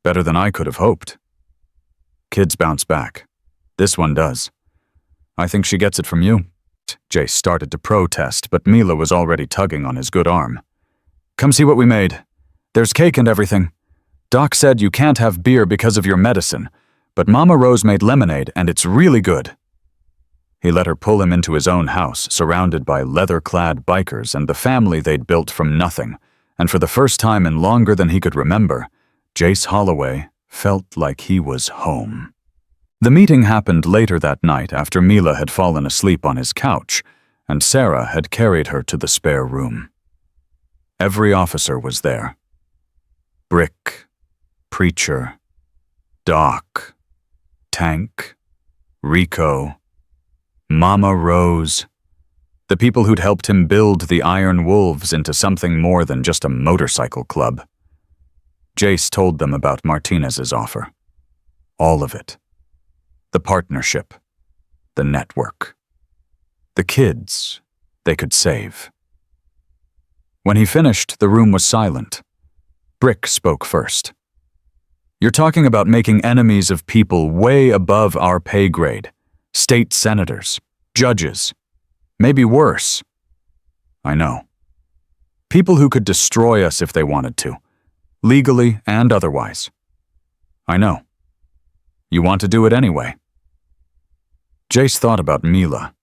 Better than I could have hoped. Kids bounce back. This one does. I think she gets it from you." Jace started to protest, but Mila was already tugging on his good arm. "Come see what we made. There's cake and everything. Doc said you can't have beer because of your medicine, but Mama Rose made lemonade and it's really good." He let her pull him into his own house, surrounded by leather-clad bikers and the family they'd built from nothing, and for the first time in longer than he could remember, Jace Holloway felt like he was home. The meeting happened later that night after Mila had fallen asleep on his couch, and Sarah had carried her to the spare room. Every officer was there. Brick, Preacher, Doc, Tank, Rico, Mama Rose, the people who'd helped him build the Iron Wolves into something more than just a motorcycle club. Jace told them about Martinez's offer. All of it. The partnership. The network. The kids they could save. When he finished, the room was silent. Brick spoke first. "You're talking about making enemies of people way above our pay grade. State senators, judges. Maybe worse. I know. People who could destroy us if they wanted to, legally and otherwise. I know. You want to do it anyway. Jace thought about Mila,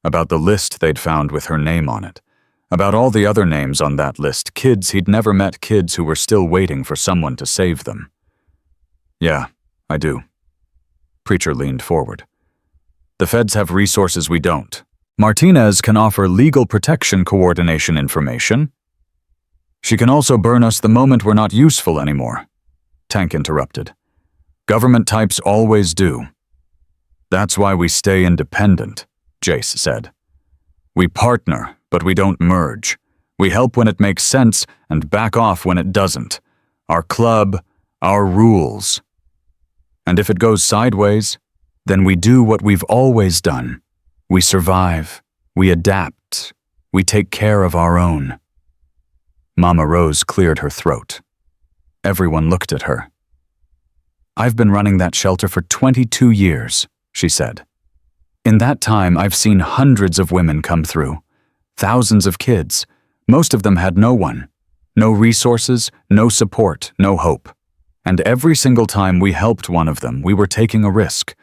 about the list they'd found with her name on it, about all the other names on that list, kids he'd never met, kids who were still waiting for someone to save them. Yeah, I do. Preacher leaned forward. The feds have resources we don't. Martinez can offer legal protection coordination information. She can also burn us the moment we're not useful anymore. Tank interrupted. Government types always do. That's why we stay independent, Jace said. We partner, but we don't merge. We help when it makes sense and back off when it doesn't. Our club, our rules. And if it goes sideways, then we do what we've always done. We survive. We adapt. We take care of our own. Mama Rose cleared her throat. Everyone looked at her. I've been running that shelter for 22 years, she said. In that time, I've seen hundreds of women come through, thousands of kids. Most of them had no one, no resources, no support, no hope. And every single time we helped one of them, we were taking a risk.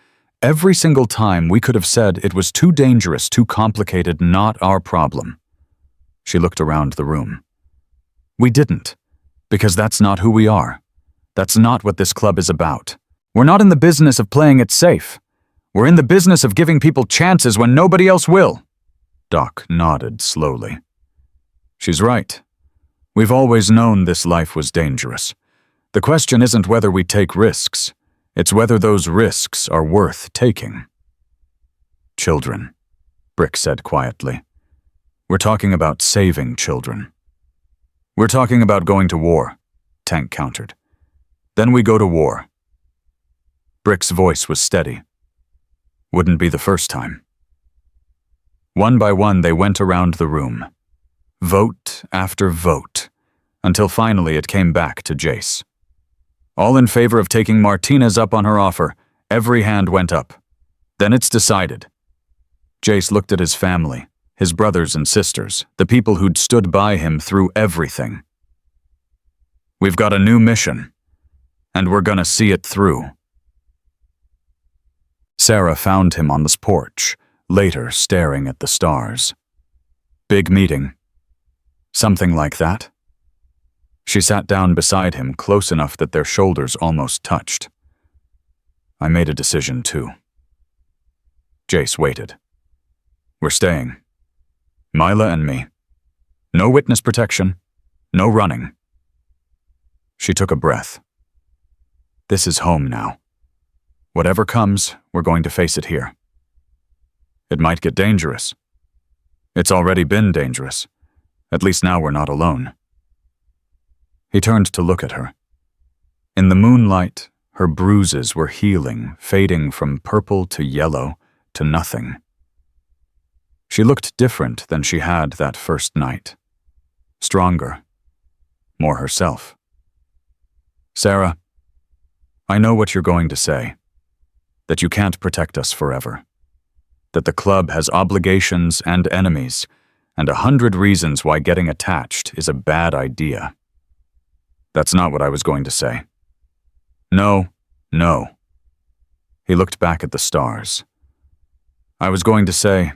Every single time we could have said it was too dangerous, too complicated, not our problem. She looked around the room. We didn't, because that's not who we are. That's not what this club is about. We're not in the business of playing it safe. We're in the business of giving people chances when nobody else will. Doc nodded slowly. She's right. We've always known this life was dangerous. The question isn't whether we take risks. It's whether those risks are worth taking. Children, Brick said quietly. We're talking about saving children. We're talking about going to war, Tank countered. Then we go to war. Brick's voice was steady. Wouldn't be the first time. One by one, they went around the room. Vote after vote, until finally it came back to Jace. All in favor of taking Martinez up on her offer, every hand went up. Then it's decided. Jace looked at his family, his brothers and sisters, the people who'd stood by him through everything. We've got a new mission, and we're gonna see it through. Sarah found him on the porch, later staring at the stars. Big meeting. Something like that? She sat down beside him, close enough that their shoulders almost touched. I made a decision too. Jace waited. We're staying. Mila and me. No witness protection. No running. She took a breath. This is home now. Whatever comes, we're going to face it here. It might get dangerous. It's already been dangerous. At least now we're not alone. He turned to look at her. In the moonlight, her bruises were healing, fading from purple to yellow to nothing. She looked different than she had that first night. Stronger. More herself. Sarah, I know what you're going to say. That you can't protect us forever. That the club has obligations and enemies, and 100 reasons why getting attached is a bad idea. That's not what I was going to say. No. He looked back at the stars. I was going to say,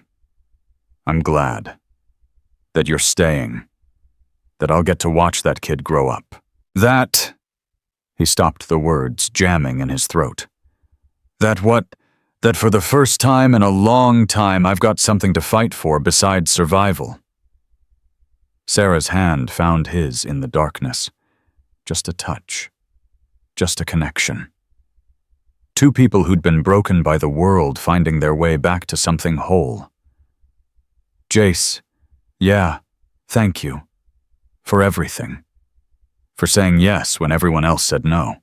I'm glad that you're staying, that I'll get to watch that kid grow up. He stopped the words, jamming in his throat. That for the first time in a long time I've got something to fight for besides survival. Sarah's hand found his in the darkness. Just a touch. Just a connection. Two people who'd been broken by the world finding their way back to something whole. Jace, yeah, thank you. For everything. For saying yes when everyone else said no.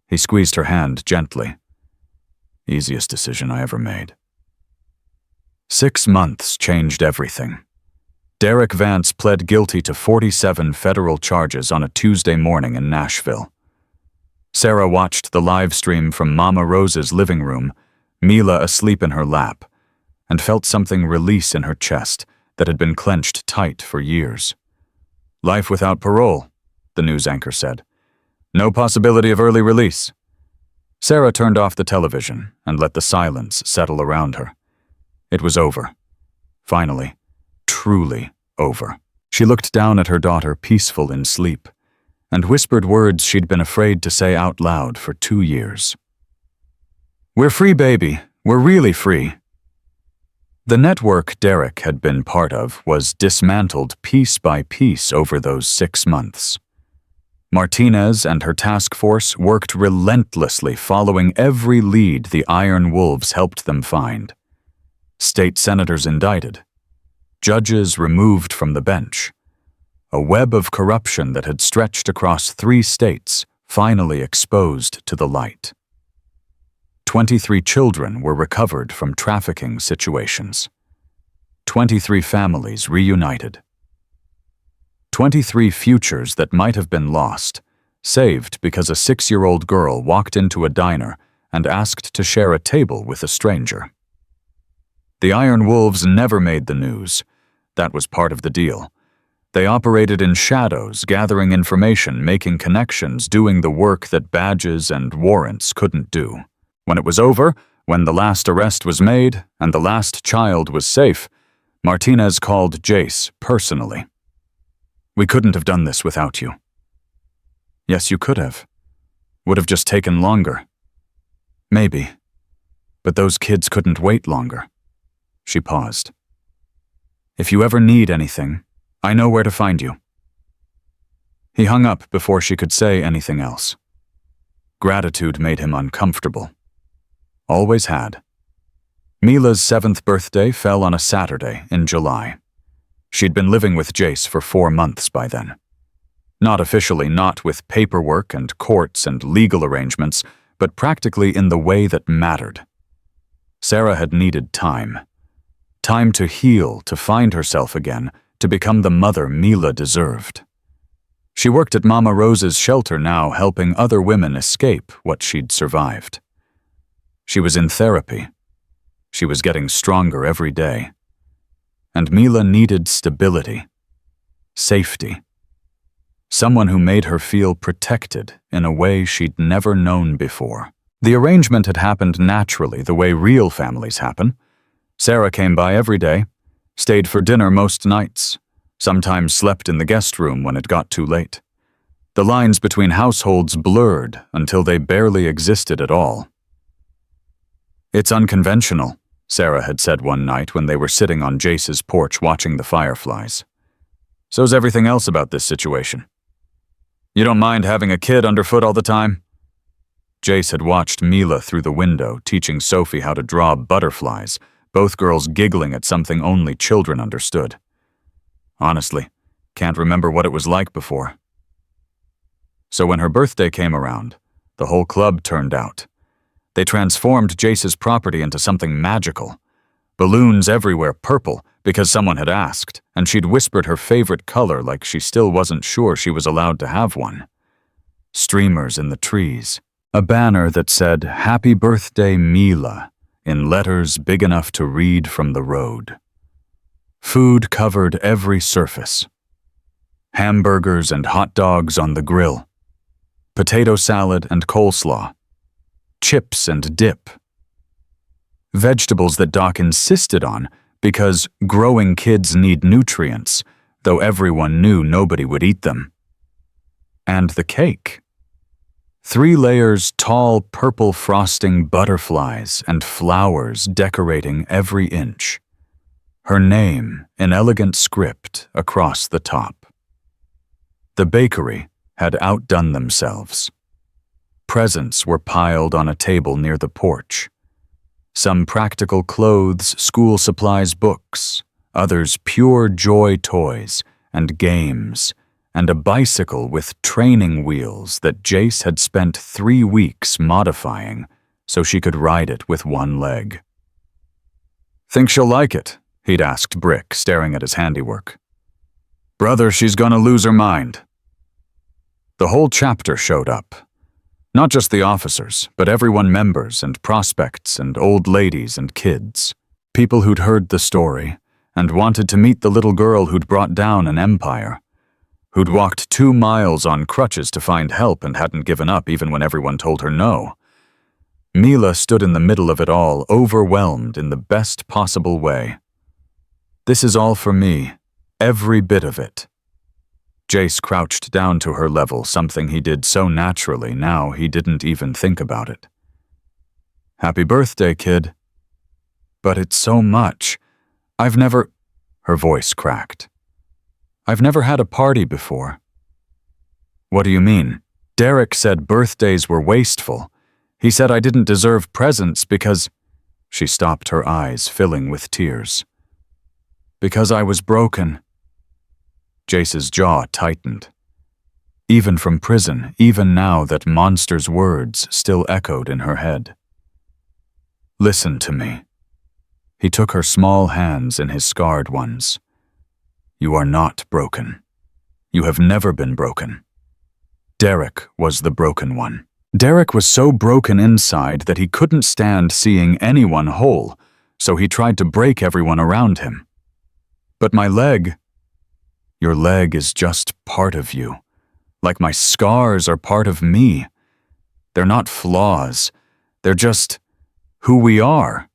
He squeezed her hand gently. Easiest decision I ever made. 6 months changed everything. Derek Vance pled guilty to 47 federal charges on a Tuesday morning in Nashville. Sarah watched the live stream from Mama Rose's living room, Mila asleep in her lap, and felt something release in her chest that had been clenched tight for years. "Life without parole," the news anchor said. "No possibility of early release." Sarah turned off the television and let the silence settle around her. It was over. Finally, truly over. She looked down at her daughter, peaceful in sleep, and whispered words she'd been afraid to say out loud for 2 years. "We're free, baby. We're really free." The network Derek had been part of was dismantled piece by piece over those 6 months. Martinez and her task force worked relentlessly, following every lead the Iron Wolves helped them find. State senators indicted. Judges removed from the bench. A web of corruption that had stretched across 3 states finally exposed to the light. 23 children were recovered from trafficking situations. 23 families reunited. 23 futures that might have been lost, saved because a 6-year-old girl walked into a diner and asked to share a table with a stranger. The Iron Wolves never made the news. That was part of the deal. They operated in shadows, gathering information, making connections, doing the work that badges and warrants couldn't do. When it was over, when the last arrest was made and the last child was safe, Martinez called Jace personally. "We couldn't have done this without you." "Yes, you could have. Would have just taken longer." "Maybe. But those kids couldn't wait longer." She paused. "If you ever need anything, I know where to find you." He hung up before she could say anything else. Gratitude made him uncomfortable. Always had. Mila's 7th birthday fell on a Saturday in July. She'd been living with Jace for 4 months by then. Not officially, not with paperwork and courts and legal arrangements, but practically in the way that mattered. Sarah had needed time. Time to heal, to find herself again, to become the mother Mila deserved. She worked at Mama Rose's shelter now, helping other women escape what she'd survived. She was in therapy. She was getting stronger every day. And Mila needed stability, safety. Someone who made her feel protected in a way she'd never known before. The arrangement had happened naturally, the way real families happen. Sarah came by every day, stayed for dinner most nights, sometimes slept in the guest room when it got too late. The lines between households blurred until they barely existed at all. "It's unconventional," Sarah had said one night when they were sitting on Jace's porch watching the fireflies. "So's everything else about this situation. You don't mind having a kid underfoot all the time?" Jace had watched Mila through the window, teaching Sophie how to draw butterflies, both girls giggling at something only children understood. "Honestly, can't remember what it was like before." So when her birthday came around, the whole club turned out. They transformed Jace's property into something magical. Balloons everywhere, purple, because someone had asked, and she'd whispered her favorite color like she still wasn't sure she was allowed to have one. Streamers in the trees. A banner that said, "Happy Birthday, Mila," in letters big enough to read from the road. Food covered every surface. Hamburgers and hot dogs on the grill. Potato salad and coleslaw. Chips and dip. Vegetables that Doc insisted on because growing kids need nutrients, though everyone knew nobody would eat them. And the cake. 3 layers tall purple frosting butterflies and flowers decorating every inch. Her name in elegant script across the top. The bakery had outdone themselves. Presents were piled on a table near the porch. Some practical clothes, school supplies, books, others pure joy toys and games, and a bicycle with training wheels that Jace had spent 3 weeks modifying so she could ride it with one leg. "Think she'll like it?" he'd asked Brick, staring at his handiwork. "Brother, she's gonna lose her mind." The whole chapter showed up. Not just the officers, but everyone, members and prospects and old ladies and kids. People who'd heard the story and wanted to meet the little girl who'd brought down an empire, who'd walked 2 miles on crutches to find help and hadn't given up even when everyone told her no. Mila stood in the middle of it all, overwhelmed in the best possible way. This is all for me, every bit of it. Jace crouched down to her level, something he did so naturally now he didn't even think about it. Happy birthday, kid. But it's so much. I've never... Her voice cracked. I've never had a party before. What do you mean? Derek said birthdays were wasteful. He said I didn't deserve presents because... She stopped, her eyes filling with tears. Because I was broken. Jace's jaw tightened. Even from prison, even now that monster's words still echoed in her head. Listen to me. He took her small hands in his scarred ones. You are not broken. You have never been broken. Derek was the broken one. Derek was so broken inside that he couldn't stand seeing anyone whole, so he tried to break everyone around him. But my leg... Your leg is just part of you, like my scars are part of me. They're not flaws. They're just who we are.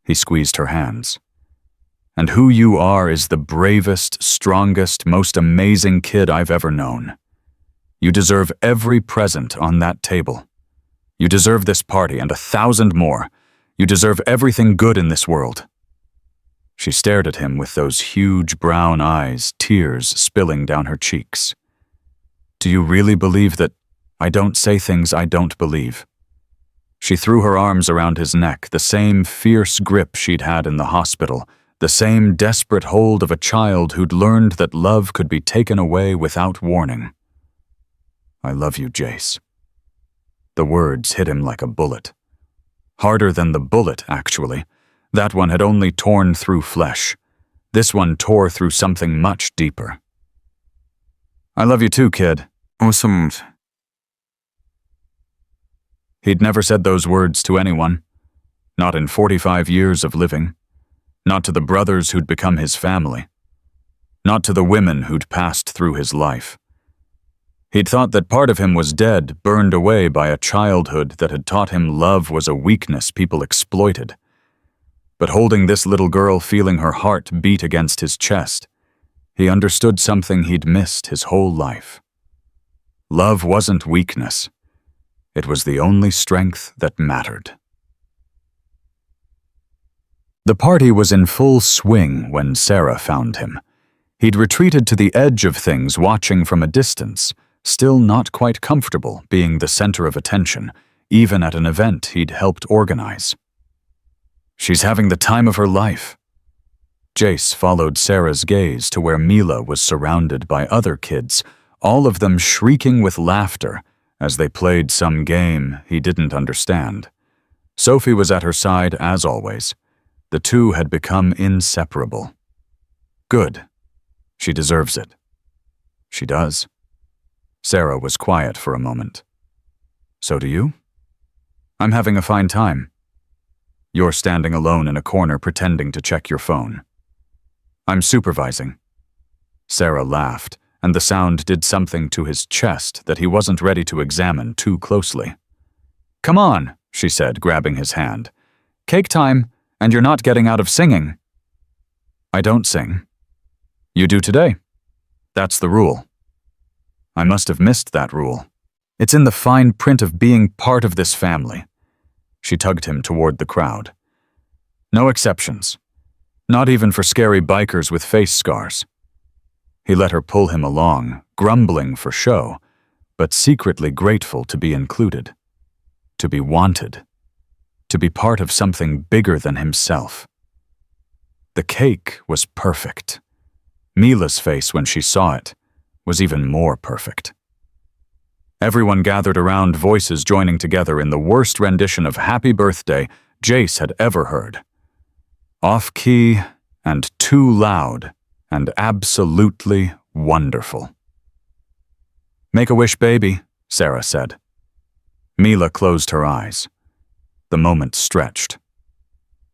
He squeezed her hands. And who you are is the bravest, strongest, most amazing kid I've ever known. You deserve every present on that table. You deserve this party and 1,000 more. You deserve everything good in this world. She stared at him with those huge brown eyes, tears spilling down her cheeks. Do you really believe that I don't say things I don't believe? She threw her arms around his neck, the same fierce grip she'd had in the hospital, the same desperate hold of a child who'd learned that love could be taken away without warning. I love you, Jace. The words hit him like a bullet. Harder than the bullet, actually. That one had only torn through flesh. This one tore through something much deeper. I love you too, kid. Awesome. He'd never said those words to anyone. Not in 45 years of living. Not to the brothers who'd become his family. Not to the women who'd passed through his life. He'd thought that part of him was dead, burned away by a childhood that had taught him love was a weakness people exploited. But holding this little girl, feeling her heart beat against his chest, he understood something he'd missed his whole life. Love wasn't weakness. It was the only strength that mattered. The party was in full swing when Sarah found him. He'd retreated to the edge of things, watching from a distance, still not quite comfortable being the center of attention, even at an event he'd helped organize. She's having the time of her life. Jace followed Sarah's gaze to where Mila was surrounded by other kids, all of them shrieking with laughter as they played some game he didn't understand. Sophie was at her side as always. The two had become inseparable. Good. She deserves it. She does. Sarah was quiet for a moment. So do you? I'm having a fine time. You're standing alone in a corner pretending to check your phone. I'm supervising. Sarah laughed, and the sound did something to his chest that he wasn't ready to examine too closely. Come on, she said, grabbing his hand. Cake time, and you're not getting out of singing. I don't sing. You do today. That's the rule. I must have missed that rule. It's in the fine print of being part of this family. She tugged him toward the crowd. No exceptions. Not even for scary bikers with face scars. He let her pull him along, grumbling for show, but secretly grateful to be included, to be wanted, to be part of something bigger than himself. The cake was perfect. Mila's face when she saw it was even more perfect. Everyone gathered around, voices joining together in the worst rendition of Happy Birthday Jace had ever heard. Off-key and too loud and absolutely wonderful. Make a wish, baby, Sarah said. Mila closed her eyes. The moment stretched.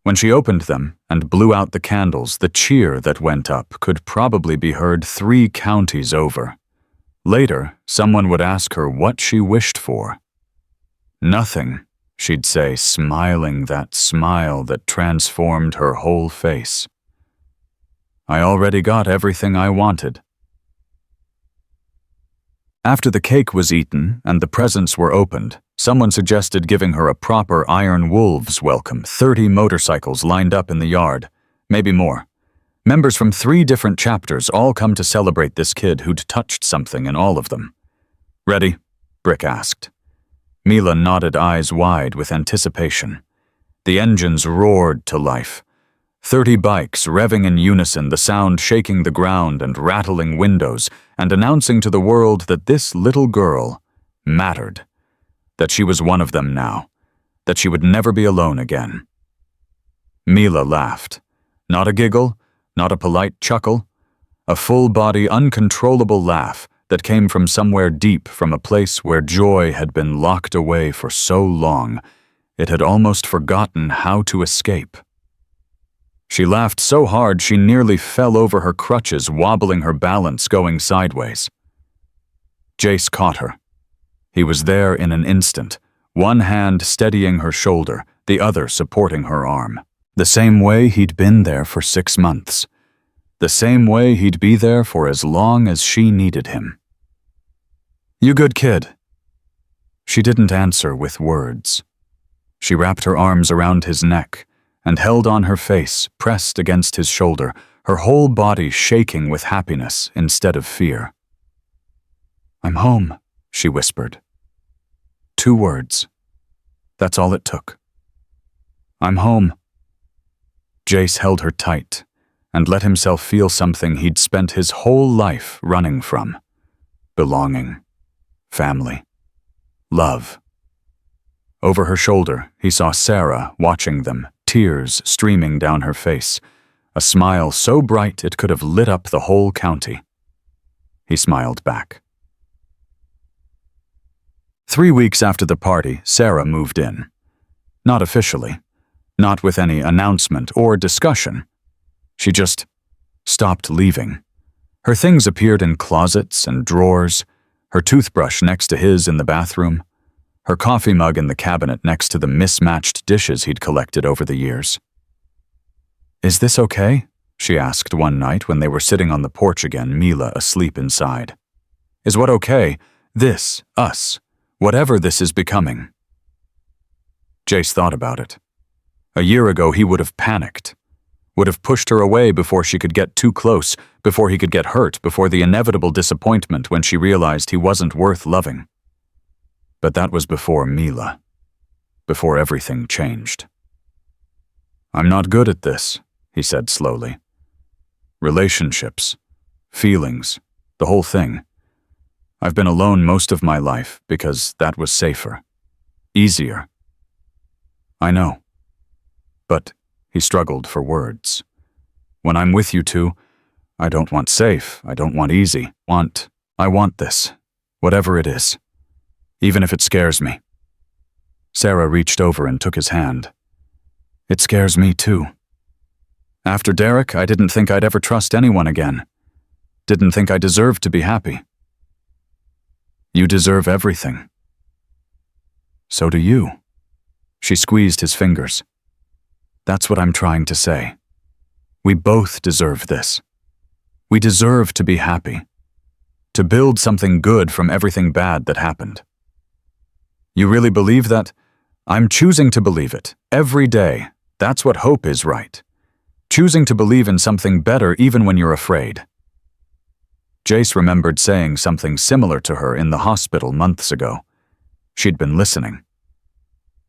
When she opened them and blew out the candles, the cheer that went up could probably be heard 3 counties over. Later, someone would ask her what she wished for. Nothing, she'd say, smiling that smile that transformed her whole face. I already got everything I wanted. After the cake was eaten and the presents were opened, someone suggested giving her a proper Iron Wolves welcome. 30 motorcycles lined up in the yard, maybe more. Members from 3 different chapters all come to celebrate this kid who'd touched something in all of them. Ready? Brick asked. Mila nodded, eyes wide with anticipation. The engines roared to life. 30 bikes revving in unison, the sound shaking the ground and rattling windows, and announcing to the world that this little girl mattered, that she was one of them now, that she would never be alone again. Mila laughed. Not a giggle, not a polite chuckle, a full-body, uncontrollable laugh that came from somewhere deep, from a place where joy had been locked away for so long, it had almost forgotten how to escape. She laughed so hard she nearly fell over her crutches, wobbling her balance, going sideways. Jace caught her. He was there in an instant, one hand steadying her shoulder, the other supporting her arm. The same way he'd been there for 6 months. The same way he'd be there for as long as she needed him. "You good kid?" She didn't answer with words. She wrapped her arms around his neck and held on her face, pressed against his shoulder, her whole body shaking with happiness instead of fear. "I'm home," she whispered. 2 words. That's all it took. "I'm home." Jace held her tight and let himself feel something he'd spent his whole life running from. Belonging. Family. Love. Over her shoulder, he saw Sarah watching them, tears streaming down her face, a smile so bright it could have lit up the whole county. He smiled back. 3 weeks after the party, Sarah moved in. Not officially, not with any announcement or discussion. She just stopped leaving. Her things appeared in closets and drawers, her toothbrush next to his in the bathroom, her coffee mug in the cabinet next to the mismatched dishes he'd collected over the years. "Is this okay?" she asked one night when they were sitting on the porch again, Mila asleep inside. "Is what okay? This, us, whatever this is becoming?" Jace thought about it. A year ago he would have panicked, would have pushed her away before she could get too close, before he could get hurt, before the inevitable disappointment when she realized he wasn't worth loving. But that was before Mila, before everything changed. "I'm not good at this," he said slowly. "Relationships, feelings, the whole thing. I've been alone most of my life because that was safer, easier. I know. But," he struggled for words, "when I'm with you two, I don't want safe, I don't want easy. I want this, whatever it is. Even if it scares me." Sarah reached over and took his hand. "It scares me too. After Derek, I didn't think I'd ever trust anyone again. Didn't think I deserved to be happy." "You deserve everything." "So do you." She squeezed his fingers. "That's what I'm trying to say. We both deserve this. We deserve to be happy. To build something good from everything bad that happened." "You really believe that?" "I'm choosing to believe it. Every day. That's what hope is, right? Choosing to believe in something better even when you're afraid." Jace remembered saying something similar to her in the hospital months ago. She'd been listening.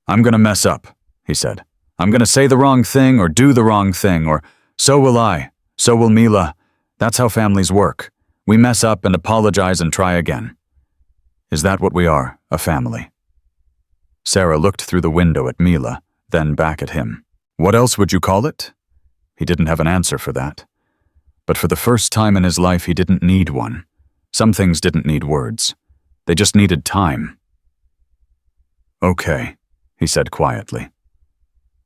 "I'm gonna mess up," he said. "I'm gonna say the wrong thing or do the wrong thing, or so will I, so will Mila. That's how families work. We mess up and apologize and try again. Is that what we are, a family?" Sarah looked through the window at Mila, then back at him. "What else would you call it?" He didn't have an answer for that. But for the first time in his life, he didn't need one. Some things didn't need words. They just needed time. "Okay," he said quietly.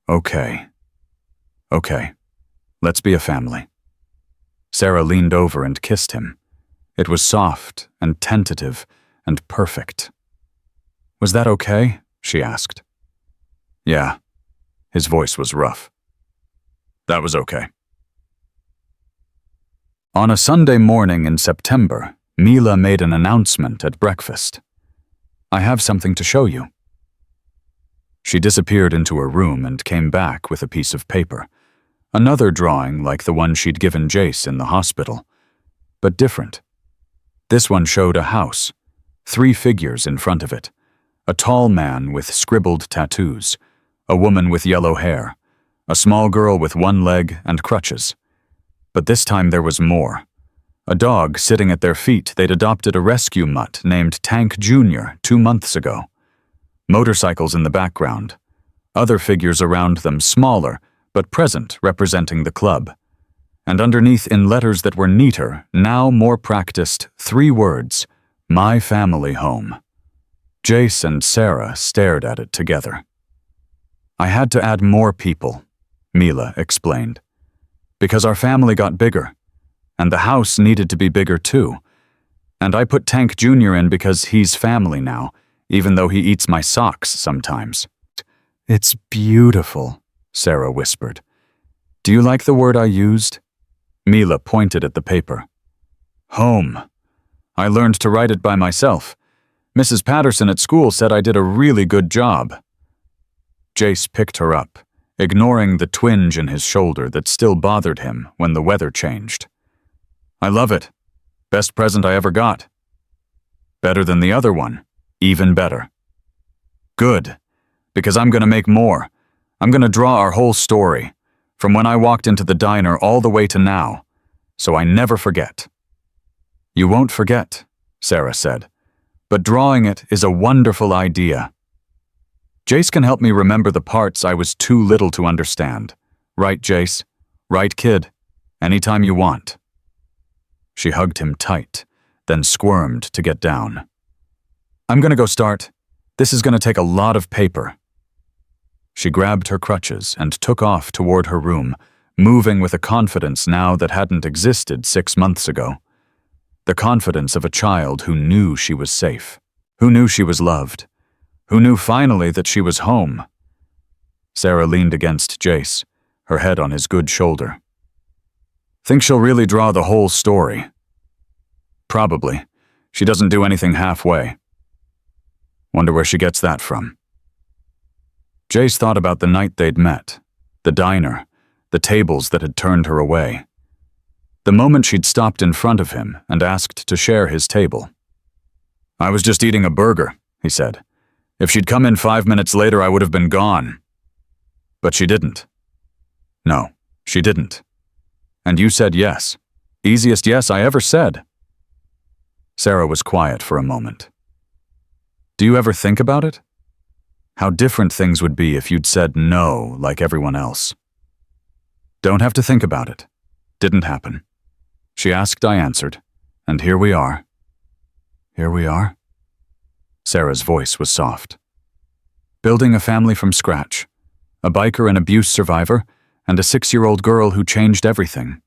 "Okay." Okay, let's be a family. Sarah leaned over and kissed him. It was soft and tentative and perfect. Was that okay? She asked. Yeah. His voice was rough. That was okay. On a Sunday morning in September, Mila made an announcement at breakfast. I have something to show you. She disappeared into her room and came back with a piece of paper. Another drawing like the one she'd given Jace in the hospital, but different. This one showed a house, 3 figures in front of it, a tall man with scribbled tattoos, a woman with yellow hair, a small girl with 1 leg and crutches. But this time there was more. A dog sitting at their feet they'd adopted a rescue mutt named Tank Jr. 2 months ago. Motorcycles in the background. Other figures around them smaller, but present, representing the club. And underneath in letters that were neater, now more practiced, 3 words, My Family Home. Jace and Sarah stared at it together. I had to add more people, Mila explained, because our family got bigger, and the house needed to be bigger too. And I put Tank Jr. in because he's family now, even though he eats my socks sometimes. It's beautiful, Sarah whispered. Do you like the word I used? Mila pointed at the paper. Home. I learned to write it by myself. Mrs. Patterson at school said I did a really good job. Jace picked her up, ignoring the twinge in his shoulder that still bothered him when the weather changed. I love it. Best present I ever got. Better than the other one. Even better. Good, because I'm gonna make more. I'm gonna draw our whole story, from when I walked into the diner all the way to now, so I never forget. You won't forget, Sarah said, but drawing it is a wonderful idea. Jace can help me remember the parts I was too little to understand. Right, Jace? Right, kid? Anytime you want. She hugged him tight, then squirmed to get down. I'm gonna go start. This is gonna take a lot of paper. She grabbed her crutches and took off toward her room, moving with a confidence now that hadn't existed 6 months ago. The confidence of a child who knew she was safe, who knew she was loved, who knew finally that she was home. Sarah leaned against Jace, her head on his good shoulder. Think she'll really draw the whole story? Probably. She doesn't do anything halfway. Wonder where she gets that from. Jace thought about the night they'd met, the diner, the tables that had turned her away. The moment she'd stopped in front of him and asked to share his table. I was just eating a burger, he said. If she'd come in 5 minutes later, I would have been gone. But she didn't. No, she didn't. And you said yes. Easiest yes I ever said. Sarah was quiet for a moment. Do you ever think about it? How different things would be if you'd said no like everyone else. Don't have to think about it. Didn't happen. She asked, I answered. And here we are. Here we are? Sarah's voice was soft. Building a family from scratch. A biker and abuse survivor, and a 6-year-old girl who changed everything.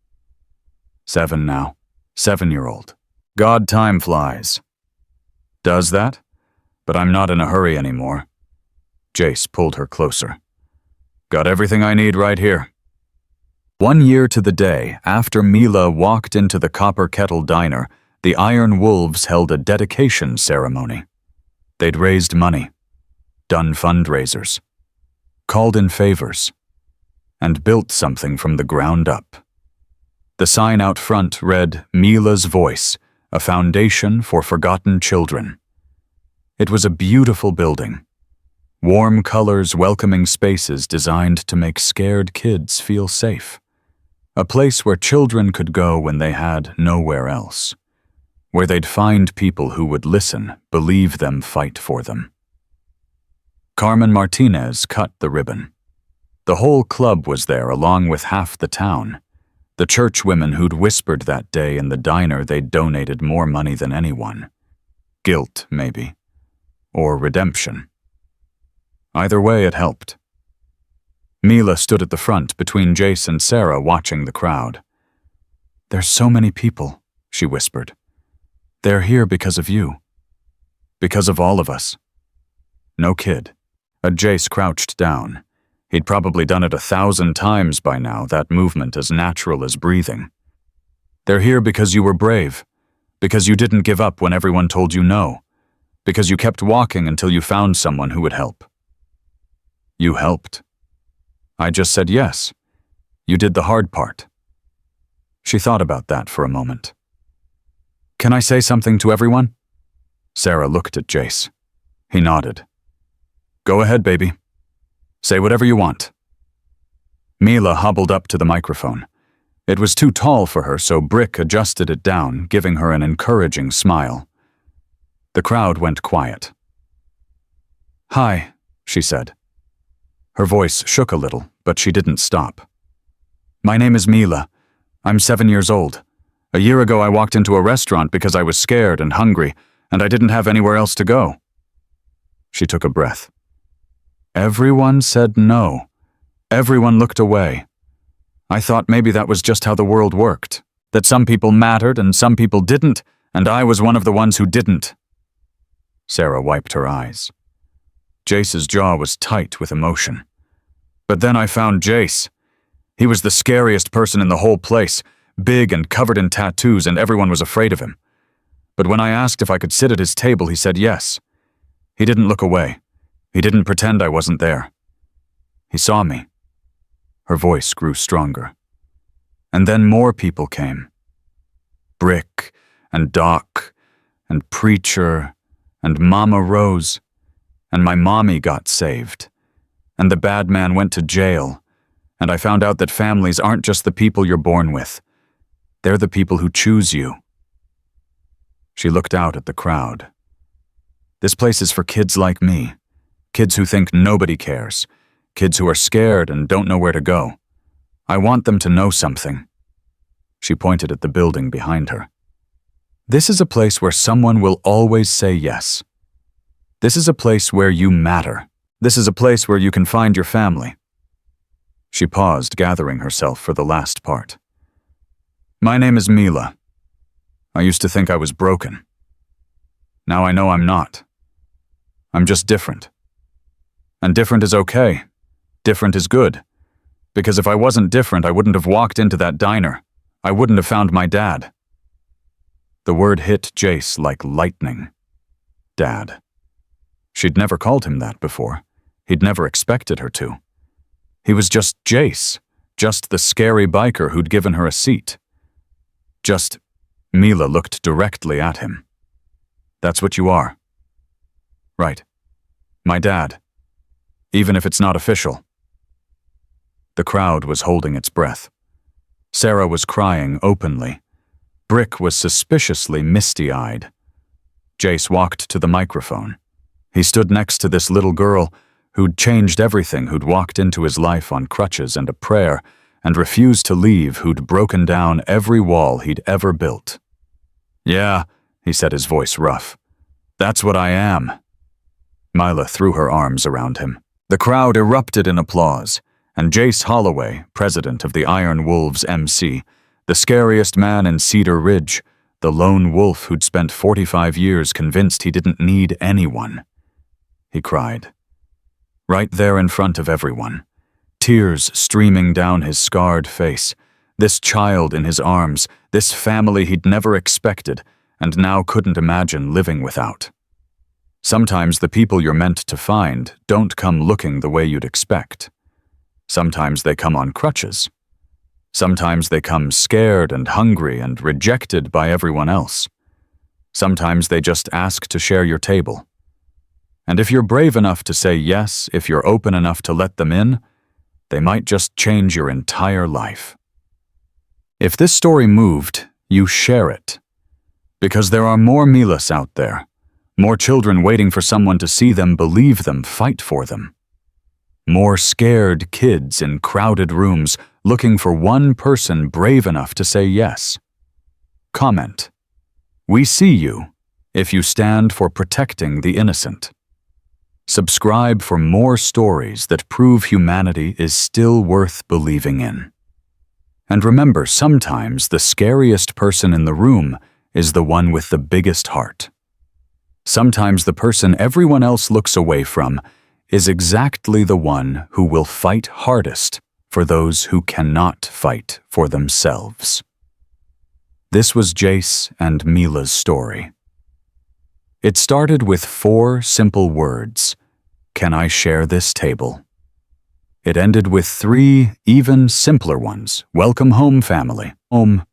7 now. 7-year-old. God, time flies. Does that? But I'm not in a hurry anymore. Jace pulled her closer. Got everything I need right here. 1 year to the day after Mila walked into the Copper Kettle Diner, the Iron Wolves held a dedication ceremony. They'd raised money, done fundraisers, called in favors, and built something from the ground up. The sign out front read, Mila's Voice, a foundation for forgotten children. It was a beautiful building. Warm colors, welcoming spaces designed to make scared kids feel safe. A place where children could go when they had nowhere else. Where they'd find people who would listen, believe them, fight for them. Carmen Martinez cut the ribbon. The whole club was there along with half the town. The church women who'd whispered that day in the diner they'd donated more money than anyone. Guilt, maybe. Or redemption. Either way, it helped. Mila stood at the front between Jace and Sarah, watching the crowd. "There's so many people," she whispered. "They're here because of you. Because of all of us." No kid. Jace crouched down. He'd probably done it 1,000 times by now, that movement as natural as breathing. "They're here because you were brave. Because you didn't give up when everyone told you no. Because you kept walking until you found someone who would help." "You helped." "I just said yes. You did the hard part." She thought about that for a moment. "Can I say something to everyone?" Sarah looked at Jace. He nodded. "Go ahead, baby. Say whatever you want." Mila hobbled up to the microphone. It was too tall for her, so Brick adjusted it down, giving her an encouraging smile. The crowd went quiet. "Hi," she said. Her voice shook a little, but she didn't stop. "My name is Mila. I'm 7 years old. A year ago I walked into a restaurant because I was scared and hungry, and I didn't have anywhere else to go." She took a breath. Everyone said no. Everyone looked away. I thought maybe that was just how the world worked, that some people mattered and some people didn't, and I was one of the ones who didn't. Sarah wiped her eyes. Jace's jaw was tight with emotion. "But then I found Jace. He was the scariest person in the whole place, big and covered in tattoos, and everyone was afraid of him. But when I asked if I could sit at his table, he said yes. He didn't look away. He didn't pretend I wasn't there. He saw me." Her voice grew stronger. "And then more people came. Brick, and Doc, and Preacher, and Mama Rose, and my mommy got saved. And the bad man went to jail, and I found out that families aren't just the people you're born with. They're the people who choose you." She looked out at the crowd. "This place is for kids like me. Kids who think nobody cares. Kids who are scared and don't know where to go. I want them to know something." She pointed at the building behind her. "This is a place where someone will always say yes. This is a place where you matter. This is a place where you can find your family." She paused, gathering herself for the last part. "My name is Mila. I used to think I was broken. Now I know I'm not. I'm just different. And different is okay. Different is good. Because if I wasn't different, I wouldn't have walked into that diner. I wouldn't have found my dad." The word hit Jace like lightning. Dad. She'd never called him that before. He'd never expected her to. He was just Jace, just the scary biker who'd given her a seat. Mila looked directly at him. "That's what you are." "Right. My dad. Even if it's not official." The crowd was holding its breath. Sarah was crying openly. Brick was suspiciously misty-eyed. Jace walked to the microphone. He stood next to this little girl who'd changed everything, who'd walked into his life on crutches and a prayer, and refused to leave, who'd broken down every wall he'd ever built. "Yeah," he said, his voice rough. "That's what I am." Mila threw her arms around him. The crowd erupted in applause, and Jace Holloway, president of the Iron Wolves MC, the scariest man in Cedar Ridge, the lone wolf who'd spent 45 years convinced he didn't need anyone. He cried. Right there in front of everyone, tears streaming down his scarred face, this child in his arms, this family he'd never expected and now couldn't imagine living without. Sometimes the people you're meant to find don't come looking the way you'd expect. Sometimes they come on crutches. Sometimes they come scared and hungry and rejected by everyone else. Sometimes they just ask to share your table. And if you're brave enough to say yes, if you're open enough to let them in, they might just change your entire life. If this story moved, you share it. Because there are more Milas out there. More children waiting for someone to see them, believe them, fight for them. More scared kids in crowded rooms looking for one person brave enough to say yes. Comment. We see you if you stand for protecting the innocent. Subscribe for more stories that prove humanity is still worth believing in. And remember, sometimes the scariest person in the room is the one with the biggest heart. Sometimes the person everyone else looks away from is exactly the one who will fight hardest for those who cannot fight for themselves. This was Jace and Mila's story. It started with 4 simple words: "Can I share this table?" It ended with 3 even simpler ones: "Welcome home, family." Home